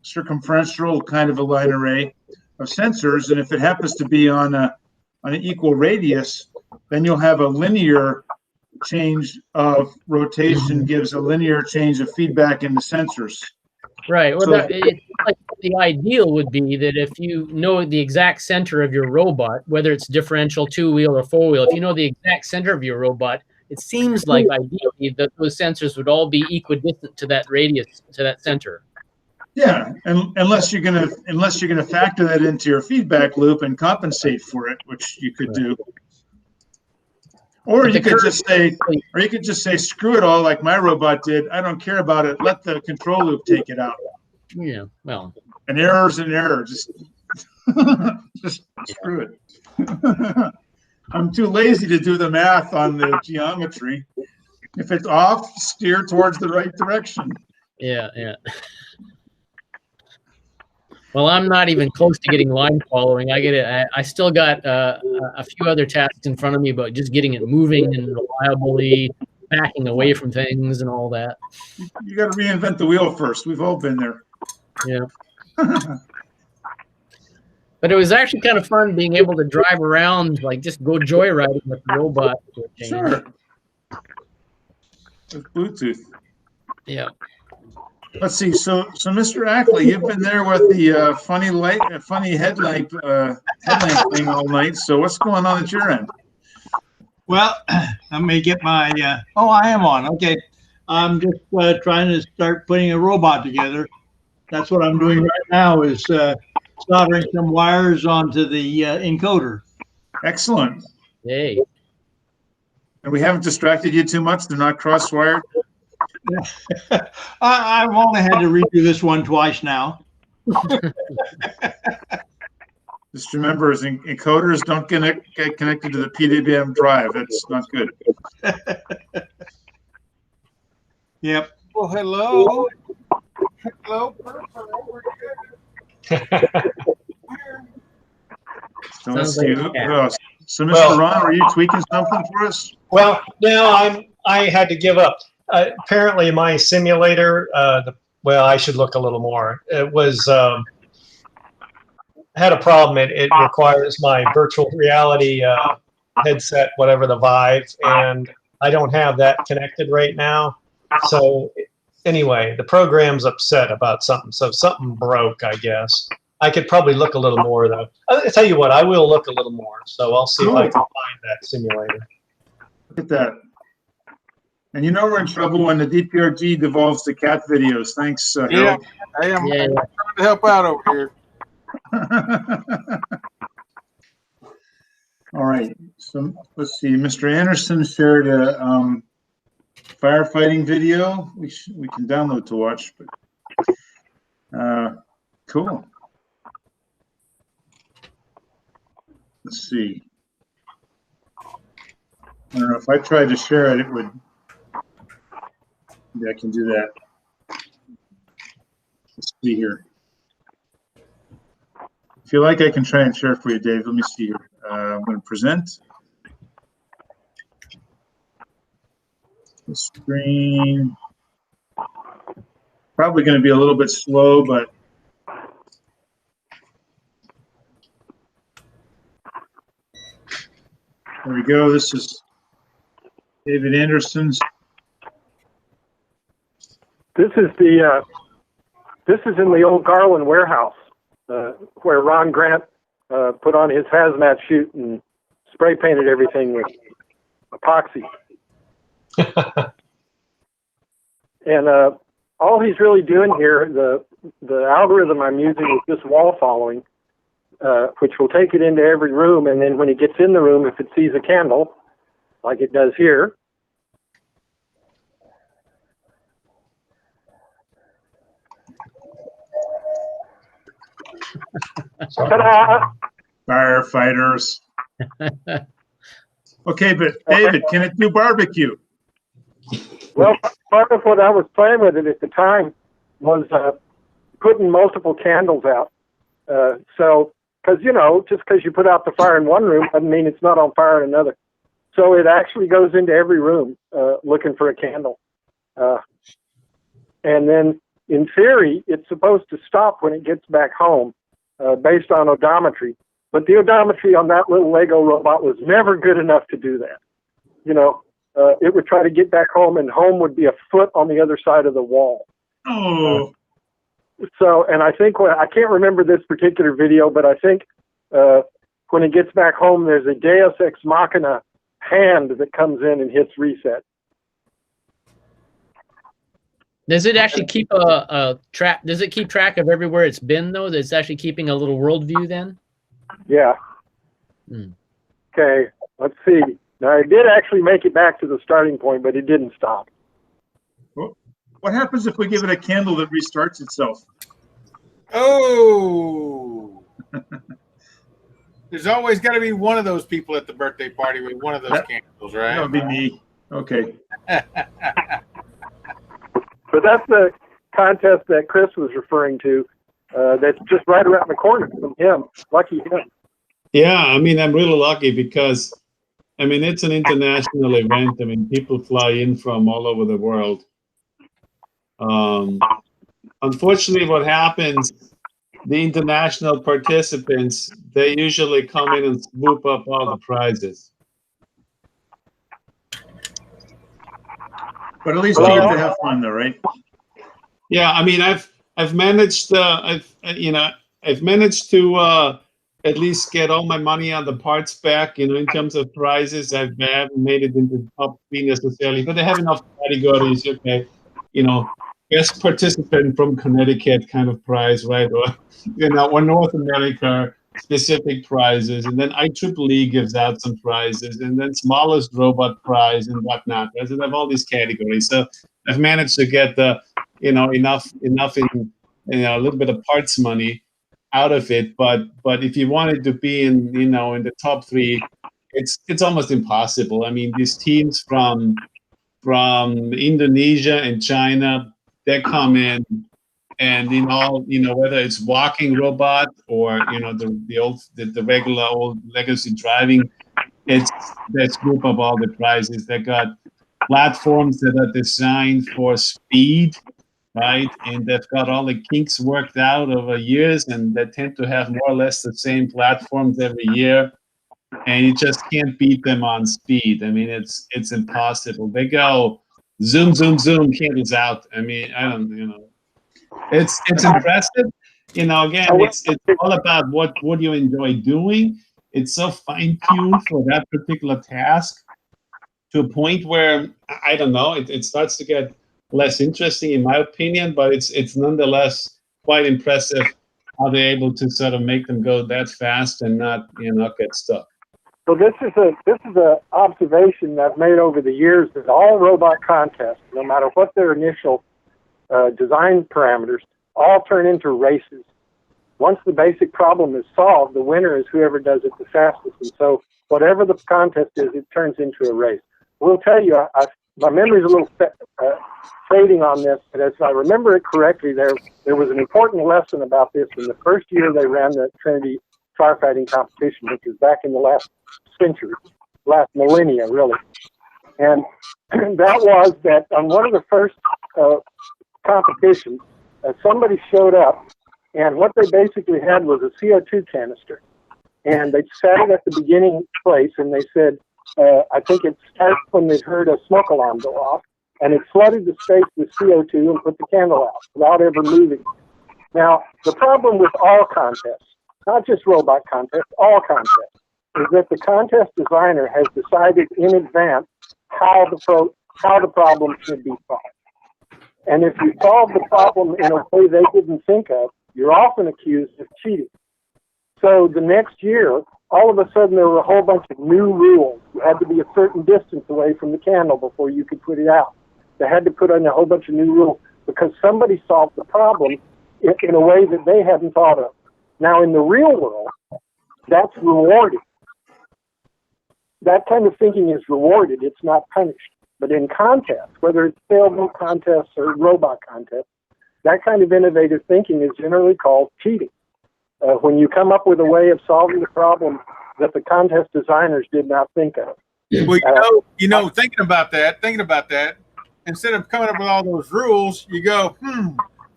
circumferential kind of a line array of sensors, and if it happens to be on an equal radius, then you'll have a linear change of rotation gives a linear change of feedback in the sensors. Right. Well, So, like the ideal would be that if you know the exact center of your robot, whether it's differential, two-wheel, or four-wheel, if you know the exact center of your robot, it seems like ideally that those sensors would all be equidistant to that radius, to that center. yeah, and unless you're gonna factor that into your feedback loop and compensate for it, which you could do. Or you could just say, screw it all, like my robot did. I don't care about it. Let the control loop take it out. Yeah, well. An error's an error. Just screw it. I'm too lazy to do the math on the geometry. If it's off, steer towards the right direction. Yeah, yeah. Well, I'm not even close to getting line following. I still got a few other tasks in front of me, but just getting it moving and reliably, backing away from things and all that. You got to reinvent the wheel first. We've all been there. Yeah. But it was actually kind of fun being able to drive around, like just go joyriding with the robot. Sure. With Bluetooth. Yeah. Let's see. So Mr. Ackley, you've been there with the funny headlamp thing all night. So what's going on at your end? Well, let me get my. Oh, I am on. Okay, I'm just trying to start putting a robot together. That's what I'm doing right now. Is soldering some wires onto the encoder. Excellent. Yay. And we haven't distracted you too much. They're not cross-wired. I've only had to redo this one twice now. Just remember, as encoders don't get connected to the PWM drive. That's not good. Yep. Well, hello. Hello. So let's see who else. So, Mr. Ron, are you tweaking something for us? Well, now I had to give up. Apparently, my simulator. Well, I should look a little more. It was had a problem. It requires my virtual reality headset, whatever the Vive, and I don't have that connected right now. So anyway, the program's upset about something. So something broke, I guess. I could probably look a little more though. I'll tell you what, I will look a little more. So I'll see if I can find that simulator. Look at that. And you know we're in trouble when the DPRG devolves to cat videos. Thanks, Yeah, Harold. hey, I'm trying to help out over here. All right. So let's see. Mr. Anderson shared a firefighting video. We can download to watch. But cool. Let's see. I don't know if I tried to share it, it would. Maybe I can do that. Let's see here. If you like, I can try and share for you, Dave. Let me see here. I'm going to present. The screen. Probably going to be a little bit slow, but there we go. This is David Anderson's. This is in the old Garland warehouse where Ron Grant put on his hazmat suit and spray painted everything with epoxy. And all he's really doing here, the algorithm I'm using is just wall following, which will take it into every room, and then when it gets in the room, if it sees a candle, like it does here, ta-da! Firefighters. Okay, but David, can it do barbecue? Well, part of what I was playing with it at the time was putting multiple candles out. So, because, you know, just because you put out the fire in one room doesn't mean it's not on fire in another. So it actually goes into every room looking for a candle. And then, in theory, it's supposed to stop when it gets back home based on odometry. But the odometry on that little Lego robot was never good enough to do that. You know, it would try to get back home, and home would be a foot on the other side of the wall. Oh. So, and I think, I can't remember this particular video, but I think when it gets back home, there's a Deus Ex Machina hand that comes in and hits reset. Does it actually keep a track? Does it keep track of everywhere it's been, though? It's actually keeping a little world view then? Yeah. Okay, let's see. Now, it did actually make it back to the starting point, but it didn't stop. What happens if we give it a candle that restarts itself? Oh. There's always got to be one of those people at the birthday party with one of those candles, right? That would be me. Okay. But that's the contest that Chris was referring to. That's just right around the corner from him. Lucky him. Yeah, I mean, I'm really lucky because, I mean, it's an international event. I mean, people fly in from all over the world. Unfortunately, what happens, the international participants, they usually come in and swoop up all the prizes. But at least you get to have fun, though, right? Yeah, I mean, I've managed to at least get all my money on the parts back. You know, in terms of prizes, I haven't made it into top 3 necessarily, but they have enough categories. Okay, you know, best participant from Connecticut kind of prize, right? Or you know, or North America specific prizes, and then IEEE gives out some prizes, and then smallest robot prize and whatnot. Right? So they have all these categories. So I've managed to get the, you know, enough in, you know, a little bit of parts money out of it. But if you wanted to be in, you know, in the top 3, it's almost impossible. I mean, these teams from Indonesia and China, they come in, and in all, you know, whether it's walking robot or, you know, the regular old legacy driving, it's that group of all the prizes. They got platforms that are designed for speed, right? And they've got all the kinks worked out over years, and they tend to have more or less the same platforms every year. And you just can't beat them on speed. I mean, it's impossible. They go zoom, zoom, zoom, candles out. I mean, I don't, you know, it's impressive. You know, again, it's all about what you enjoy doing. It's so fine-tuned for that particular task to a point where, I don't know, it starts to get less interesting in my opinion, but it's nonetheless quite impressive how they're able to sort of make them go that fast and not, you know, get stuck. So this is a observation that I've made over the years that all robot contests, no matter what their initial design parameters, all turn into races. Once the basic problem is solved, the winner is whoever does it the fastest. And so whatever the contest is, it turns into a race. We'll tell you, my memory's a little fading on this, but as I remember it correctly, there was an important lesson about this in the first year they ran the Trinity firefighting competition, which was back in the last century, last millennia, really. And that was that on one of the first competitions, somebody showed up, and what they basically had was a CO2 canister. And they sat it at the beginning place, and they said, I think it starts when they heard a smoke alarm go off, and it flooded the space with CO2 and put the candle out without ever moving. Now, the problem with all contests, not just robot contests, all contests, is that the contest designer has decided in advance how the problem should be solved. And if you solve the problem in a way they didn't think of, you're often accused of cheating. So the next year, all of a sudden there were a whole bunch of new rules. You had to be a certain distance away from the candle before you could put it out. They had to put in a whole bunch of new rules because somebody solved the problem in a way that they hadn't thought of. Now, in the real world, that's rewarded. That kind of thinking is rewarded. It's not punished. But in contests, whether it's sailboat contests or robot contests, that kind of innovative thinking is generally called cheating. When you come up with a way of solving the problem that the contest designers did not think of. Well, thinking about that, instead of coming up with all those rules, you go,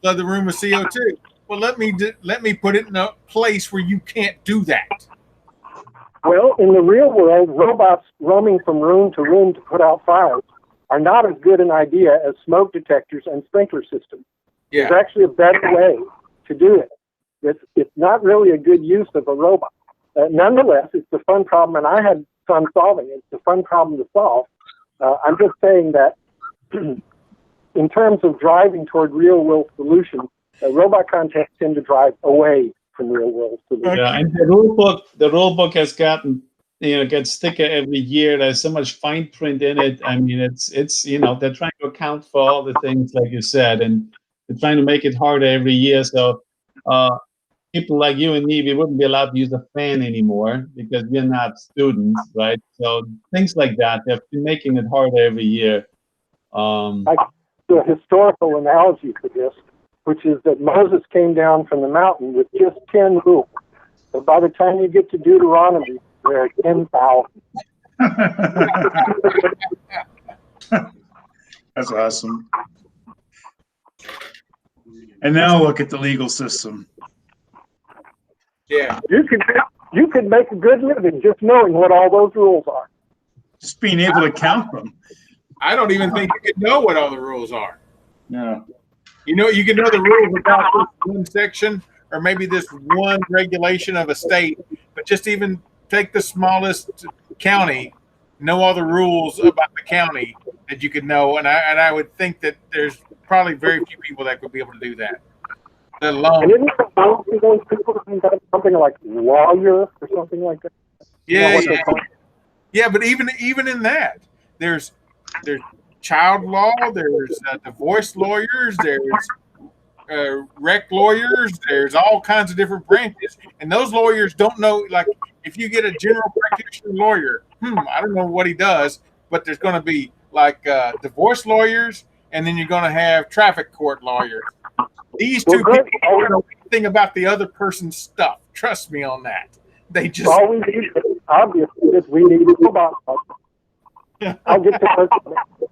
flood the room with CO2. Well, let me put it in a place where you can't do that. Well, in the real world, robots roaming from room to room to put out fires are not as good an idea as smoke detectors and sprinkler systems. Yeah. There's actually a better way to do it. It's not really a good use of a robot. Nonetheless, it's a fun problem, and I had fun solving it. It's a fun problem to solve. I'm just saying that in terms of driving toward real-world solutions, robot contests tend to drive away from real-world solutions. Yeah, and the rule book has gotten, gets thicker every year. There's so much fine print in it. I mean, it's they're trying to account for all the things like you said, and they're trying to make it harder every year. So people like you and me, we wouldn't be allowed to use a fan anymore because we're not students, right? So things like that, they've been making it harder every year. I do a historical analogy for this, which is that Moses came down from the mountain with just 10 rules. But by the time you get to Deuteronomy, there are 10,000. That's awesome. And now look at the legal system. Yeah. You could make a good living just knowing what all those rules are. Just being able to count them. I don't even think you can know what all the rules are. No. You can know the rules about this one section or maybe this one regulation of a state, but just even take the smallest county, know all the rules about the county that you could know, and I would think that there's probably very few people that would be able to do that. Let alone. And isn't it most of those people something like lawyer or something like that? Yeah, but even in that, there's child law, there's divorce lawyers, there's rec lawyers, there's all kinds of different branches, and those lawyers don't know. Like, if you get a general practitioner lawyer, I don't know what he does, but there's going to be like divorce lawyers, and then you're going to have traffic court lawyers. These two people don't know anything about the other person's stuff. Trust me on that. They just all we need, obviously, is we need a robot. I'll get to work on it.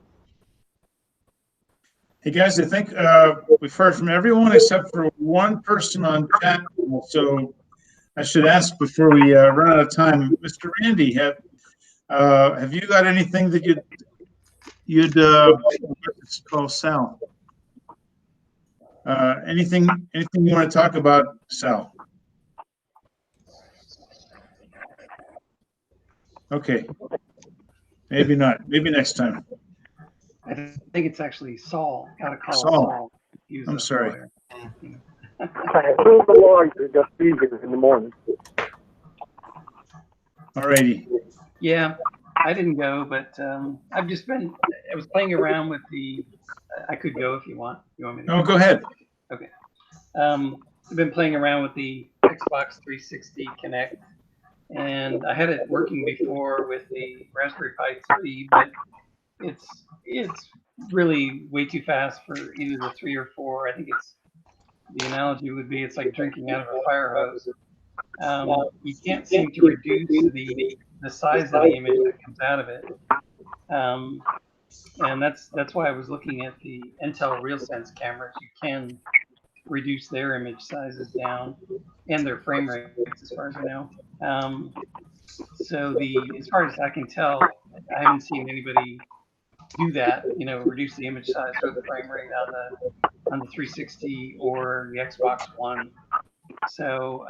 Hey guys, I think we've heard from everyone except for one person on chat. So I should ask before we run out of time, Mr. Randy, have you got anything that you'd call Sal? Anything you want to talk about, Sal? Okay, maybe not. Maybe next time. I think it's actually Saul. Gotta call Saul. Saul. I'm sorry. Who's the lawyer just easier in the morning? All righty. Yeah, I didn't go, but I was playing around with I could go if you want. You want me to? Oh, go ahead. Okay. I've been playing around with the Xbox 360 Kinect, and I had it working before with the Raspberry Pi 3, but it's really way too fast for either the 3 or 4. I think the analogy would be it's like drinking out of a fire hose. You can't seem to reduce the size of the image that comes out of it. And that's why I was looking at the Intel RealSense cameras. You can reduce their image sizes down and their frame rates, as far as I know. So as far as I can tell, I haven't seen anybody do that. Reduce the image size or the frame rate on the 360 or the Xbox One. So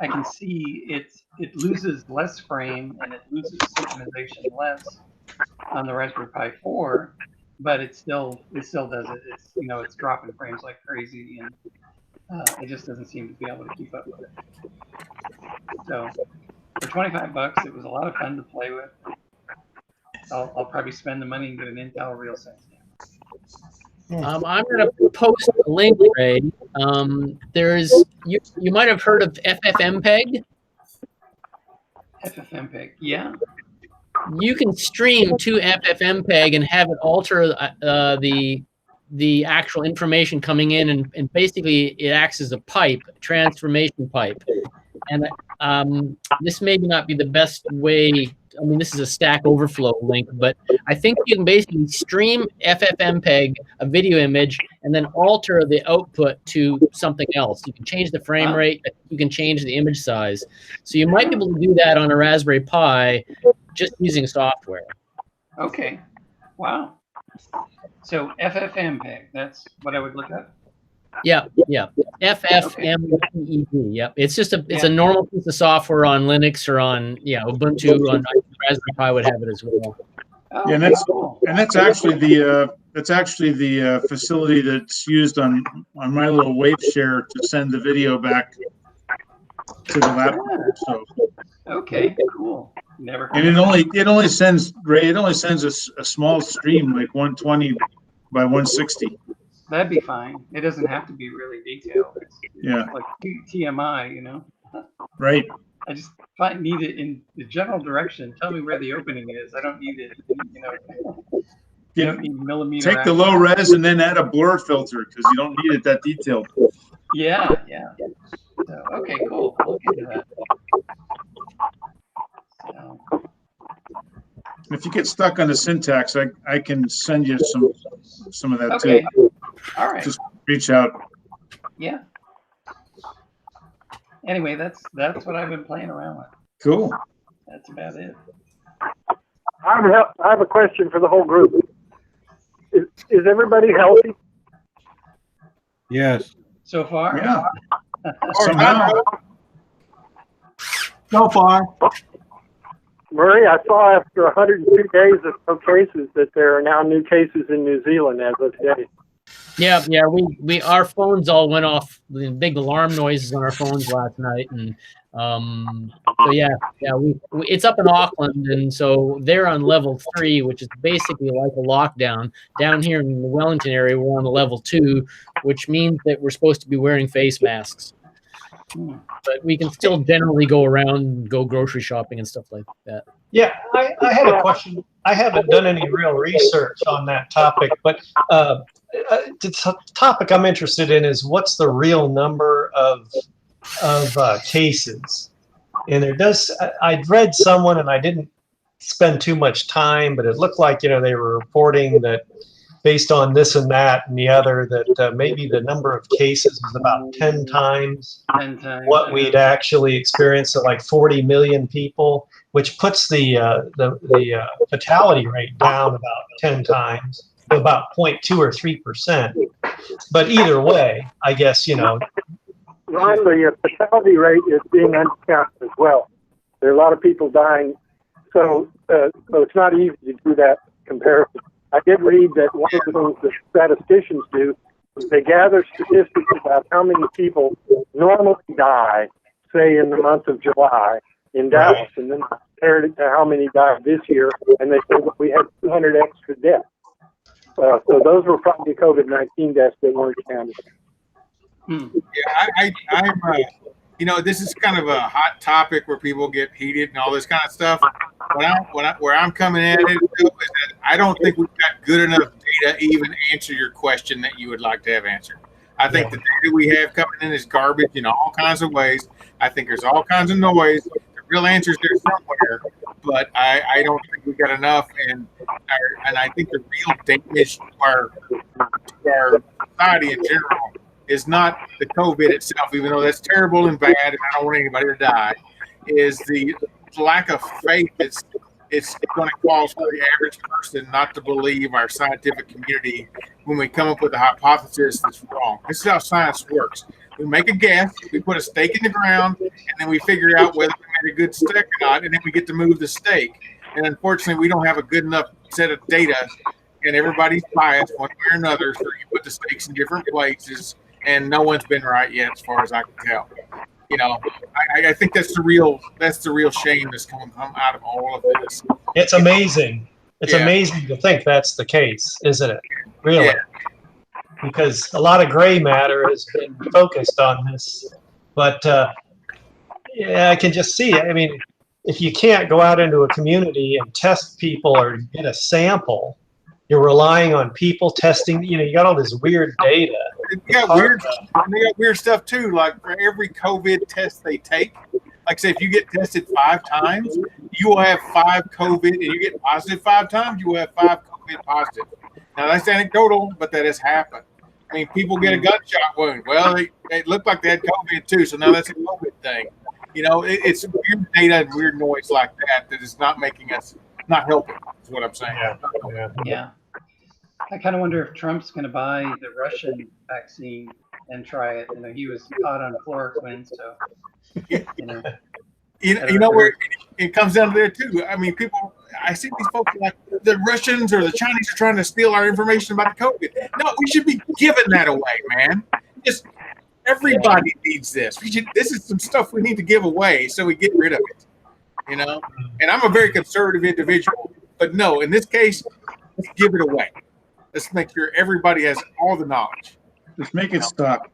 I can see it loses less frame and it loses synchronization less on the Raspberry Pi 4, but it still does it. It's it's dropping frames like crazy, and it just doesn't seem to be able to keep up with it. So for $25, it was a lot of fun to play with. I'll probably spend the money and get an Intel RealSense. I'm going to post a link, Ray. There's you might have heard of FFmpeg. FFmpeg, yeah. You can stream to FFmpeg and have it alter the actual information coming in, and basically it acts as a pipe, transformation pipe. And this may not be the best way. I mean, this is a Stack Overflow link, but I think you can basically stream FFmpeg, a video image, and then alter the output to something else. You can change the frame rate. You can change the image size. So you might be able to do that on a Raspberry Pi just using software. Okay. Wow. So FFmpeg, that's what I would look up? Yeah. FFmpeg. Yep. It's just a normal piece of software on Linux or on Ubuntu. On Raspberry Pi would have it as well. Oh, Yeah, and that's actually the facility that's used on my little wave share to send the video back to the laptop. So okay, cool. Never. And it only sends a small stream, like 120 by 160. That'd be fine. It doesn't have to be really detailed. It's like TMI, Right. I just need it in the general direction. Tell me where the opening is. I don't need it, You don't need millimeter. Take the low res and then add a blur filter because you don't need it that detailed. Yeah. So, okay, cool. I'll look into that. So. If you get stuck on the syntax, I can send you some of that too. All right. Just reach out. Yeah. Anyway, that's what I've been playing around with. Cool. That's about it. I have a question for the whole group. Is everybody healthy? Yes. So far? Yeah. Somehow. So far. Murray, I saw after 102 days of no cases that there are now new cases in New Zealand as of today. Yeah. We our phones all went off. The big alarm noises on our phones last night, and so it's up in Auckland, and so they're on level 3, which is basically like a lockdown. Down here in the Wellington area, we're on level 2, which means that we're supposed to be wearing face masks. But we can still generally go around and go grocery shopping and stuff like that. Yeah, I have a question. I haven't done any real research on that topic, but the topic I'm interested in is what's the real number of cases? And I'd read someone, and I didn't spend too much time, but it looked like they were reporting that based on this and that and the other, that maybe the number of cases is about 10 times what we'd actually experienced, so like 40 million people, which puts the fatality rate down about 10 times, to about 0.2 or 3%. But either way, I guess, Ron, the fatality rate is being undercounted as well. There are a lot of people dying, so it's not easy to do that comparison. I did read that one of the things the statisticians do is they gather statistics about how many people normally die, say in the month of July in Dallas, and then compared it to how many died this year, and they say, well, we had 200 extra deaths. So those were probably COVID-19 deaths that weren't counted. Yeah, I'm. This is kind of a hot topic where people get heated and all this kind of stuff. Where I'm coming at it is that I don't think we've got good enough data to even answer your question that you would like to have answered. I think the data we have coming in is garbage in all kinds of ways. I think there's all kinds of noise. The real answer's there somewhere, but I don't think we've got enough. And I think the real damage to our society in general is not the COVID itself, even though that's terrible and bad, and I don't want anybody to die, is the lack of faith it's going to cause for the average person not to believe our scientific community when we come up with a hypothesis that's wrong. This is how science works. We make a guess. We put a stake in the ground, and then we figure out whether we made a good stake or not, and then we get to move the stake. And unfortunately, we don't have a good enough set of data, and everybody's biased one way or another. So you put the stakes in different places, and no one's been right yet, as far as I can tell. You know, I think that's the real shame that's coming out of all of this. It's amazing. It's amazing to think that's the case, isn't it? Really. Yeah. Because a lot of gray matter has been focused on this. But yeah, I can just see it. I mean, if you can't go out into a community and test people or get a sample, you're relying on people testing. You know, you got all this weird data. They got weird stuff too. Like for every COVID test they take, like say if you get tested 5 times, you will have 5 COVID, and you get positive 5 times, you will have 5 COVID positive. Now that's anecdotal, but that has happened. I mean, people get a gunshot wound. Well, they look like they had COVID too, so now that's a COVID thing. You know, it's weird data and weird noise like that is not making us, not helping, is what I'm saying. Yeah. I kind of wonder if Trump's going to buy the Russian vaccine and try it. You know, he was caught on chloroquine, so, you know. You know where it comes down to there too. I mean, I see these folks like the Russians or the Chinese are trying to steal our information about the COVID. No, we should be giving that away, man. Just everybody needs this. This is some stuff we need to give away so we get rid of it. You know, and I'm a very conservative individual, but no, in this case, let's give it away. Let's make sure everybody has all the knowledge. Just make it stop.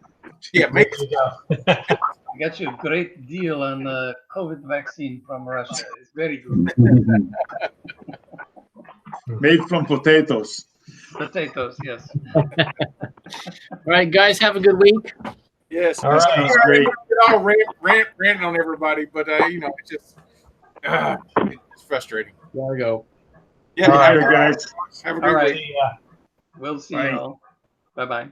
Yeah, make it stop. I got you a great deal on the COVID vaccine from Russia. It's very good. Made from potatoes. Potatoes, yes. All right, guys, have a good week. Yes. All right. Sounds great. All ranting on everybody, but you know, it's just it's frustrating. There we go. Yeah, all right, guys. Have a good week. We'll see you all. Bye-bye.